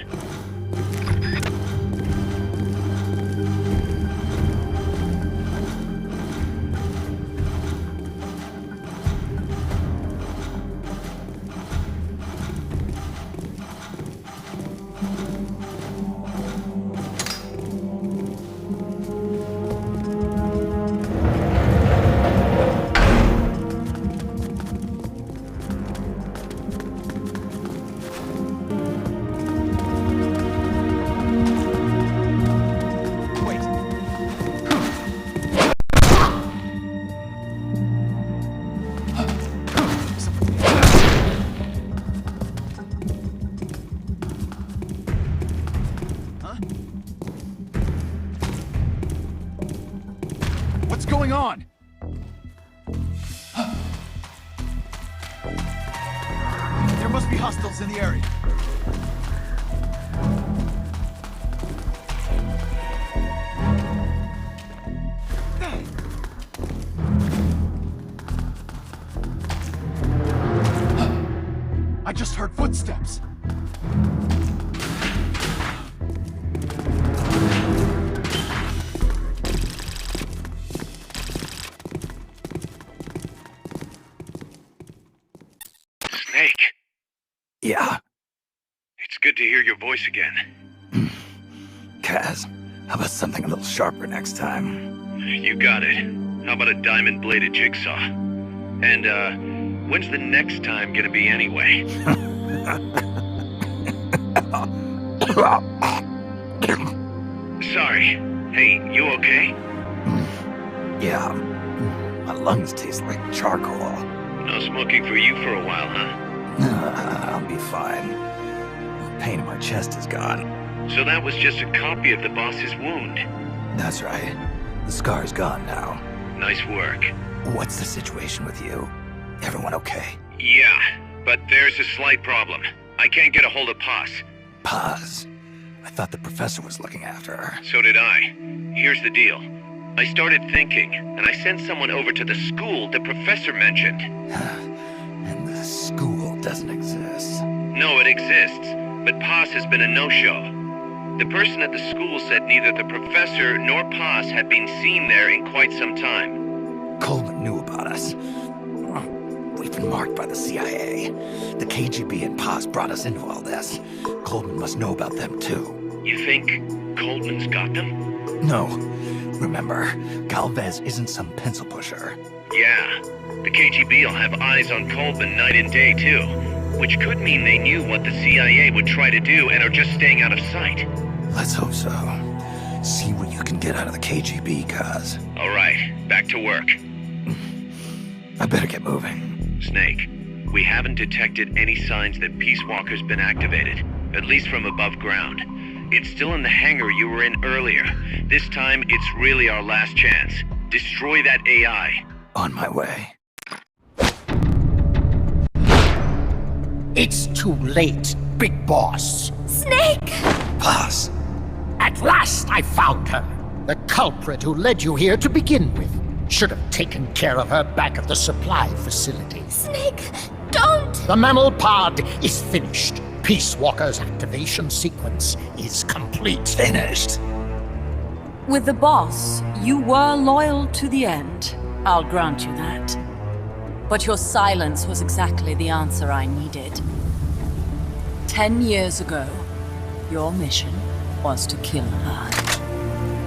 What's going on? There must be hostiles in the area. I just heard footsteps. Snake. Yeah. It's good to hear your voice again. Kaz, how about something a little sharper next time? You got it. How about a diamond-bladed jigsaw? And, when's the next time gonna be anyway? Sorry. Hey, you okay? Yeah. My lungs taste like charcoal. No smoking for you for a while, huh? I'll be fine. The pain in my chest is gone. So that was just a copy of the boss's wound. That's right. The scar's gone now. Nice work. What's the situation with you? Everyone okay? Yeah, but there's a slight problem. I can't get a hold of Paz. Paz? I thought the professor was looking after her. So did I. Here's the deal. I started thinking, and I sent someone over to the school the professor mentioned. And the school doesn't exist. No, it exists, but Paz has been a no-show. The person at the school said neither the professor nor Paz had been seen there in quite some time. Coleman knew about us. We've been marked by the CIA. The KGB and Paz brought us into all this. Coleman must know about them too. You think Coleman's got them? No. Remember, Galvez isn't some pencil pusher. Yeah. The KGB will have eyes on Coleman night and day too. Which could mean they knew what the CIA would try to do and are just staying out of sight. Let's hope so. See what you can get out of the KGB, Kaz. All right, back to work. I better get moving. Snake, we haven't detected any signs that Peace Walker's been activated, at least from above ground. It's still in the hangar you were in earlier. This time, it's really our last chance. Destroy that AI. On my way. It's too late, Big Boss. Snake! Paz. At last I found her. The culprit who led you here to begin with. Should have taken care of her back at the supply facility. Snake, don't! The mammal pod is finished. Peace Walker's activation sequence is complete. Finished. With the boss, you were loyal to the end. I'll grant you that. But your silence was exactly the answer I needed. 10 years ago, your mission was to kill her.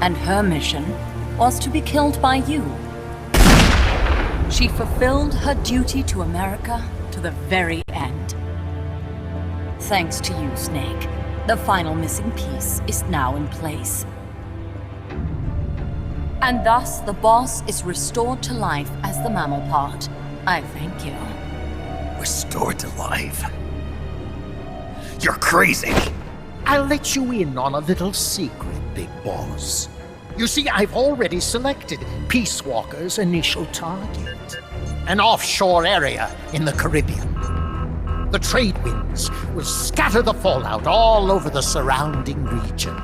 And her mission was to be killed by you. She fulfilled her duty to America to the very end. Thanks to you, Snake, the final missing piece is now in place. And thus, the boss is restored to life as the mammal pod. I thank you. Restored to life? You're crazy! I'll let you in on a little secret, Big Boss. You see, I've already selected Peace Walker's initial target. An offshore area in the Caribbean. The trade winds will scatter the fallout all over the surrounding region.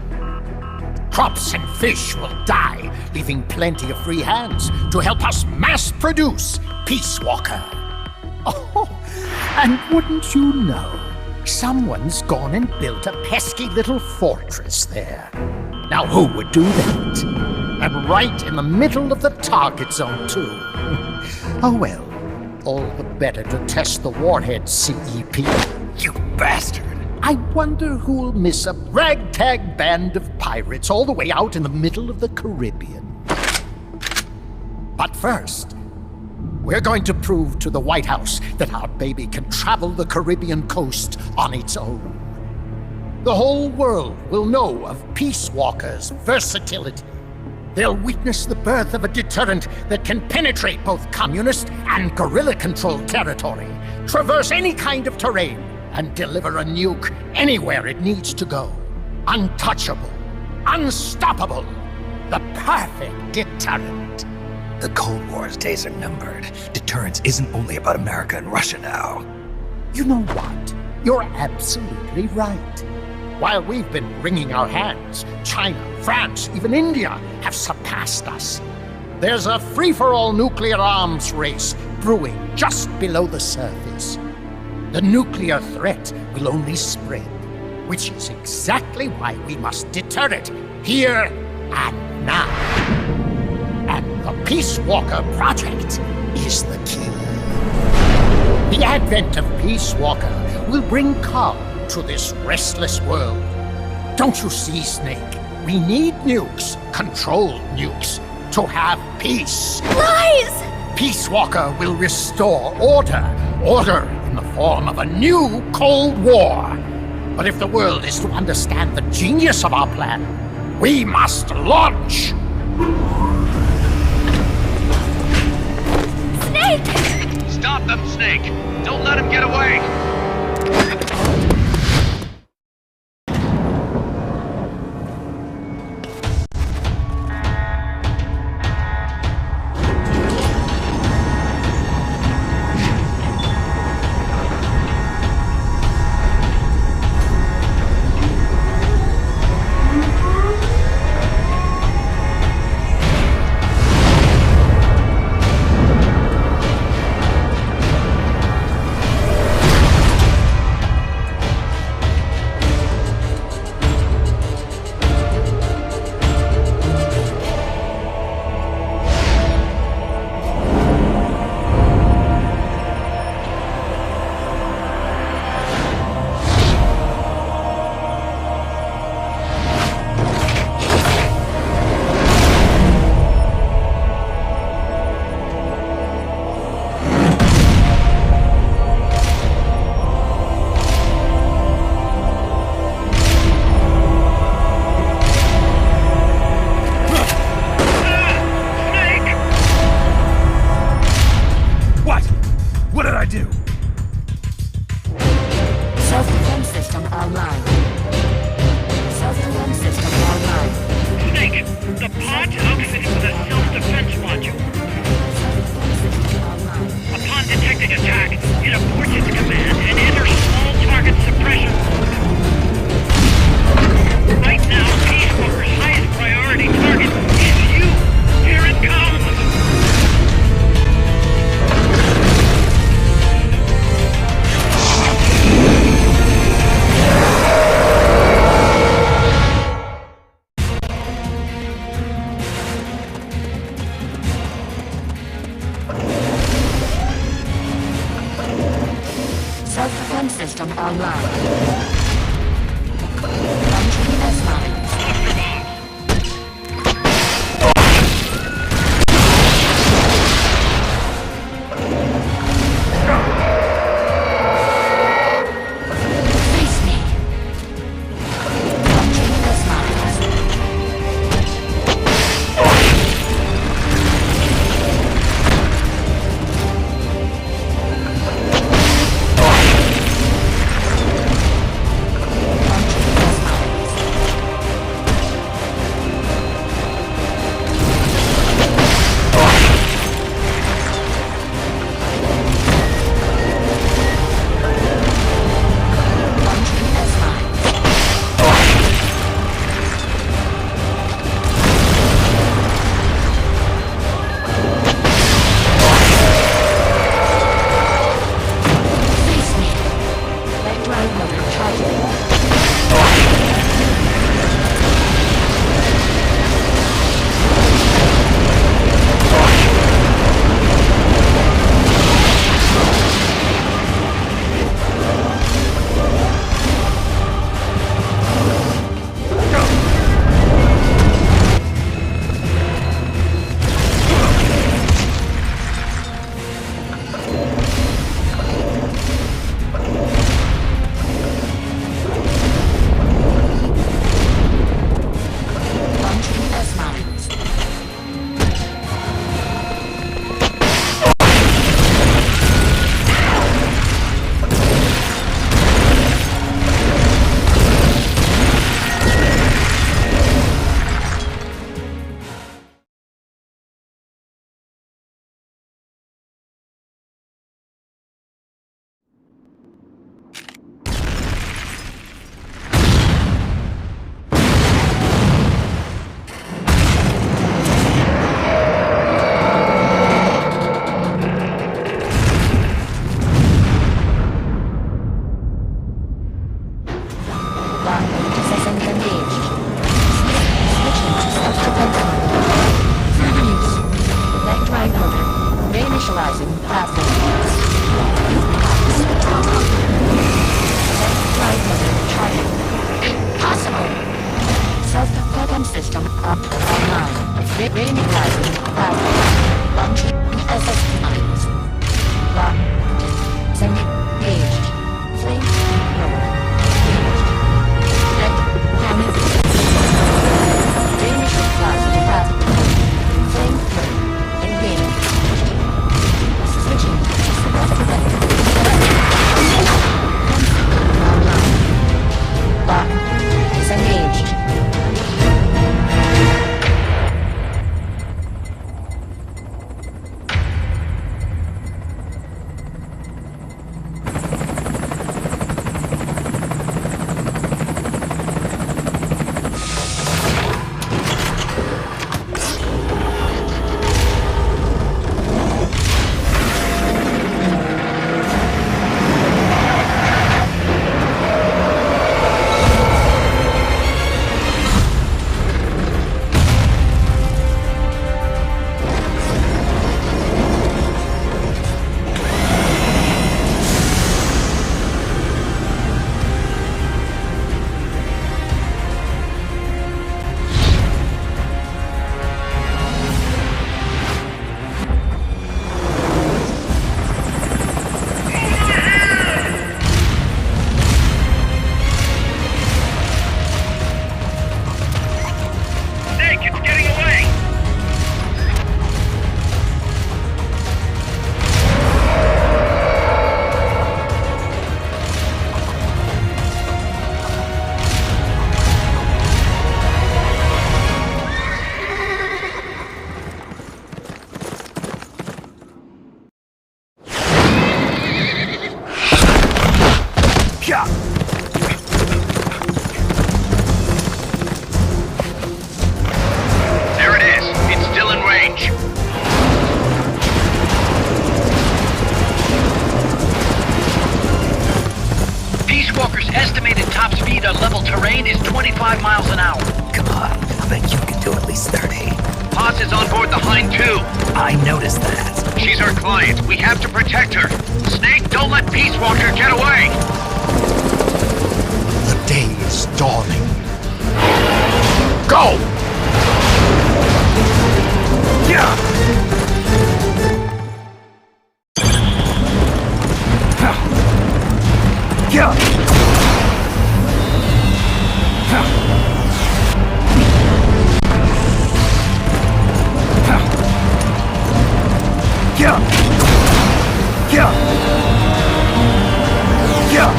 Crops and fish will die, leaving plenty of free hands to help us mass-produce Peace Walker. Oh, and wouldn't you know, Someone's gone and built a pesky little fortress there. Now who would do that? And right in the middle of the target zone, too. Oh well, all the better to test the warhead, CEP. You bastard! I wonder who'll miss a ragtag band of pirates all the way out in the middle of the Caribbean. But first, we're going to prove to the White House that our baby can travel the Caribbean coast on its own. The whole world will know of Peace Walker's versatility. They'll witness the birth of a deterrent that can penetrate both communist and guerrilla-controlled territory, traverse any kind of terrain, and deliver a nuke anywhere it needs to go. Untouchable, unstoppable, the perfect deterrent. The Cold War's days are numbered. Deterrence isn't only about America and Russia now. You know what? You're absolutely right. While we've been wringing our hands, China, France, even India have surpassed us. There's a free-for-all nuclear arms race brewing just below the surface. The nuclear threat will only spread, which is exactly why we must deter it here and now. And the Peace Walker Project is the key. The advent of Peace Walker will bring calm to this restless world. Don't you see, Snake? We need nukes, controlled nukes, to have peace. Lies! Peace Walker will restore order. Order in the form of a new Cold War. But if the world is to understand the genius of our plan, we must launch! Snake! Stop them, Snake! Don't let him get away! system online. Reinitializing battery. Launch SS mines. Lock. Sending engaged. Flame lower. Engaged. Threat counted. Reinitial plasma battery. Flame through. Engaged. Switching to select. Online. Lock. Disengaged. There it is. It's still in range. Peace Walker's estimated top speed on level terrain is 25 miles an hour. Come on, I bet you can do at least 30. Haas is on board the Hind too. I noticed that. She's our client. We have to protect her. Snake, don't let Peace Walker get away. The day is dawning. Go! Yeah! Yeah! Yeah! Yeah! Yeah!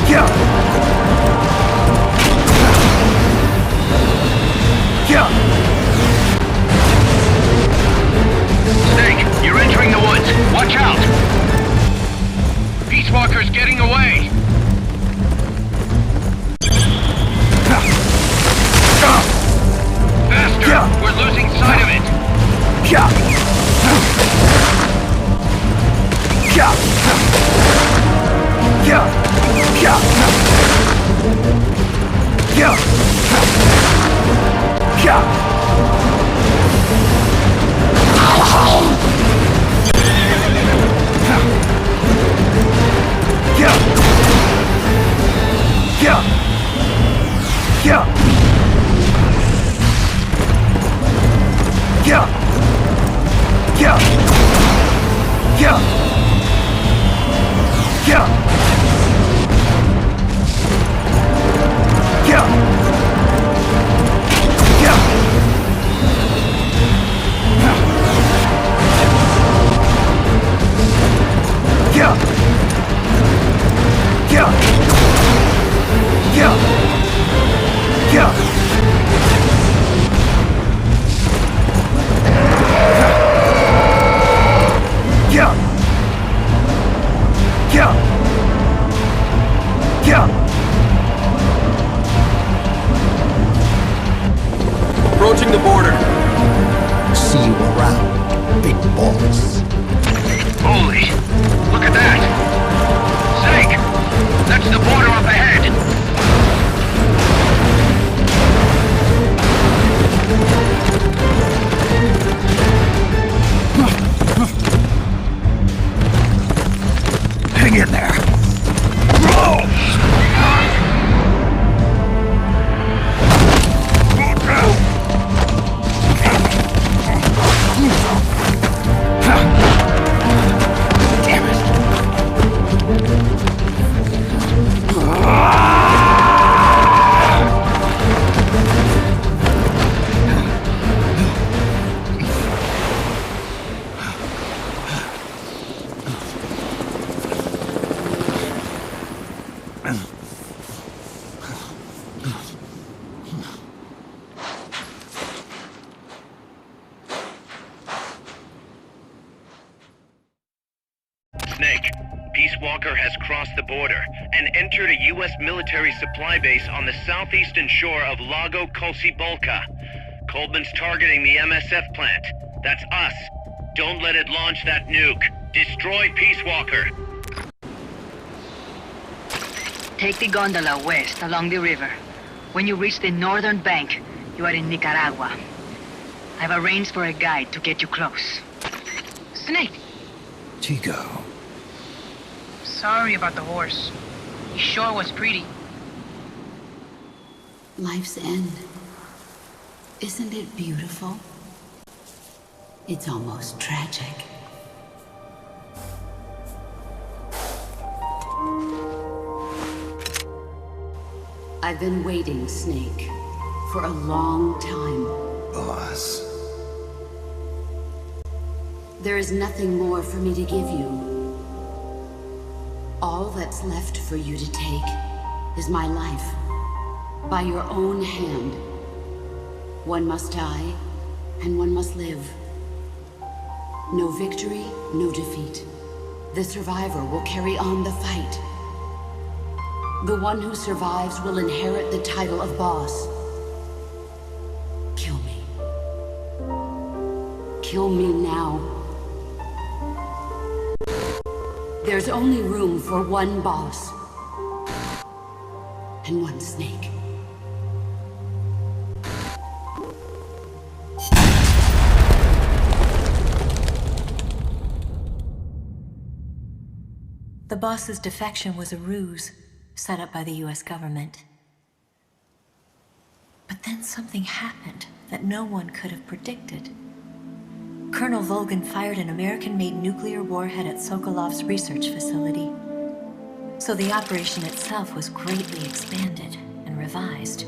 Yeah! Yeah! Snake, you're entering the woods. Watch out. Walker has crossed the border and entered a U.S. military supply base on the southeastern shore of Lago Colcibolca. Coldman's targeting the MSF plant. That's us. Don't let it launch that nuke. Destroy Peace Walker. Take the gondola west along the river. When you reach the northern bank, you are in Nicaragua. I've arranged for a guide to get you close. Snake! Chico. Sorry about the horse. He sure was pretty. Life's end. Isn't it beautiful? It's almost tragic. I've been waiting, Snake, for a long time. Boss. There is nothing more for me to give you. All that's left for you to take is my life. By your own hand. One must die, and one must live. No victory, no defeat. The survivor will carry on the fight. The one who survives will inherit the title of boss. Kill me. Kill me now. There's only room for one boss. And one snake. The boss's defection was a ruse set up by the U.S. government. But then something happened that no one could have predicted. Colonel Volgan fired an American-made nuclear warhead at Sokolov's research facility. So the operation itself was greatly expanded and revised.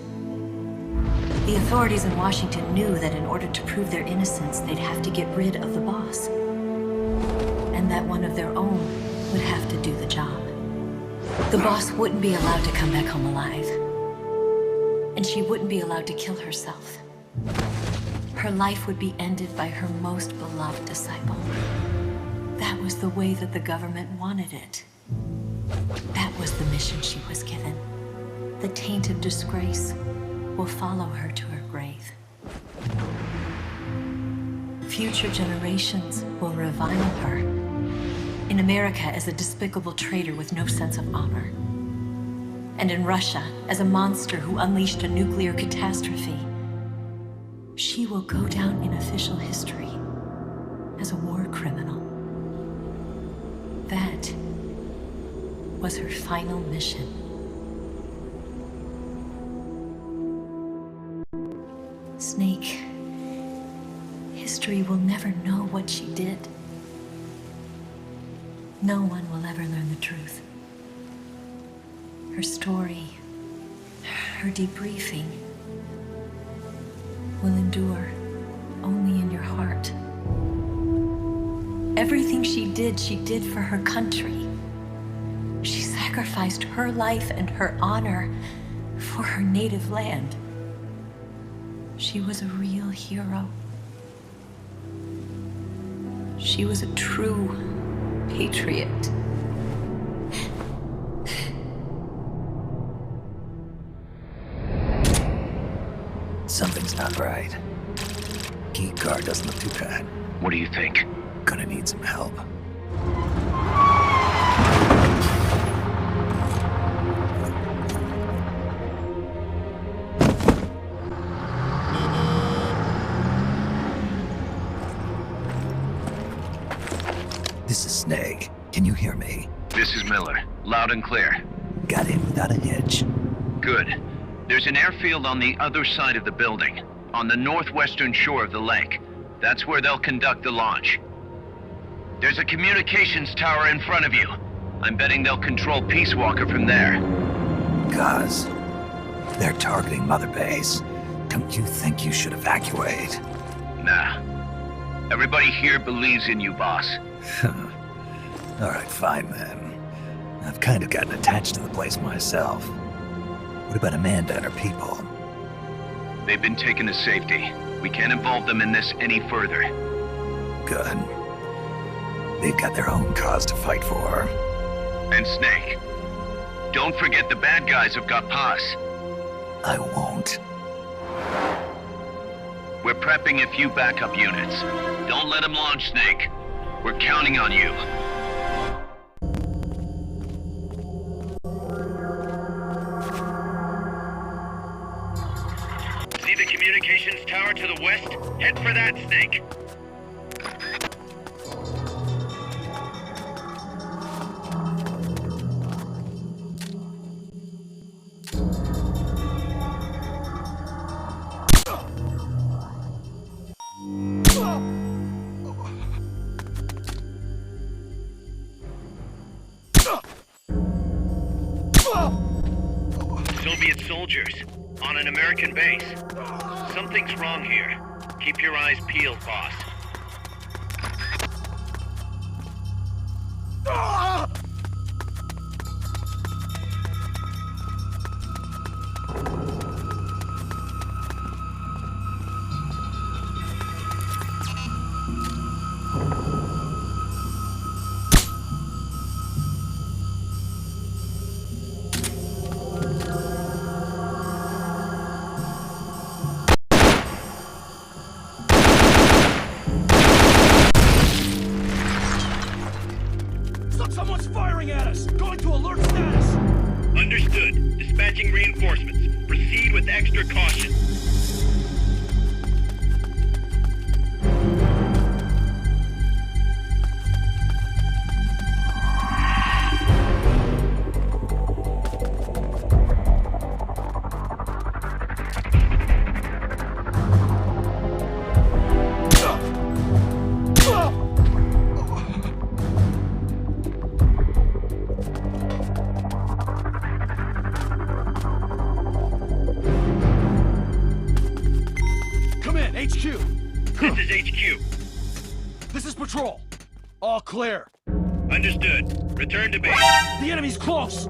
The authorities in Washington knew that in order to prove their innocence, they'd have to get rid of the boss. And that one of their own would have to do the job. The boss wouldn't be allowed to come back home alive. And she wouldn't be allowed to kill herself. Her life would be ended by her most beloved disciple. That was the way that the government wanted it. That was the mission she was given. The taint of disgrace will follow her to her grave. Future generations will revile her. In America as a despicable traitor with no sense of honor. And in Russia as a monster who unleashed a nuclear catastrophe. She will go down in official history as a war criminal. That was her final mission. Snake, history will never know what she did. No one will ever learn the truth. Her story, her debriefing, will endure only in your heart. Everything she did for her country. She sacrificed her life and her honor for her native land. She was a real hero. She was a true patriot. Something's not right. Key card doesn't look too bad. What do you think? Gonna need some help. This is Snake. Can you hear me? This is Miller. Loud and clear. Got in without a hitch. Good. There's an airfield on the other side of the building, on the northwestern shore of the lake. That's where they'll conduct the launch. There's a communications tower in front of you. I'm betting they'll control Peace Walker from there. Cuz they're targeting Mother Base. Don't you think you should evacuate? Nah. Everybody here believes in you, boss. Alright, fine then. I've kind of gotten attached to the place myself. What about Amanda and her people? They've been taken to safety. We can't involve them in this any further. Good. They've got their own cause to fight for. And Snake. Don't forget the bad guys have got Paz. I won't. We're prepping a few backup units. Don't let them launch, Snake. We're counting on you. See the communications tower to the west? Head for that, Snake. Soviet soldiers on an American base. Something's wrong here. Keep your eyes peeled, boss. Someone's firing at us! Going to alert status! Understood. Dispatching reinforcements. Proceed with extra caution. This is HQ. This is Patrol. All clear. Understood. Return to base. The enemy's close.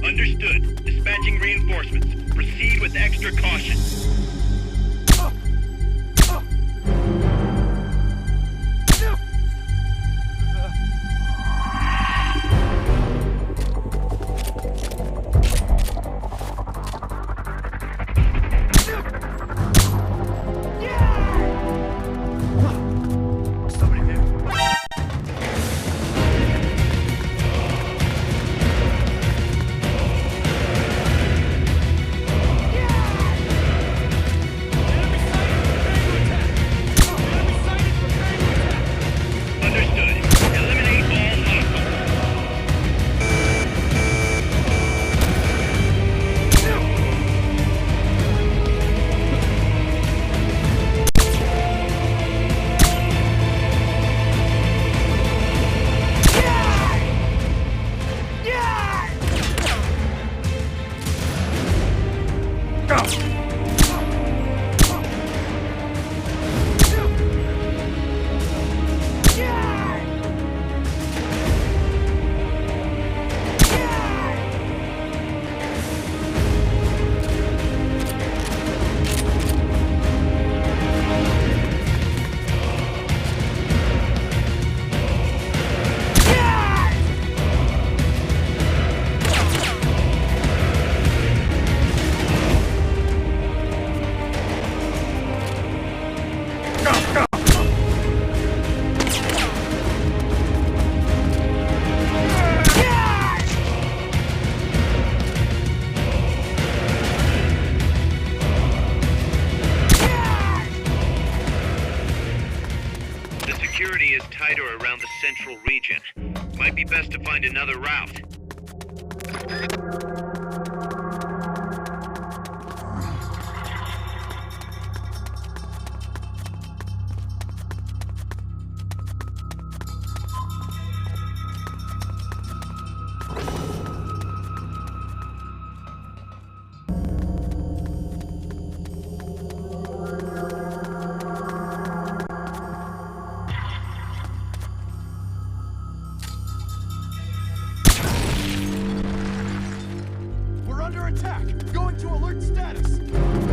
Understood. Dispatching reinforcements. Proceed with extra caution. security is tighter around the central region. Might be best to find another route.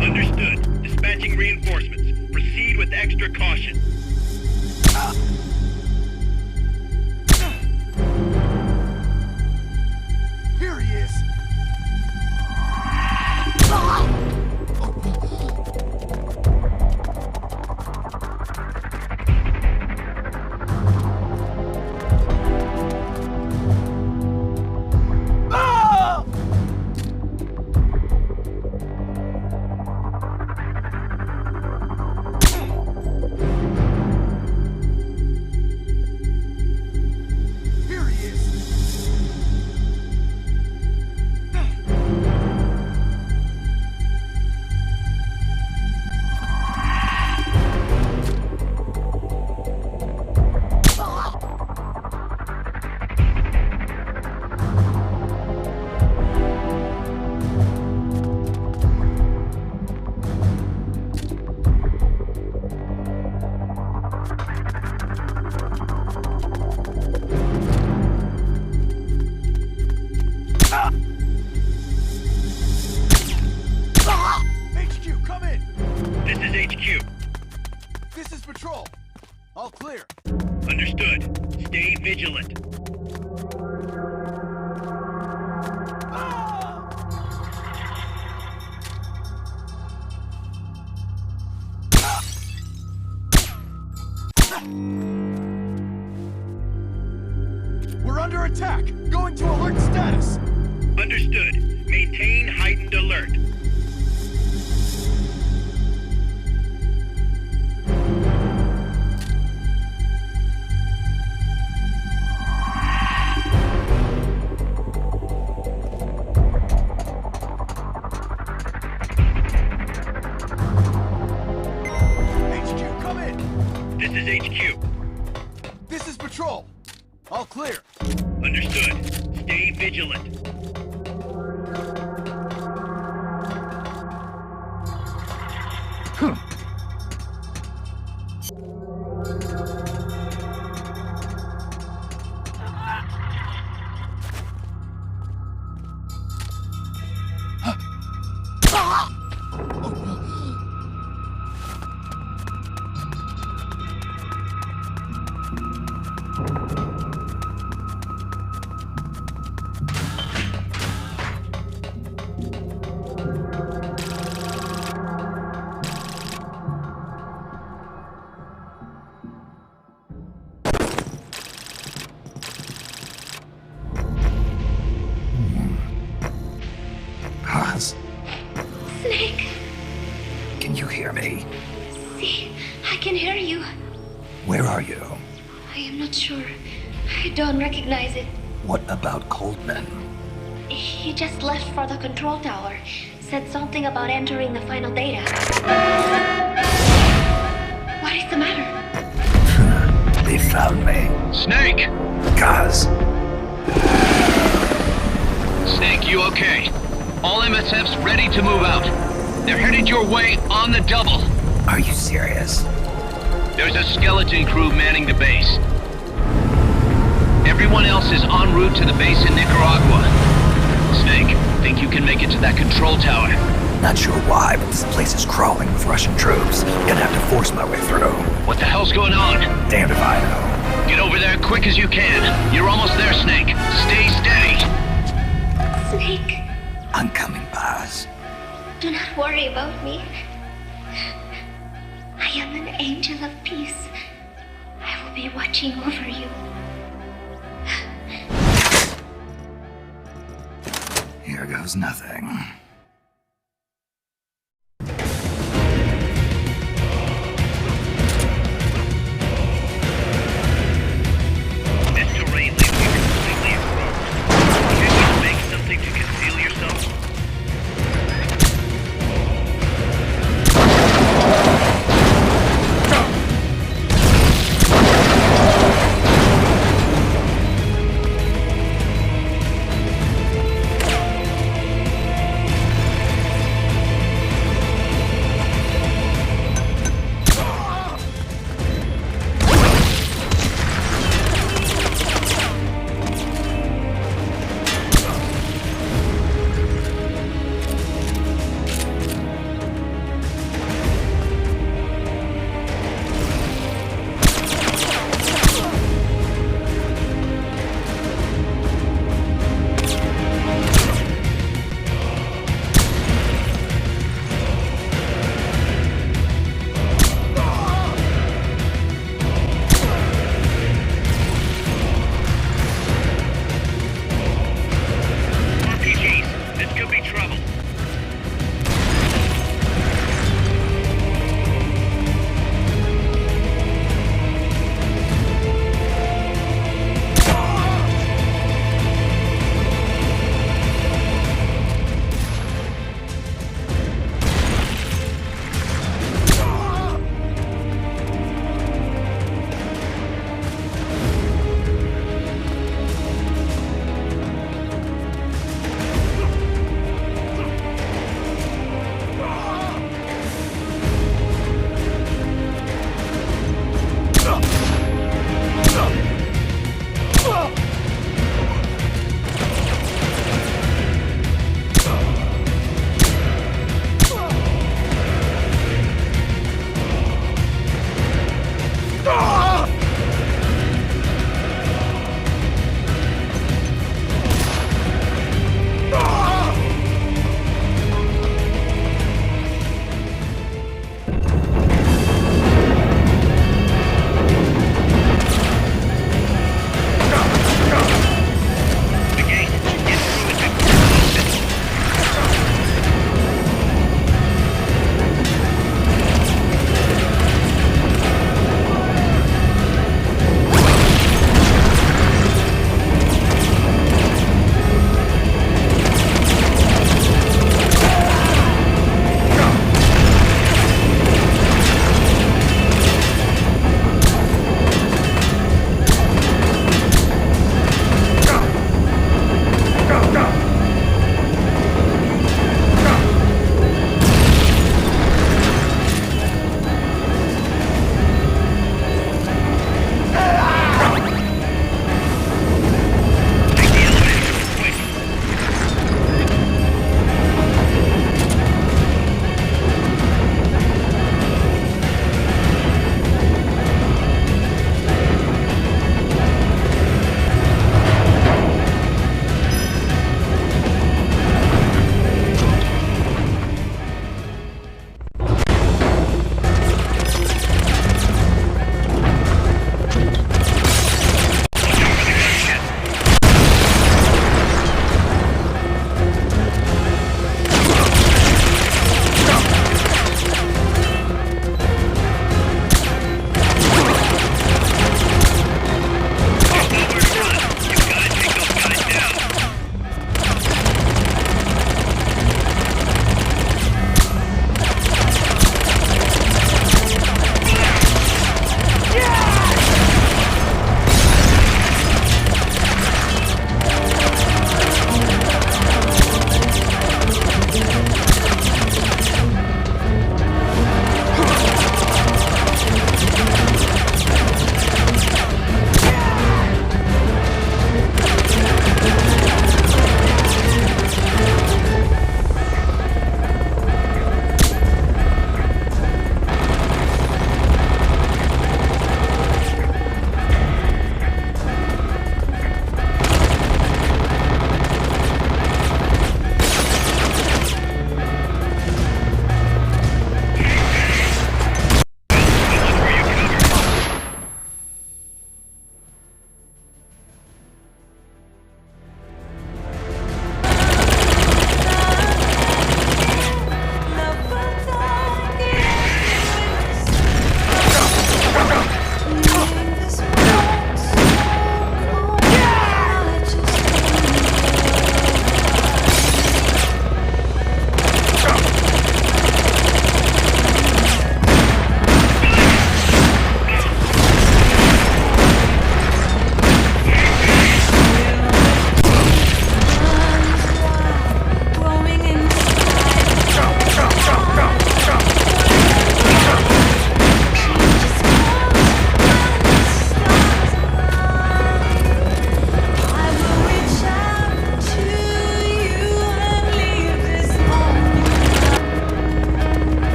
Understood. Dispatching reinforcements. Proceed with extra caution. Here he is. We're under attack! Going to alert status! Understood. Maintain heightened alert. HQ, come in! This is HQ. This is Patrol. All clear. Understood. Stay vigilant. Snake! Can you hear me? See, I can hear you. Where are you? I am not sure. I don't recognize it. What about Coldman? He just left for the control tower. Said something about entering the final data. What is the matter? They found me. Snake! Gaz. Snake, you okay? All MSFs ready to move out. They're headed your way on the double. Are you serious? There's a skeleton crew manning the base. Everyone else is en route to the base in Nicaragua. Snake, think you can make it to that control tower? Not sure why, but this place is crawling with Russian troops. Gonna have to force my way through. What the hell's going on? Damned if I know. Get over there quick as you can. You're almost there, Snake. Stay steady. Snake. I'm coming, Baz. Do not worry about me. I am an angel of peace. I will be watching over you. Here goes nothing.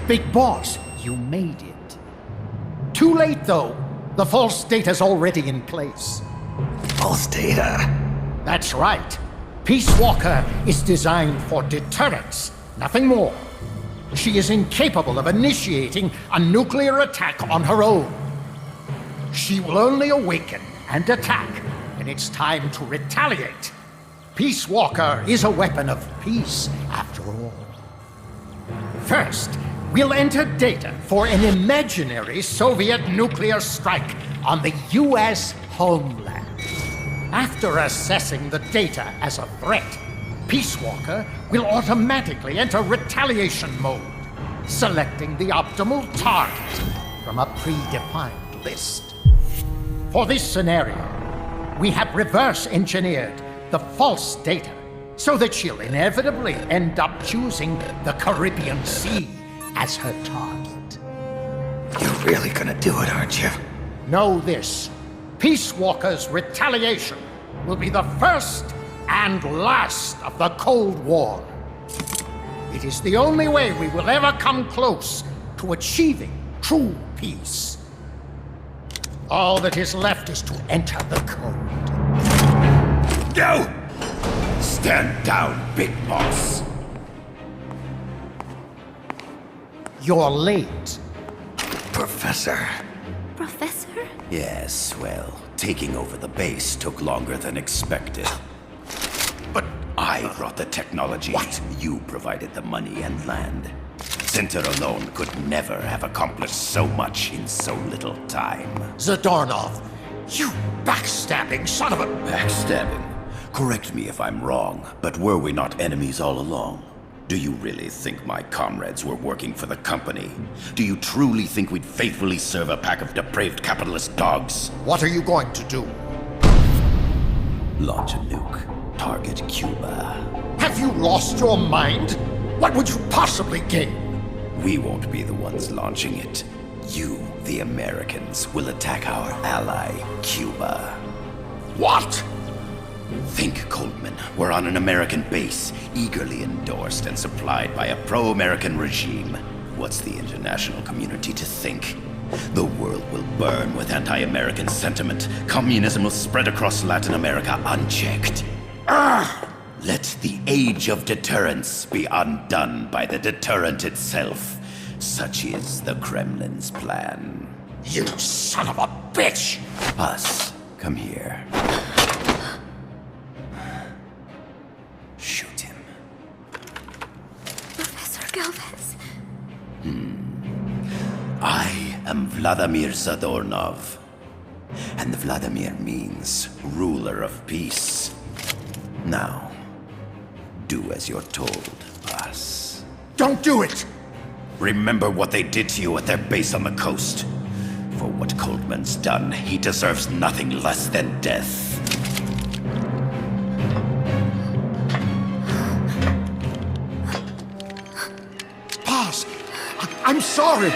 Big Boss, you made it. Too late, though. The false data's already in place. False data? That's right. Peace Walker is designed for deterrence, nothing more. She is incapable of initiating a nuclear attack on her own. She will only awaken and attack when it's time to retaliate. Peace Walker is a weapon of peace, after all. First, we'll enter data for an imaginary Soviet nuclear strike on the U.S. homeland. After assessing the data as a threat, Peace Walker will automatically enter retaliation mode, selecting the optimal target from a predefined list. For this scenario, we have reverse engineered the false data so that she'll inevitably end up choosing the Caribbean Sea as her target. You're really gonna do it, aren't you? Know this. Peace Walker's retaliation will be the first and last of the Cold War. It is the only way we will ever come close to achieving true peace. All that is left is to enter the code. No! Stand down, Big Boss. You're late. Professor. Professor? Yes, well, taking over the base took longer than expected. But I brought the technology. What? You provided the money and land. Center alone could never have accomplished so much in so little time. Zadornov, you backstabbing son of a... Backstabbing? Correct me if I'm wrong, but were we not enemies all along? Do you really think my comrades were working for the company? Do you truly think we'd faithfully serve a pack of depraved capitalist dogs? What are you going to do? Launch a nuke. Target Cuba. Have you lost your mind? What would you possibly gain? We won't be the ones launching it. You, the Americans, will attack our ally, Cuba. What? Think, Coldman. We're on an American base, eagerly endorsed and supplied by a pro-American regime. What's the international community to think? The world will burn with anti-American sentiment. Communism will spread across Latin America unchecked. Let the age of deterrence be undone by the deterrent itself. Such is the Kremlin's plan. You son of a bitch! Us, come here. Shoot him. Professor Galvez. I am Vladimir Zadornov. And Vladimir means ruler of peace. Now, do as you're told, boss. Don't do it! Remember what they did to you at their base on the coast. For what Coldman's done, he deserves nothing less than death. Boss, I'm sorry.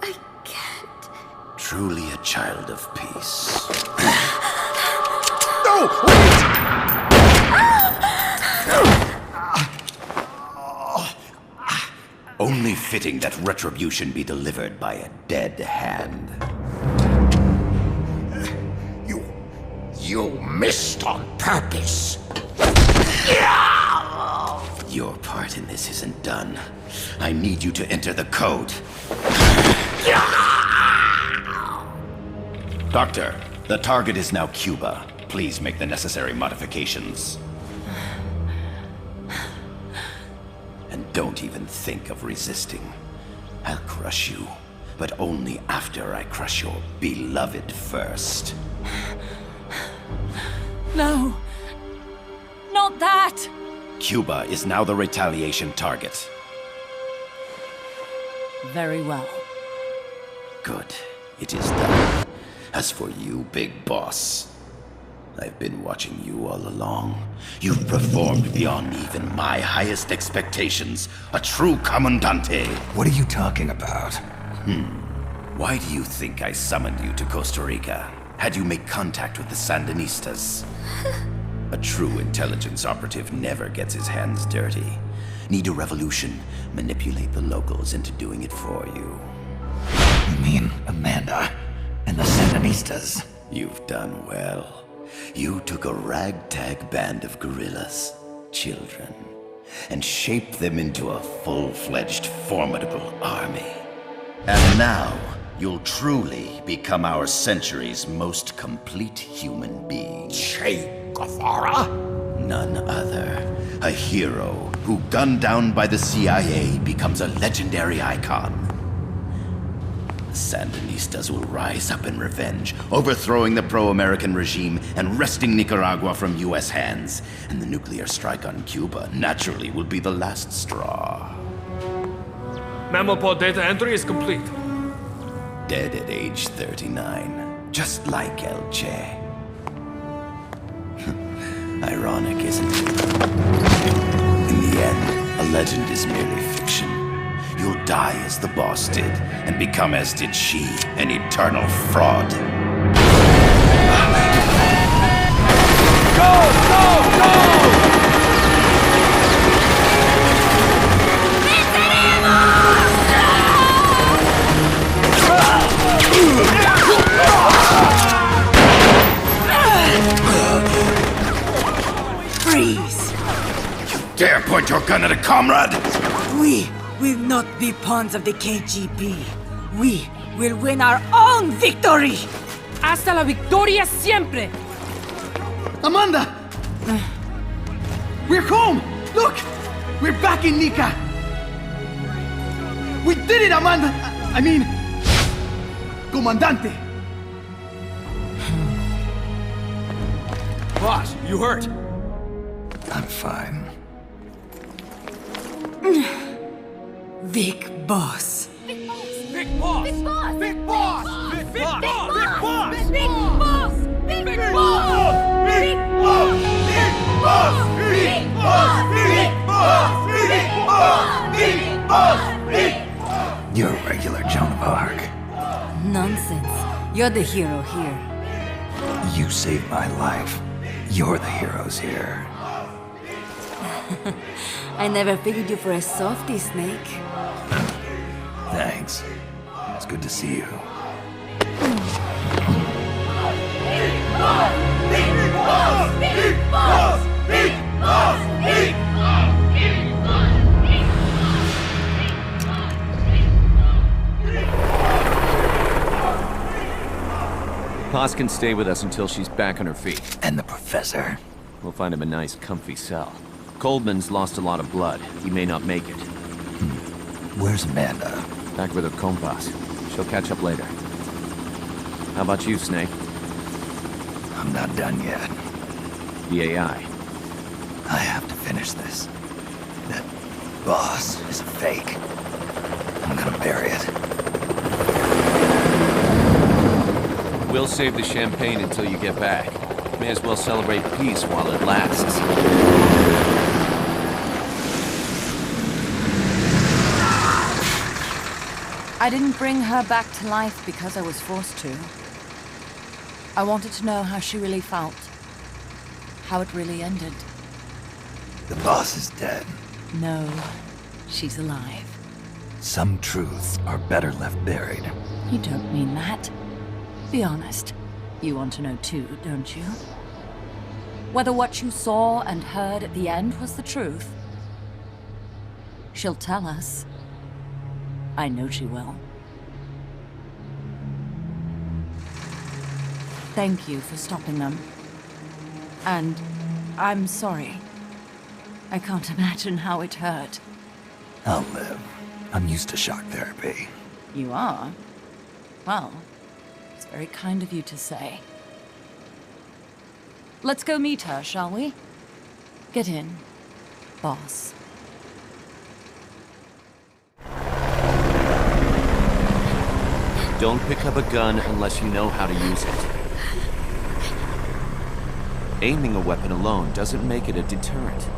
I can't. Truly a child of peace. No! Wait! Only fitting that retribution be delivered by a dead hand. You missed on purpose. Your part in this isn't done. I need you to enter the code. Doctor, the target is now Cuba. Please make the necessary modifications. And don't even think of resisting. I'll crush you, but only after I crush your beloved first. No. Not that! Cuba is now the retaliation target. Very well. Good. It is done. As for you, Big Boss, I've been watching you all along. You've performed beyond even my highest expectations. A true Comandante. What are you talking about? Why do you think I summoned you to Costa Rica? Had you make contact with the Sandinistas? A true intelligence operative never gets his hands dirty. Need a revolution? Manipulate the locals into doing it for you. You mean Amanda and the Sandinistas? You've done well. You took a ragtag band of guerrillas, children, and shaped them into a full-fledged, formidable army. And now, you'll truly become our century's most complete human being. Chico! None other. A hero who, gunned down by the CIA, becomes a legendary icon. The Sandinistas will rise up in revenge, overthrowing the pro-American regime and wresting Nicaragua from U.S. hands. And the nuclear strike on Cuba, naturally, will be the last straw. Mammal pod data entry is complete. Dead at age 39, just like El Che. Ironic, isn't it? In the end, a legend is merely fiction. You'll die as the boss did, and become as did she, an eternal fraud. Go! Go! Go! Freeze! You dare point your gun at a comrade? We will not be pawns of the KGB. We will win our own victory! Hasta la victoria siempre! Amanda! We're home! Look! We're back in Nika! We did it, Amanda! I mean... Comandante! Boss, you hurt? I'm fine. Big boss. Big boss! Big boss! Big boss! Big Big boss! boss! Big boss! Big boss! Big boss! Big boss! Big boss! Big boss! Big boss! Big boss! Big boss! You're a regular Joan of Arc. Nonsense. You're the hero here. You saved my life. You're the heroes here. I never figured you for a softie, Snake. Thanks. It's good to see you. Paz can stay with us until she's back on her feet. And the professor? We'll find him a nice, comfy cell. Coldman's lost a lot of blood. He may not make it. Where's Amanda? Back with her compas. She'll catch up later. How about you, Snake? I'm not done yet. The AI. I have to finish this. That boss is a fake. I'm gonna bury it. We'll save the champagne until you get back. May as well celebrate peace while it lasts. I didn't bring her back to life because I was forced to. I wanted to know how she really felt. How it really ended. The boss is dead. No, she's alive. Some truths are better left buried. You don't mean that. Be honest. You want to know too, don't you? Whether what you saw and heard at the end was the truth. She'll tell us. I know she will. Thank you for stopping them. And I'm sorry. I can't imagine how it hurt. I'll live. I'm used to shock therapy. You are? Well, it's very kind of you to say. Let's go meet her, shall we? Get in, boss. Don't pick up a gun unless you know how to use it. Aiming a weapon alone doesn't make it a deterrent.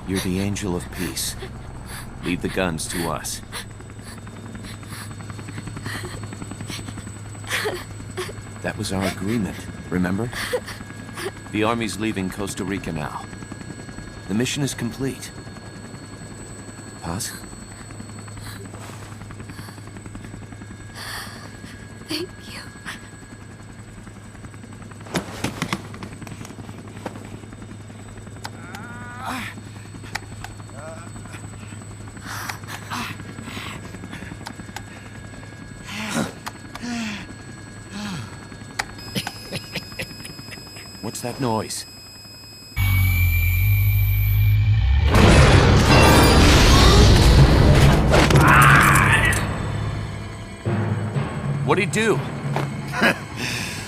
You're the angel of peace. Leave the guns to us. That was our agreement, remember? The Army's leaving Costa Rica now. The mission is complete. Paz? Thank you. What's that noise? What'd he do?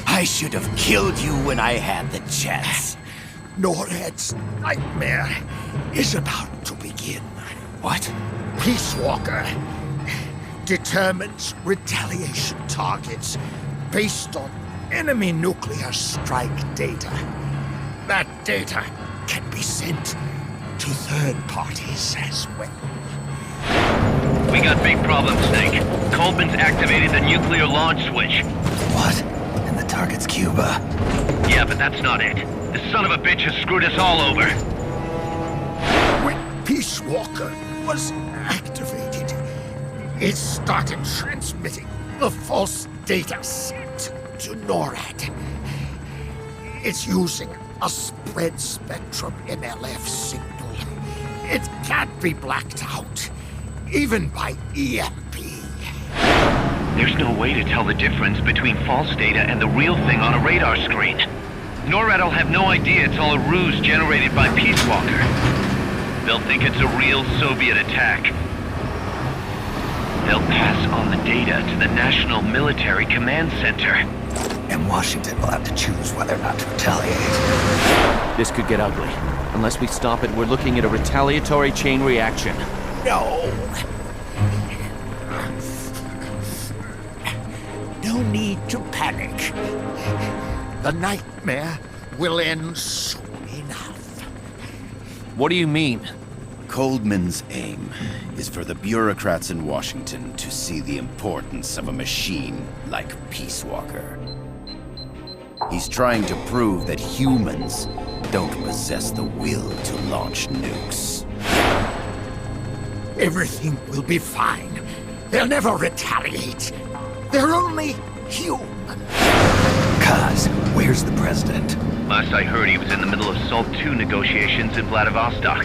I should have killed you when I had the chance. NORAD's nightmare is about to begin. What? Peace Walker determines retaliation targets based on enemy nuclear strike data. That data can be sent to third parties as well. We got big problems, Snake. Coldman's activated the nuclear launch switch. What? And the target's Cuba. Yeah, but that's not it. The son of a bitch has screwed us all over. When Peace Walker was activated, it started transmitting the false data set to NORAD. It's using a spread spectrum MLF signal. It can't be blacked out, even by EMP. There's no way to tell the difference between false data and the real thing on a radar screen. NORAD will have no idea it's all a ruse generated by Peace Walker. They'll think it's a real Soviet attack. They'll pass on the data to the National Military Command Center. And Washington will have to choose whether or not to retaliate. This could get ugly. Unless we stop it, we're looking at a retaliatory chain reaction. No. No need to panic. The nightmare will end soon enough. What do you mean? Coldman's aim is for the bureaucrats in Washington to see the importance of a machine like Peace Walker. He's trying to prove that humans don't possess the will to launch nukes. Everything will be fine. They'll never retaliate. They're only human. Kaz, where's the president? Last I heard, he was in the middle of SALT II negotiations in Vladivostok.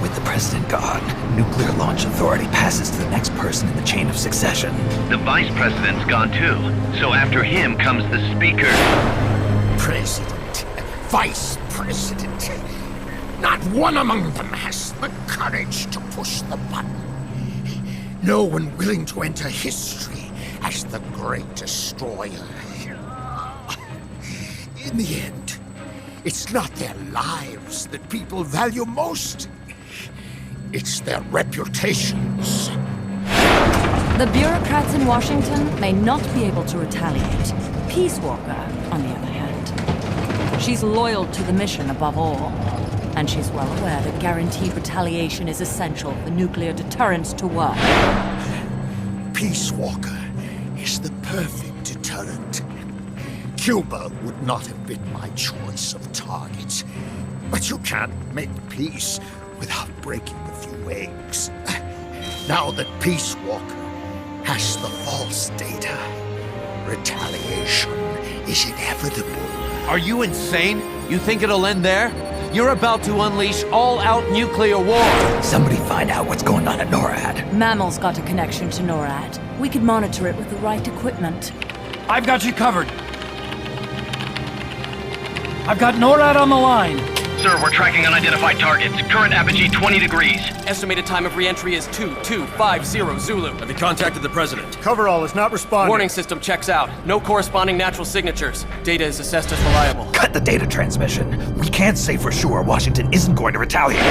With the president gone, Nuclear Launch Authority passes to the next person in the chain of succession. The vice president's gone too. So after him comes the speaker. President, vice president. Not one among them has the courage to push the button. No one willing to enter history as the great destroyer. In the end, it's not their lives that people value most. It's their reputations. The bureaucrats in Washington may not be able to retaliate. Peace Walker, on the other hand. She's loyal to the mission above all. And she's well aware that guaranteed retaliation is essential for nuclear deterrence to work. Peace Walker is the perfect deterrent. Cuba would not have been my choice of targets. But you can't make peace without breaking a few eggs. Now that Peace Walker has the false data, retaliation is inevitable. Are you insane? You think it'll end there? You're about to unleash all-out nuclear war! Somebody find out what's going on at NORAD. Mammal's got a connection to NORAD. We could monitor it with the right equipment. I've got you covered. I've got NORAD on the line. Sir, we're tracking unidentified targets. Current apogee 20 degrees. Estimated time of re-entry is 2250 Zulu. Have you contacted the president? Coverall is not responding. Warning system checks out. No corresponding natural signatures. Data is assessed as reliable. Cut the data transmission. We can't say for sure Washington isn't going to retaliate.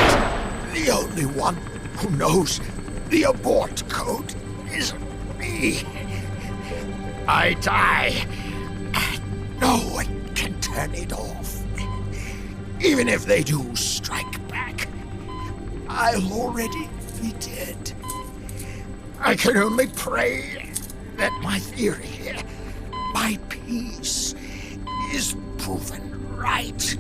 The only one who knows the abort code is me. I die. No one can turn it off. Even if they do strike back, I'll already be dead. I can only pray that my theory My peace is proven right.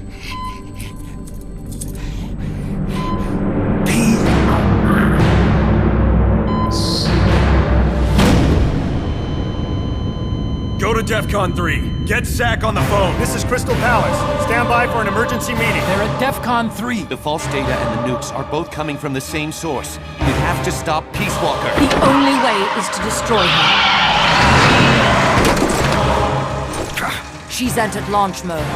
Go to DEFCON 3. Get Zach on the phone. This is Crystal Palace. Stand by for an emergency meeting. They're at DEFCON 3. The false data and the nukes are both coming from the same source. We have to stop Peace Walker. The only way is to destroy her. She's entered launch mode.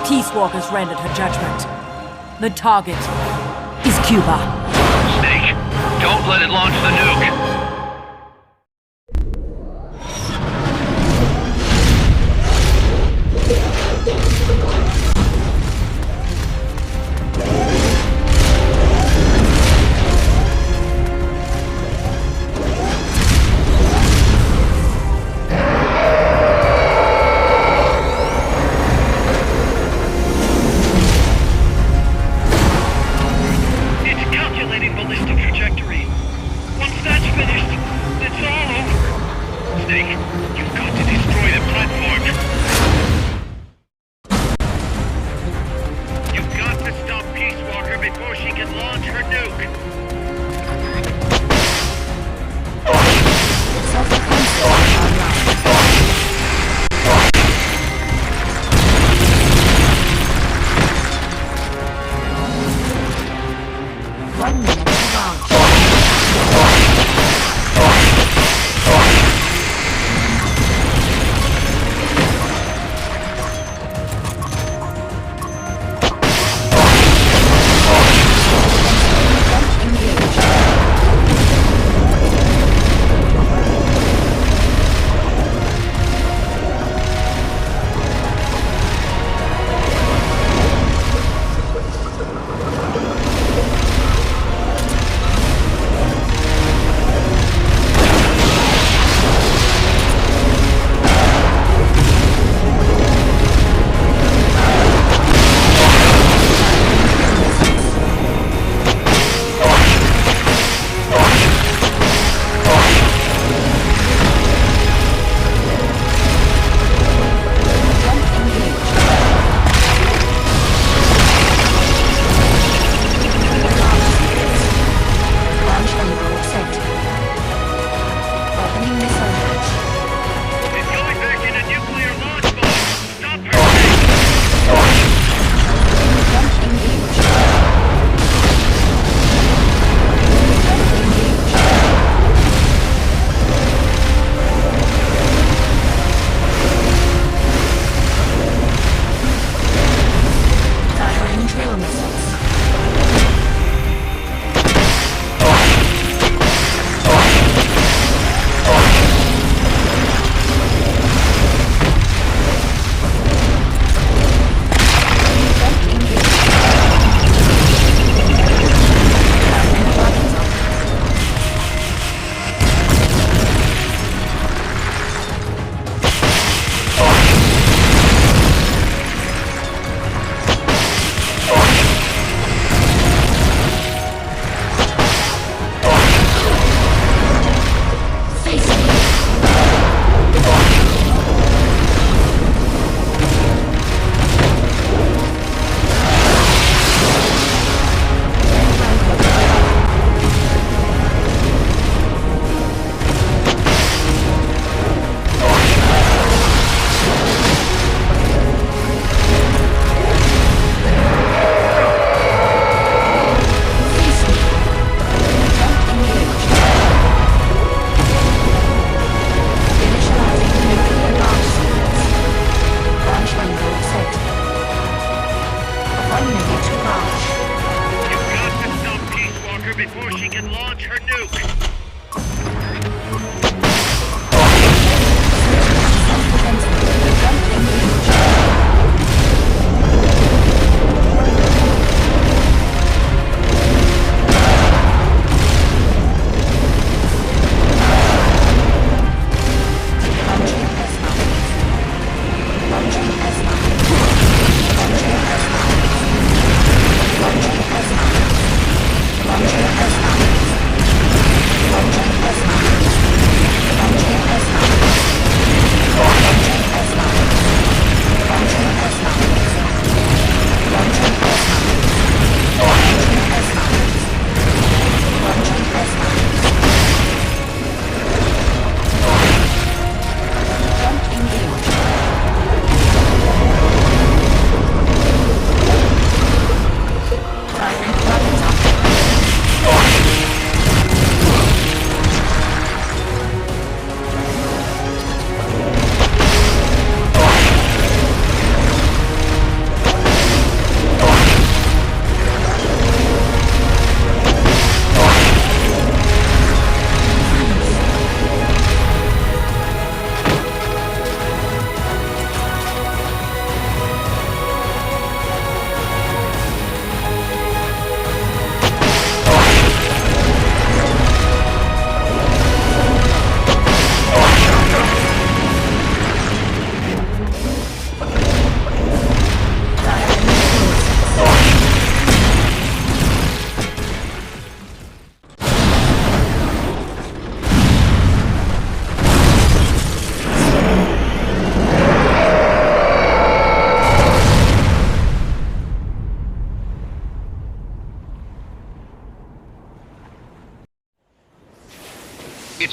Peace Walker's rendered her judgment. The target is Cuba. Snake, don't let it launch the nuke.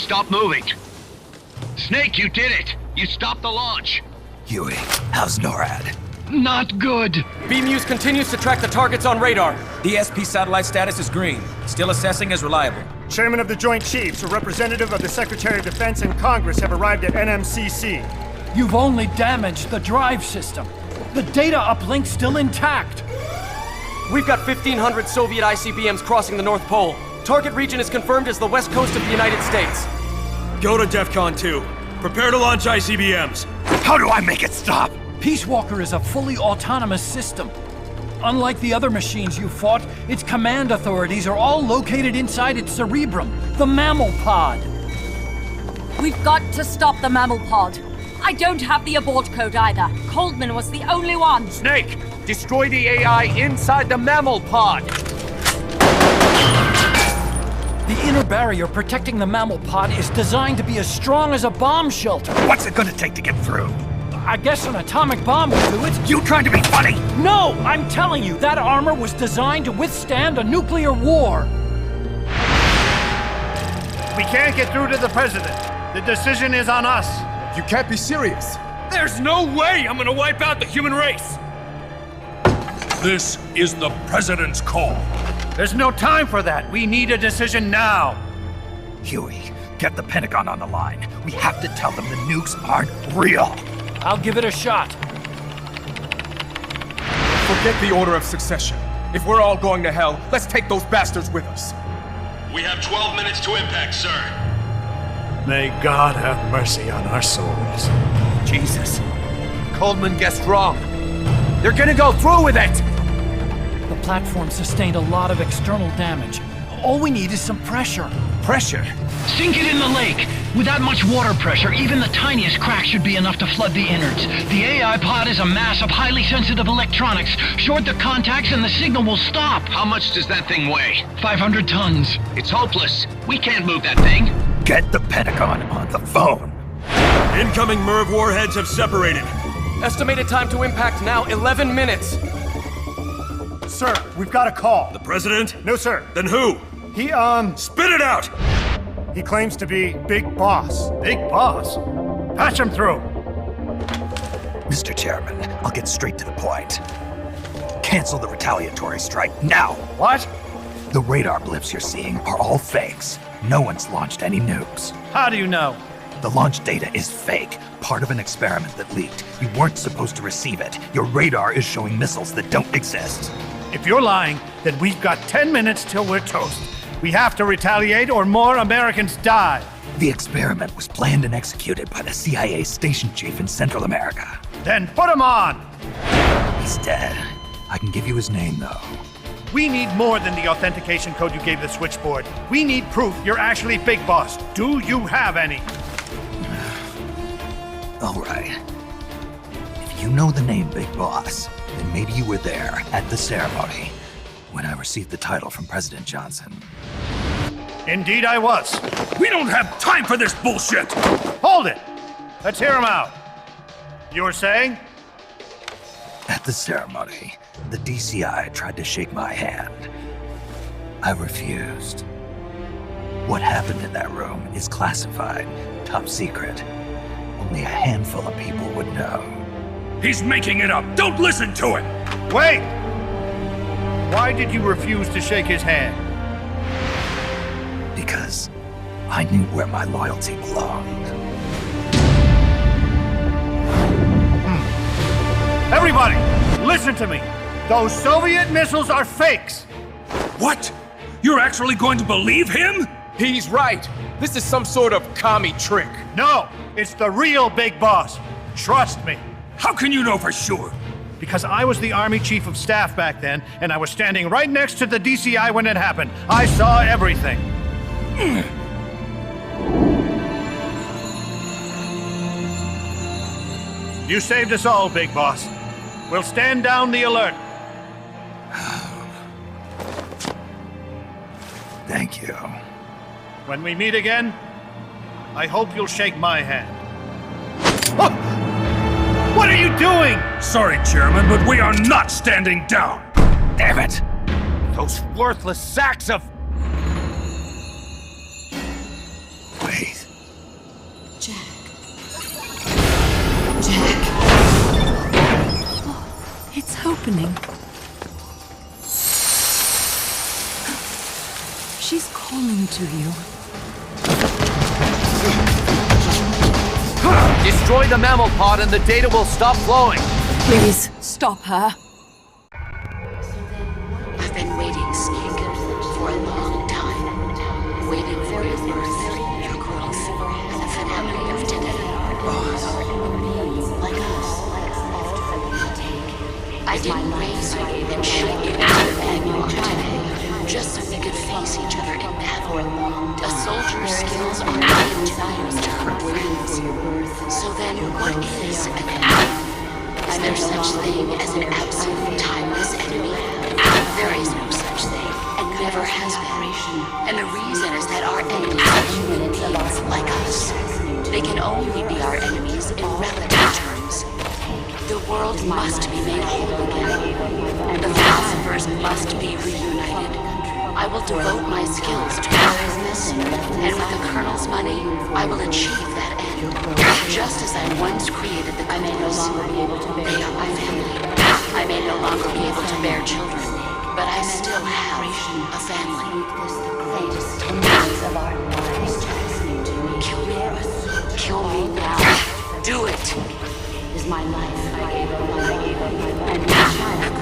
Stop moving. Snake, you did it! You stopped the launch! Huey, how's NORAD? Not good. B-Muse continues to track the targets on radar. The SP satellite status is green. Still assessing as reliable. Chairman of the Joint Chiefs, a representative of the Secretary of Defense and Congress have arrived at NMCC. You've only damaged the drive system. The data uplink's still intact. We've got 1,500 Soviet ICBMs crossing the North Pole. Target region is confirmed as the west coast of the United States. Go to DEFCON 2. Prepare to launch ICBMs. How do I make it stop? Peace Walker is a fully autonomous system. Unlike the other machines you fought, its command authorities are all located inside its cerebrum, the mammal pod. We've got to stop the mammal pod. I don't have the abort code either. Coldman was the only one. Snake, destroy the AI inside the mammal pod. The inner barrier protecting the mammal pod is designed to be as strong as a bomb shelter. What's it gonna take to get through? I guess an atomic bomb will do it. You trying to be funny? No, I'm telling you, that armor was designed to withstand a nuclear war. We can't get through to the President. The decision is on us. You can't be serious. There's no way I'm gonna wipe out the human race. This is the President's call. There's no time for that. We need a decision now. Huey, get the Pentagon on the line. We have to tell them the nukes aren't real. I'll give it a shot. Forget the order of succession. If we're all going to hell, let's take those bastards with us. We have 12 minutes to impact, sir. May God have mercy on our souls. Jesus. Coleman guessed wrong. They're gonna go through with it! The platform sustained a lot of external damage. All we need is some pressure. Pressure? Sink it in the lake! With that much water pressure, even the tiniest crack should be enough to flood the innards. The AI pod is a mass of highly sensitive electronics. Short the contacts and the signal will stop. How much does that thing weigh? 500 tons. It's hopeless. We can't move that thing. Get the Pentagon on the phone. Incoming MIRV warheads have separated. Estimated time to impact now, 11 minutes. Sir, we've got a call. The President? No, sir. Then who? He, Spit it out! He claims to be Big Boss. Big Boss? Patch him through. Mr. Chairman, I'll get straight to the point. Cancel the retaliatory strike now. What? The radar blips you're seeing are all fakes. No one's launched any nukes. How do you know? The launch data is fake, part of an experiment that leaked. You weren't supposed to receive it. Your radar is showing missiles that don't exist. If you're lying, then we've got 10 minutes till we're toast. We have to retaliate or more Americans die. The experiment was planned and executed by the CIA station chief in Central America. Then put him on! He's dead. I can give you his name, though. We need more than the authentication code you gave the switchboard. We need proof you're actually Big Boss. Do you have any? All right. If you know the name Big Boss, then maybe you were there at the ceremony when I received the title from President Johnson. Indeed I was. We don't have time for this bullshit! Hold it! Let's hear him out. You were saying? At the ceremony, the DCI tried to shake my hand. I refused. What happened in that room is classified, top secret. Only a handful of people would know. He's making it up! Don't listen to him! Wait! Why did you refuse to shake his hand? Because I knew where my loyalty belonged. Everybody, listen to me. Those Soviet missiles are fakes. What? You're actually going to believe him? He's right. This is some sort of commie trick. No, it's the real Big Boss. Trust me. How can you know for sure? Because I was the Army Chief of Staff back then, and I was standing right next to the DCI when it happened. I saw everything. You saved us all, Big Boss. We'll stand down the alert. Thank you. When we meet again, I hope you'll shake my hand. Oh! What are you doing? Sorry, Chairman, but we are not standing down. Damn it! Those worthless sacks of... Wait. It's opening. She's calling to you. Destroy the mammal pod and the data will stop flowing. Please, stop her. I've been waiting, Snake, for a long time. Waiting for your birth, your growth, and the finality of today. Like us. I didn't raise you and shape you out of who you are today, just so we could face each other in battle. A soldier's skills are added to use to hurt friends. So then, what is an enemy? Is there such thing as an absolute timeless enemy? There is no such thing, and never has been. And the reason is that our enemies are human beings like us. They can only be our enemies in relative terms. The world must be made whole again. The philosophers must be reunited. I will devote my skills to that purpose, and with the Colonel's money, I will achieve that end. Just as I once created the Colonels, they are my family. I may no longer be able to bear children, but I still have a family. Kill me. Kill me now. Do it. Is my life. I gave her and my child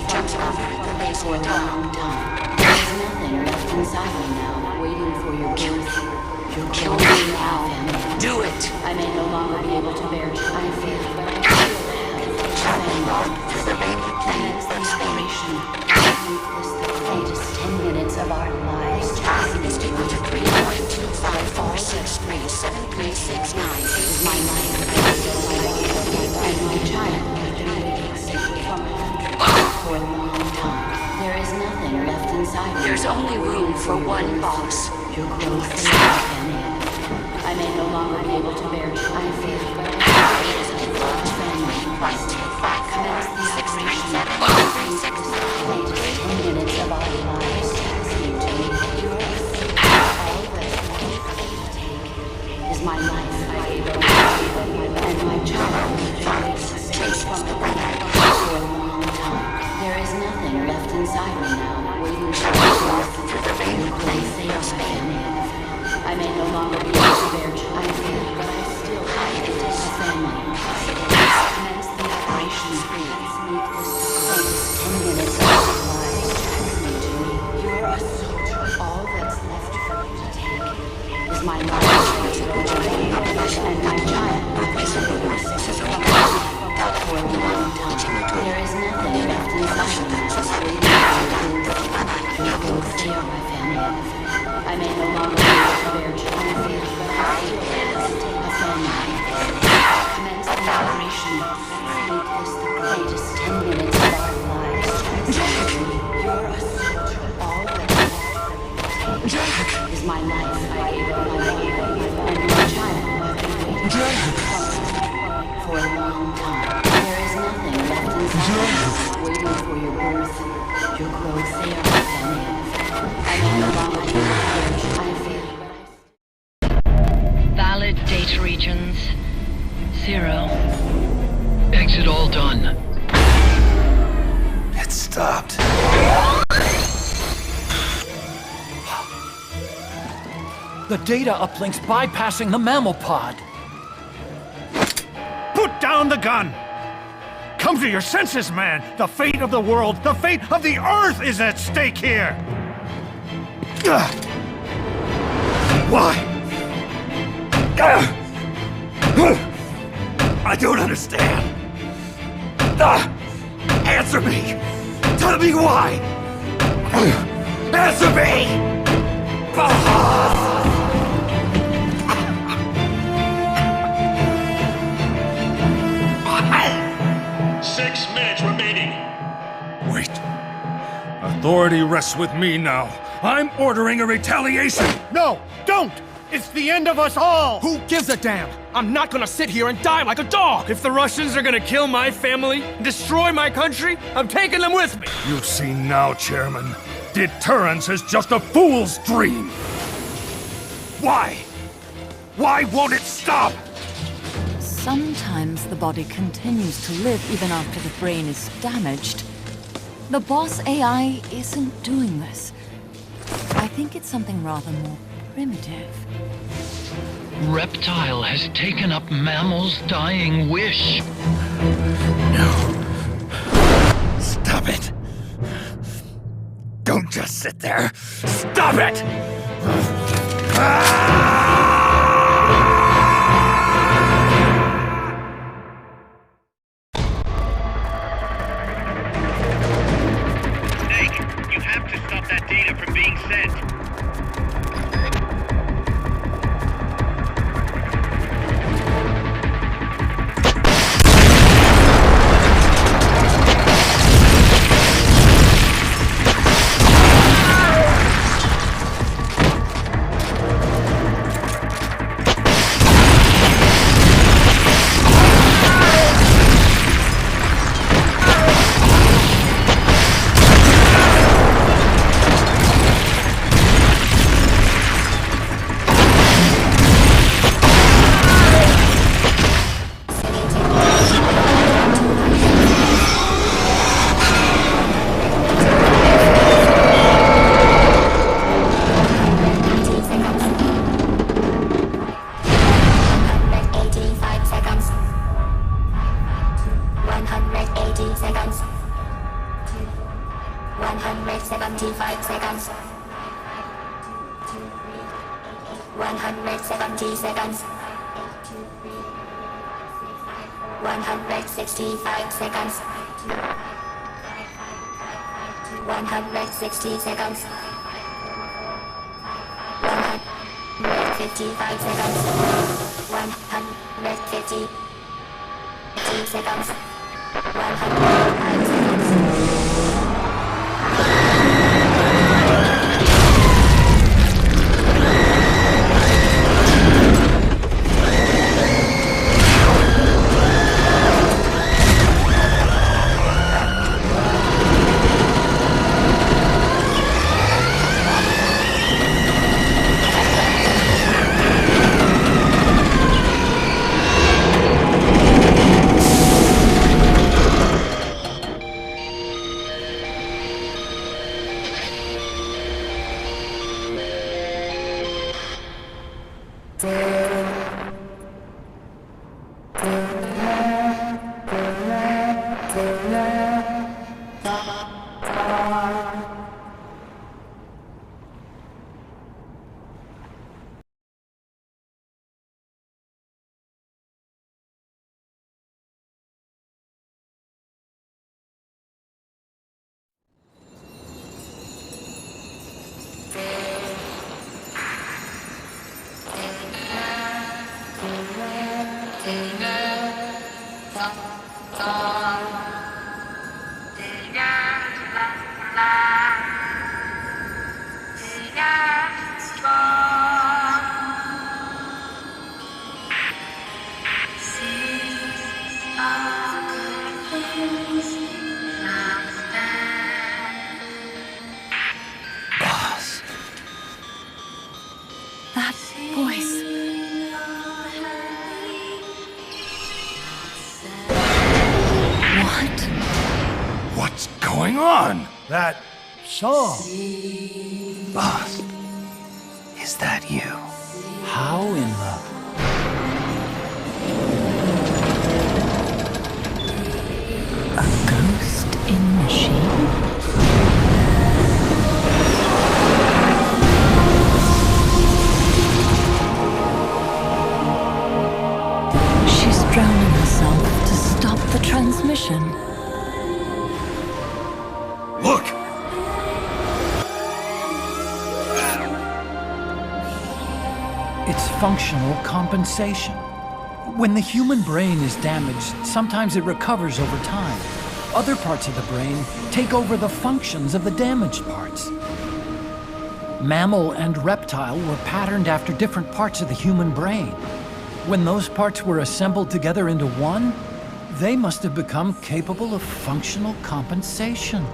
jumps over the base for a long time. There's nothing left inside me now, waiting for your birth. Kill me now. Do it. I may no longer be able to bear children. I feel, but I still have through the rainy plains of inspiration. The latest 10 minutes of our lives. Time is equal to 3.254637.69 is my life. And my child for a long time. There is nothing left inside. There's only room for one boss. Your growth is I may no longer be able to bear. I feel, but I feel as a large family. Commence the operation. Latest 10 minutes of our lives. Is my life. And my child takes from the ground for a long time. There is nothing left inside me now, waiting for the rainy place they are spanning. I may no longer be able to bear children, I feel, but I still have a family. Commence the operation. Latest 10 minutes of our lives. You're a soldier. All that's left for you to take is my life. And my child for a long time. There is nothing left inside me. You're both here, my family. I may no longer be able to bear children, but I still have a family. Commence the operation. Make this the greatest 10 minutes of our lives. You're a soldier. All that's left is my life. I gave her my life. And my child for a long time. There is nothing left inside, waiting for your birth, your growth. They are my family. I may no longer be able to bear. I feel. Valid data regions 0. Exit all done. It stopped. The data uplink's bypassing the mammal pod. Put down the gun! Come to your senses, man! The fate of the world, the fate of the Earth is at stake here! Why? I don't understand. Answer me! Tell me why! Answer me! Six minutes remaining. Wait. Authority rests with me now. I'm ordering a retaliation. No, don't! It's the end of us all! Who gives a damn? I'm not gonna sit here and die like a dog! If the Russians are gonna kill my family, destroy my country, I'm taking them with me! You see now, Chairman. Deterrence is just a fool's dream. Why? Why won't it stop? sometimes the body continues to live even after the brain is damaged. The boss AI isn't doing this. I think it's something rather more primitive. Reptile has taken up Mammal's dying wish. No. Stop it. Don't just sit there. Stop it! Snake, you have to stop that data from being sent. That song. Boss, is that you? How in the... A ghost in machine? She's drowning herself to stop the transmission. Look! It's functional compensation. When the human brain is damaged, sometimes it recovers over time. Other parts of the brain take over the functions of the damaged parts. Mammal and reptile were patterned after different parts of the human brain. When those parts were assembled together into one, they must have become capable of functional compensation.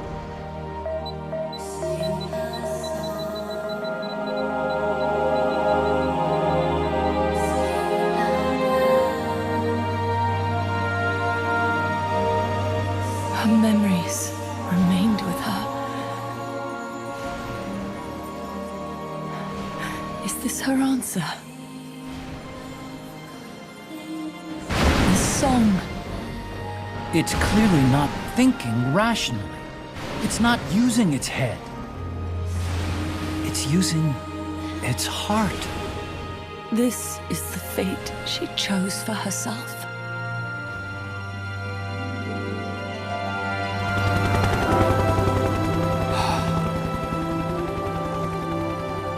Her memories remained with her. Is this her answer? The song. It's clearly not thinking rationally. It's not using its head. It's using its heart. This is the fate she chose for herself.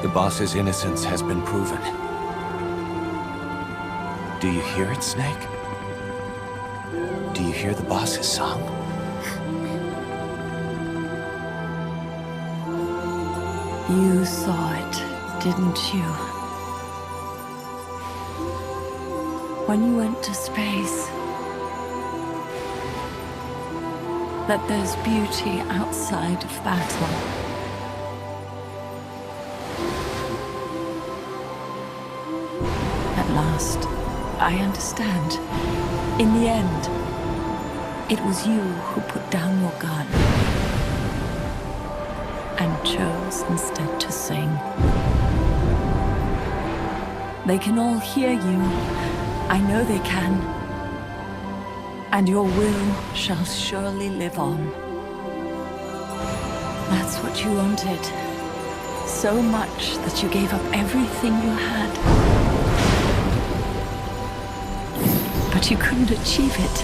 The boss's innocence has been proven. Do you hear it, Snake? Do you hear the boss's song? You saw it, didn't you? When you went to space, that there's beauty outside of battle. At last, I understand. In the end, it was you who put down your gun and chose instead to sing. They can all hear you. I know they can. And your will shall surely live on. That's what you wanted. So much that you gave up everything you had. But you couldn't achieve it.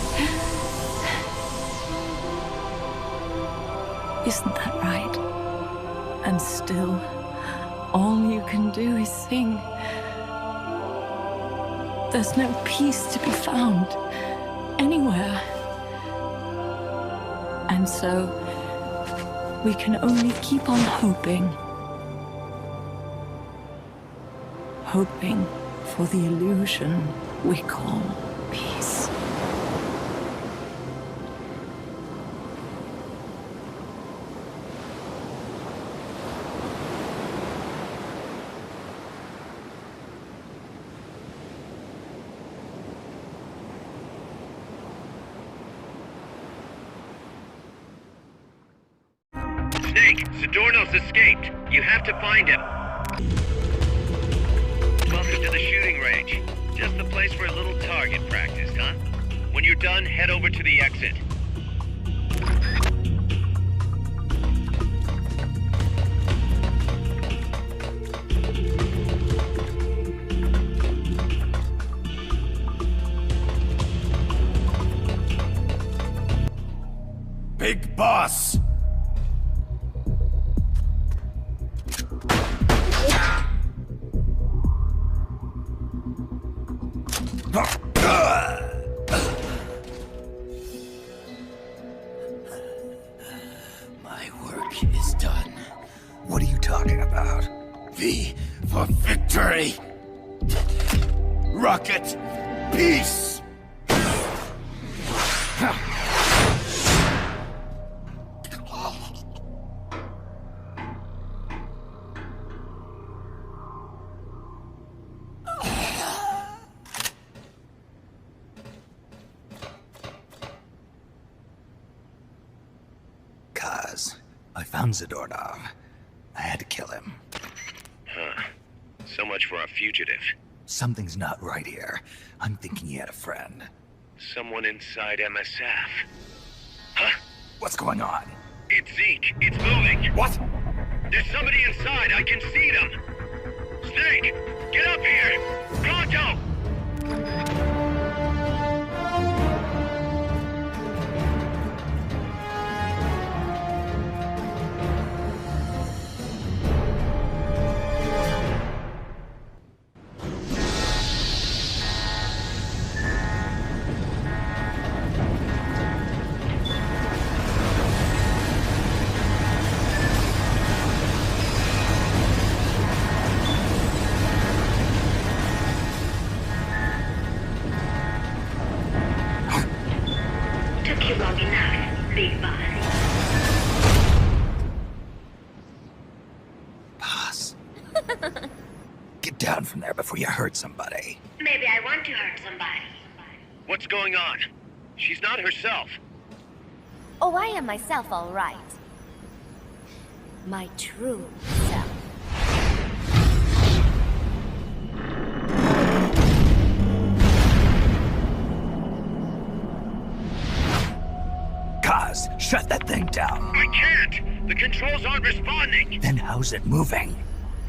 Isn't that right? And still, all you can do is sing. There's no peace to be found anywhere. And so, we can only keep on hoping. Hoping for the illusion we call peace. Snake, Zadornov's escaped. You have to find him. Welcome to the shooting range. Just the place for a little target practice, huh? When you're done, head over to the exit. Big boss! My work is done. What are you talking about? V for victory! Rocket, peace! I found Zadornov. I had to kill him. Huh. So much for our fugitive. Something's not right here. I'm thinking he had a friend. Someone inside MSF. Huh? What's going on? It's Zeke. It's moving. What? There's somebody inside. I can see them. Snake, get up here. Pronto! Down from there before you hurt somebody. Maybe I want to hurt somebody. What's going on? She's not herself. Oh, I am myself, all right. My true self. Kaz, shut that thing down. I can't! The controls aren't responding! Then how's it moving?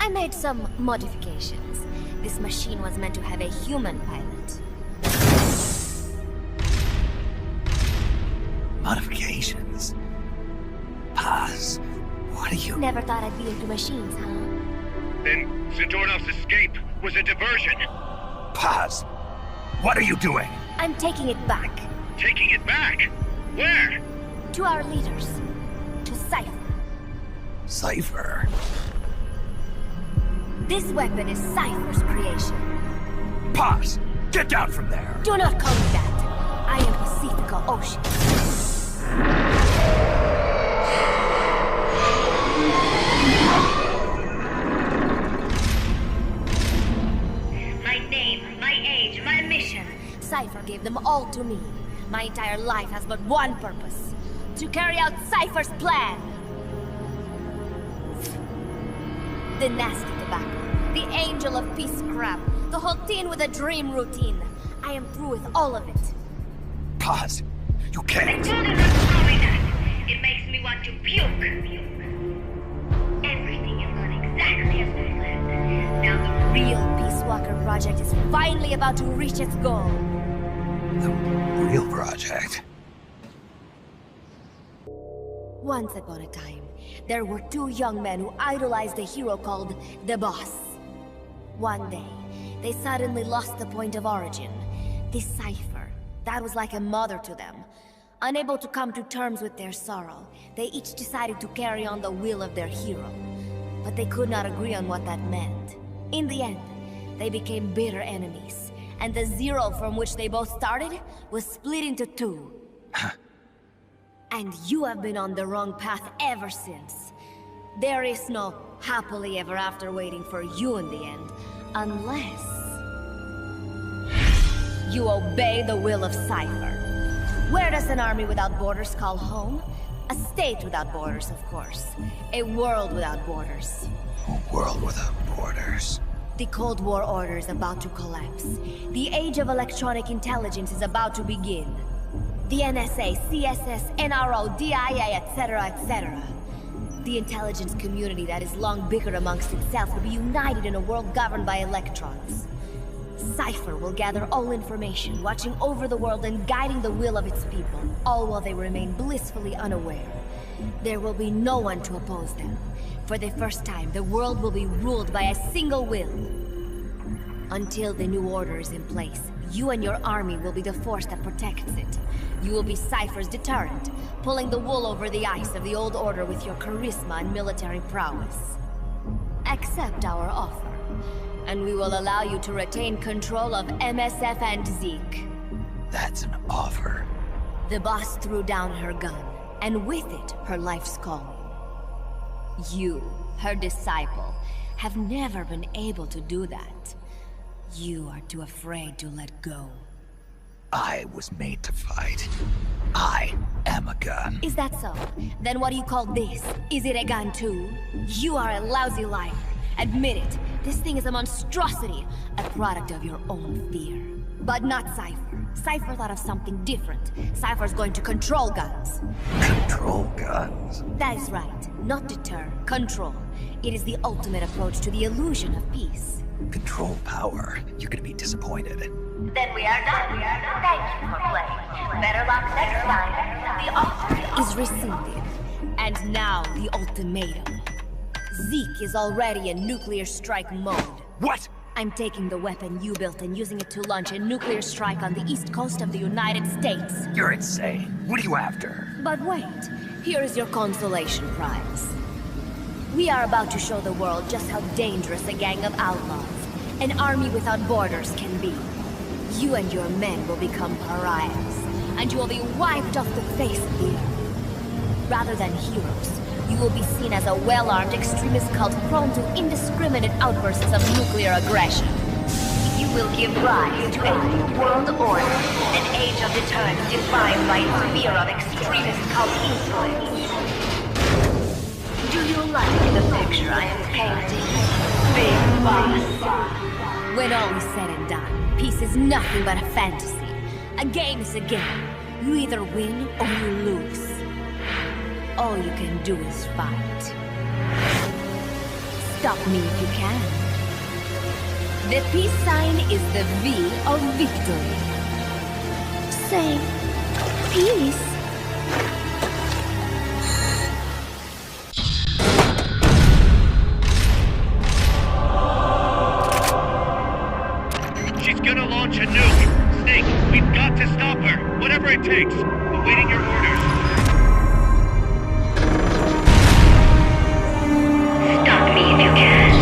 I made some modifications. This machine was meant to have a human pilot. Modifications? Kaz, what are you... Never thought I'd be into machines, huh? Then Zadornov's escape was a diversion. Kaz, what are you doing? I'm taking it back. Taking it back? Where? To our leaders. To Cypher. Cypher? This weapon is Cypher's creation. Pause! Get down from there! Do not call me that. I am Pacifica Ocean. My name, my age, my mission. Cypher gave them all to me. My entire life has but one purpose. To carry out Cypher's plan. The nasty tobacco. The angel of peace crap. The whole teen with a dream routine. I am through with all of it. Pause. You can't. I told you not to call me that. It makes me want to puke. Everything has gone exactly as we planned. Now The real Peace Walker project is finally about to reach its goal. The real project? Once upon a time, there were two young men who idolized a hero called the Boss. One day, they suddenly lost the point of origin. This Cypher, that was like a mother to them. Unable to come to terms with their sorrow, they each decided to carry on the will of their hero. But they could not agree on what that meant. In the end, they became bitter enemies, and the Zero from which they both started was split into two. And you have been on the wrong path ever since. There is no happily ever after waiting for you in the end, unless you obey the will of Cypher. Where does an army without borders call home? A state without borders, of course. A world without borders. A world without borders. The Cold War order is about to collapse. The age of electronic intelligence is about to begin. The NSA, CSS, NRO, DIA, etc., etc. The intelligence community that is long bickered amongst itself will be united in a world governed by electrons. Cypher will gather all information, watching over the world and guiding the will of its people, all while they remain blissfully unaware. There will be no one to oppose them. For the first time, the world will be ruled by a single will. Until the new order is in place, you and your army will be the force that protects it. You will be Cypher's deterrent, pulling the wool over the eyes of the old order with your charisma and military prowess. Accept our offer, and we will allow you to retain control of MSF and Zeke. That's an offer. The boss threw down her gun, and with it, her life's calling. You, her disciple, have never been able to do that. You are too afraid to let go. I was made to fight. I am a gun. Is that so? Then what do you call this? Is it a gun too? You are a lousy liar. Admit it. This thing is a monstrosity. A product of your own fear. But not Cypher. Cypher thought of something different. Cypher's going to control guns. Control guns? That is right. Not deter. Control. It is the ultimate approach to the illusion of peace. Control power. You're gonna be disappointed. Then we are done. Thank you for playing. Better luck next time. The offer is rescinded. And now the ultimatum. Zeke is already in nuclear strike mode. What? I'm taking the weapon you built and using it to launch a nuclear strike on the east coast of the United States. You're insane. What are you after? But wait. Here is your consolation prize. We are about to show the world just how dangerous a gang of outlaws, an army without borders, can be. You and your men will become pariahs, and you will be wiped off the face of the earth. Rather than heroes, you will be seen as a well-armed extremist cult prone to indiscriminate outbursts of nuclear aggression. You will give rise to a new world order, an age of deterrence defined by its fear of extremist cult influence. Do you like the picture I am painting, Big Boss? When all is said and done, peace is nothing but a fantasy. A game is a game. You either win or you lose. All you can do is fight. Stop me if you can. The peace sign is the V of victory. Say, peace. She's gonna launch a nuke. Snake, we've got to stop her. Whatever it takes. Awaiting your orders. Stop me if you can.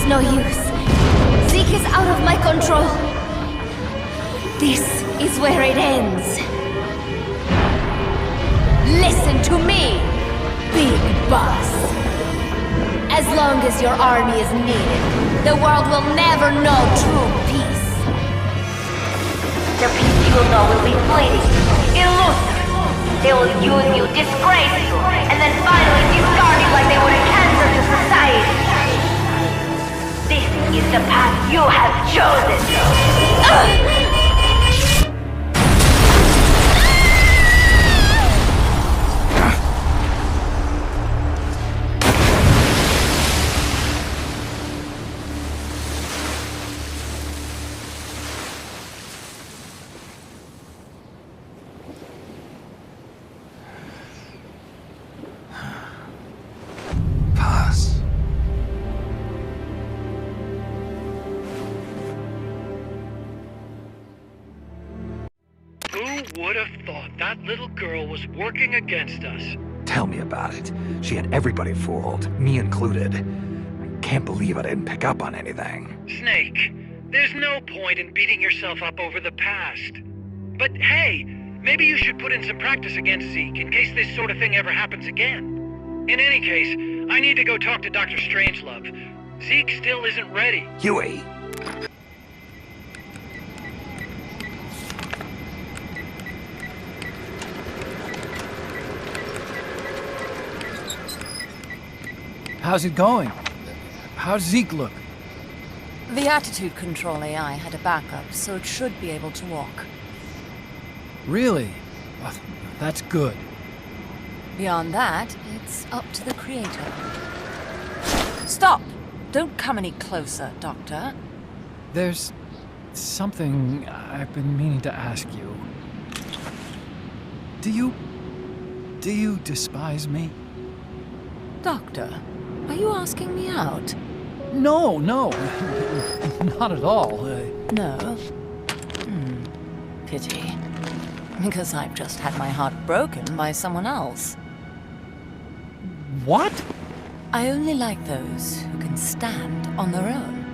No use. Zeke is out of my control. This is where it ends. Listen to me, Big Boss. As long as your army is needed, the world will never know true peace. The peace you will know will be fleeting, elusive. They will use you, disgrace you, and then finally discard you like they would a cancer to society. This is the path you have chosen. would have thought that little girl was working against us? Tell me about it. She had everybody fooled, me included. I can't believe I didn't pick up on anything. Snake, there's no point in beating yourself up over the past. But hey, maybe you should put in some practice against Zeke in case this sort of thing ever happens again. In any case, I need to go talk to Dr. Strangelove. Zeke still isn't ready. Huey! How's it going? How's Zeke look? The attitude control AI had a backup, so it should be able to walk. Really? Oh, that's good. Beyond that, it's up to the creator. Stop! Don't come any closer, Doctor. There's something I've been meaning to ask you. Do you despise me? Doctor, are you asking me out? No, not at all. No? Pity. Because I've just had my heart broken by someone else. What? I only like those who can stand on their own.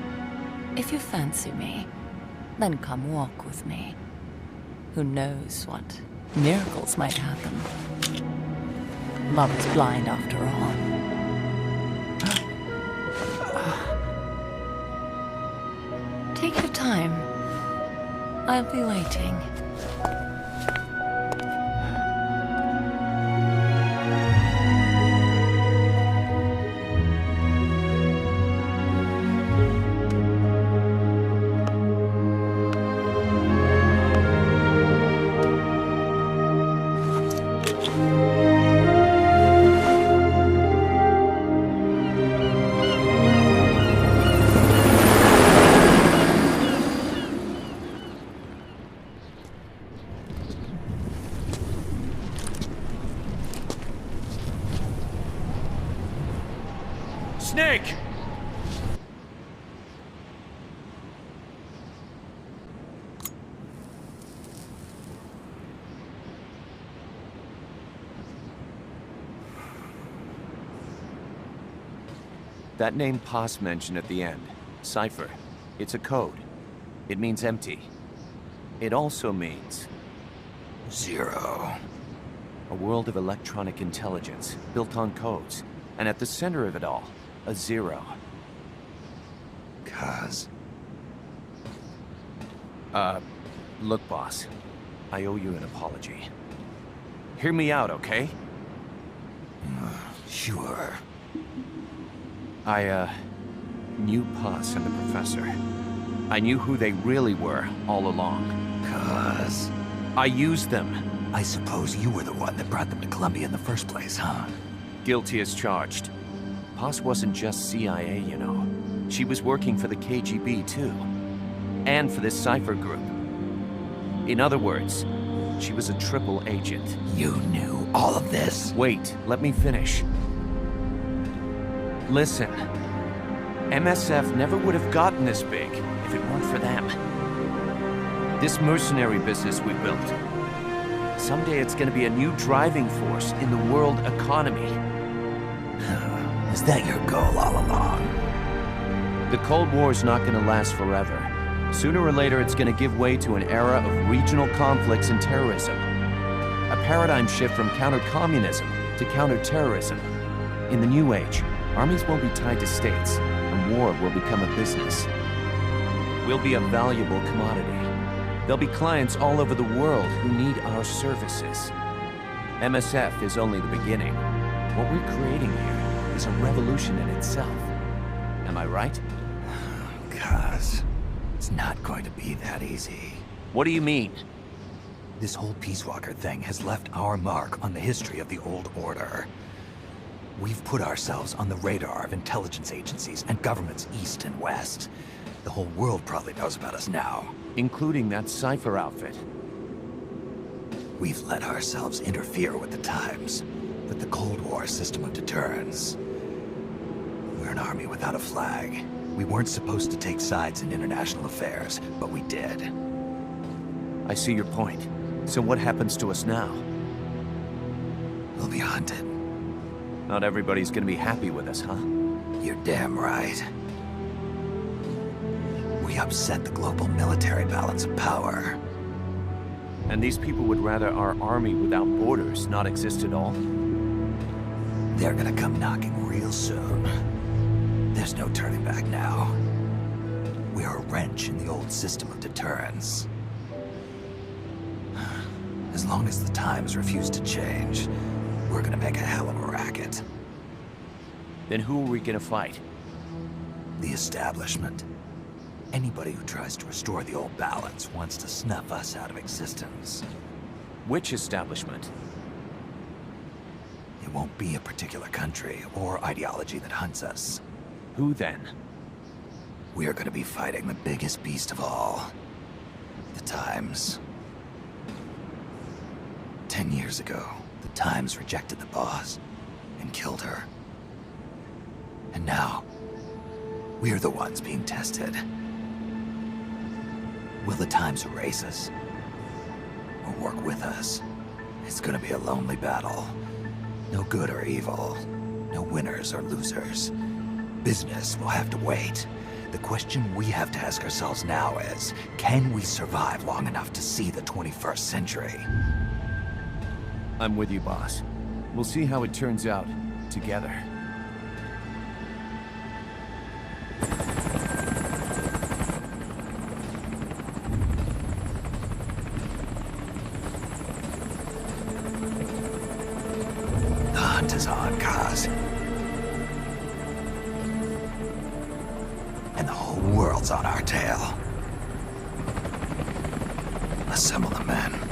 If you fancy me, then come walk with me. Who knows what miracles might happen. Love is blind after all. Take your time. I'll be waiting. Snake! That name Paz mentioned at the end, Cipher, it's a code. It means empty. It also means... Zero. A world of electronic intelligence, built on codes. And at the center of it all, a zero. Cuz. Look, boss. I owe you an apology. Hear me out, okay? Sure. I knew Paz and the Professor. I knew who they really were all along. Cuz. I used them. I suppose you were the one that brought them to Columbia in the first place, huh? Guilty as charged. Paz wasn't just CIA, you know. She was working for the KGB, too. And for this Cipher group. In other words, she was a triple agent. You knew all of this? Wait, let me finish. Listen. MSF never would have gotten this big if it weren't for them. This mercenary business we built. Someday it's gonna be a new driving force in the world economy. Is that your goal all along? The Cold War's not gonna last forever. Sooner or later, it's gonna give way to an era of regional conflicts and terrorism. A paradigm shift from counter-communism to counter-terrorism. In the new age, armies won't be tied to states, and war will become a business. We'll be a valuable commodity. There'll be clients all over the world who need our services. MSF is only the beginning. What we're creating here is a revolution in itself. Am I right? Cuz, it's not going to be that easy. What do you mean? This whole Peace Walker thing has left our mark on the history of the Old Order. We've put ourselves on the radar of intelligence agencies and governments east and west. The whole world probably knows about us now. Including that Cipher outfit. We've let ourselves interfere with the times, with the Cold War system of deterrence. We're an army without a flag. We weren't supposed to take sides in international affairs, but we did. I see your point. So what happens to us now? We'll be hunted. Not everybody's gonna be happy with us, huh? You're damn right. We upset the global military balance of power. And these people would rather our army without borders not exist at all? They're gonna come knocking real soon. There's no turning back now. We're a wrench in the old system of deterrence. As long as the times refuse to change, we're gonna make a hell of a racket. Then who are we gonna fight? The establishment. Anybody who tries to restore the old balance wants to snuff us out of existence. Which establishment? It won't be a particular country or ideology that hunts us. Who then? We are gonna be fighting the biggest beast of all. The Times. 10 years ago, the Times rejected the boss and killed her. And now, we're the ones being tested. Will the Times erase us? Or work with us? It's gonna be a lonely battle. No good or evil. No winners or losers. Business will have to wait. The question we have to ask ourselves now is, can we survive long enough to see the 21st century? I'm with you, boss. We'll see how it turns out, together. The hunt is on, Kaz. And the whole world's on our tail. Assemble the men.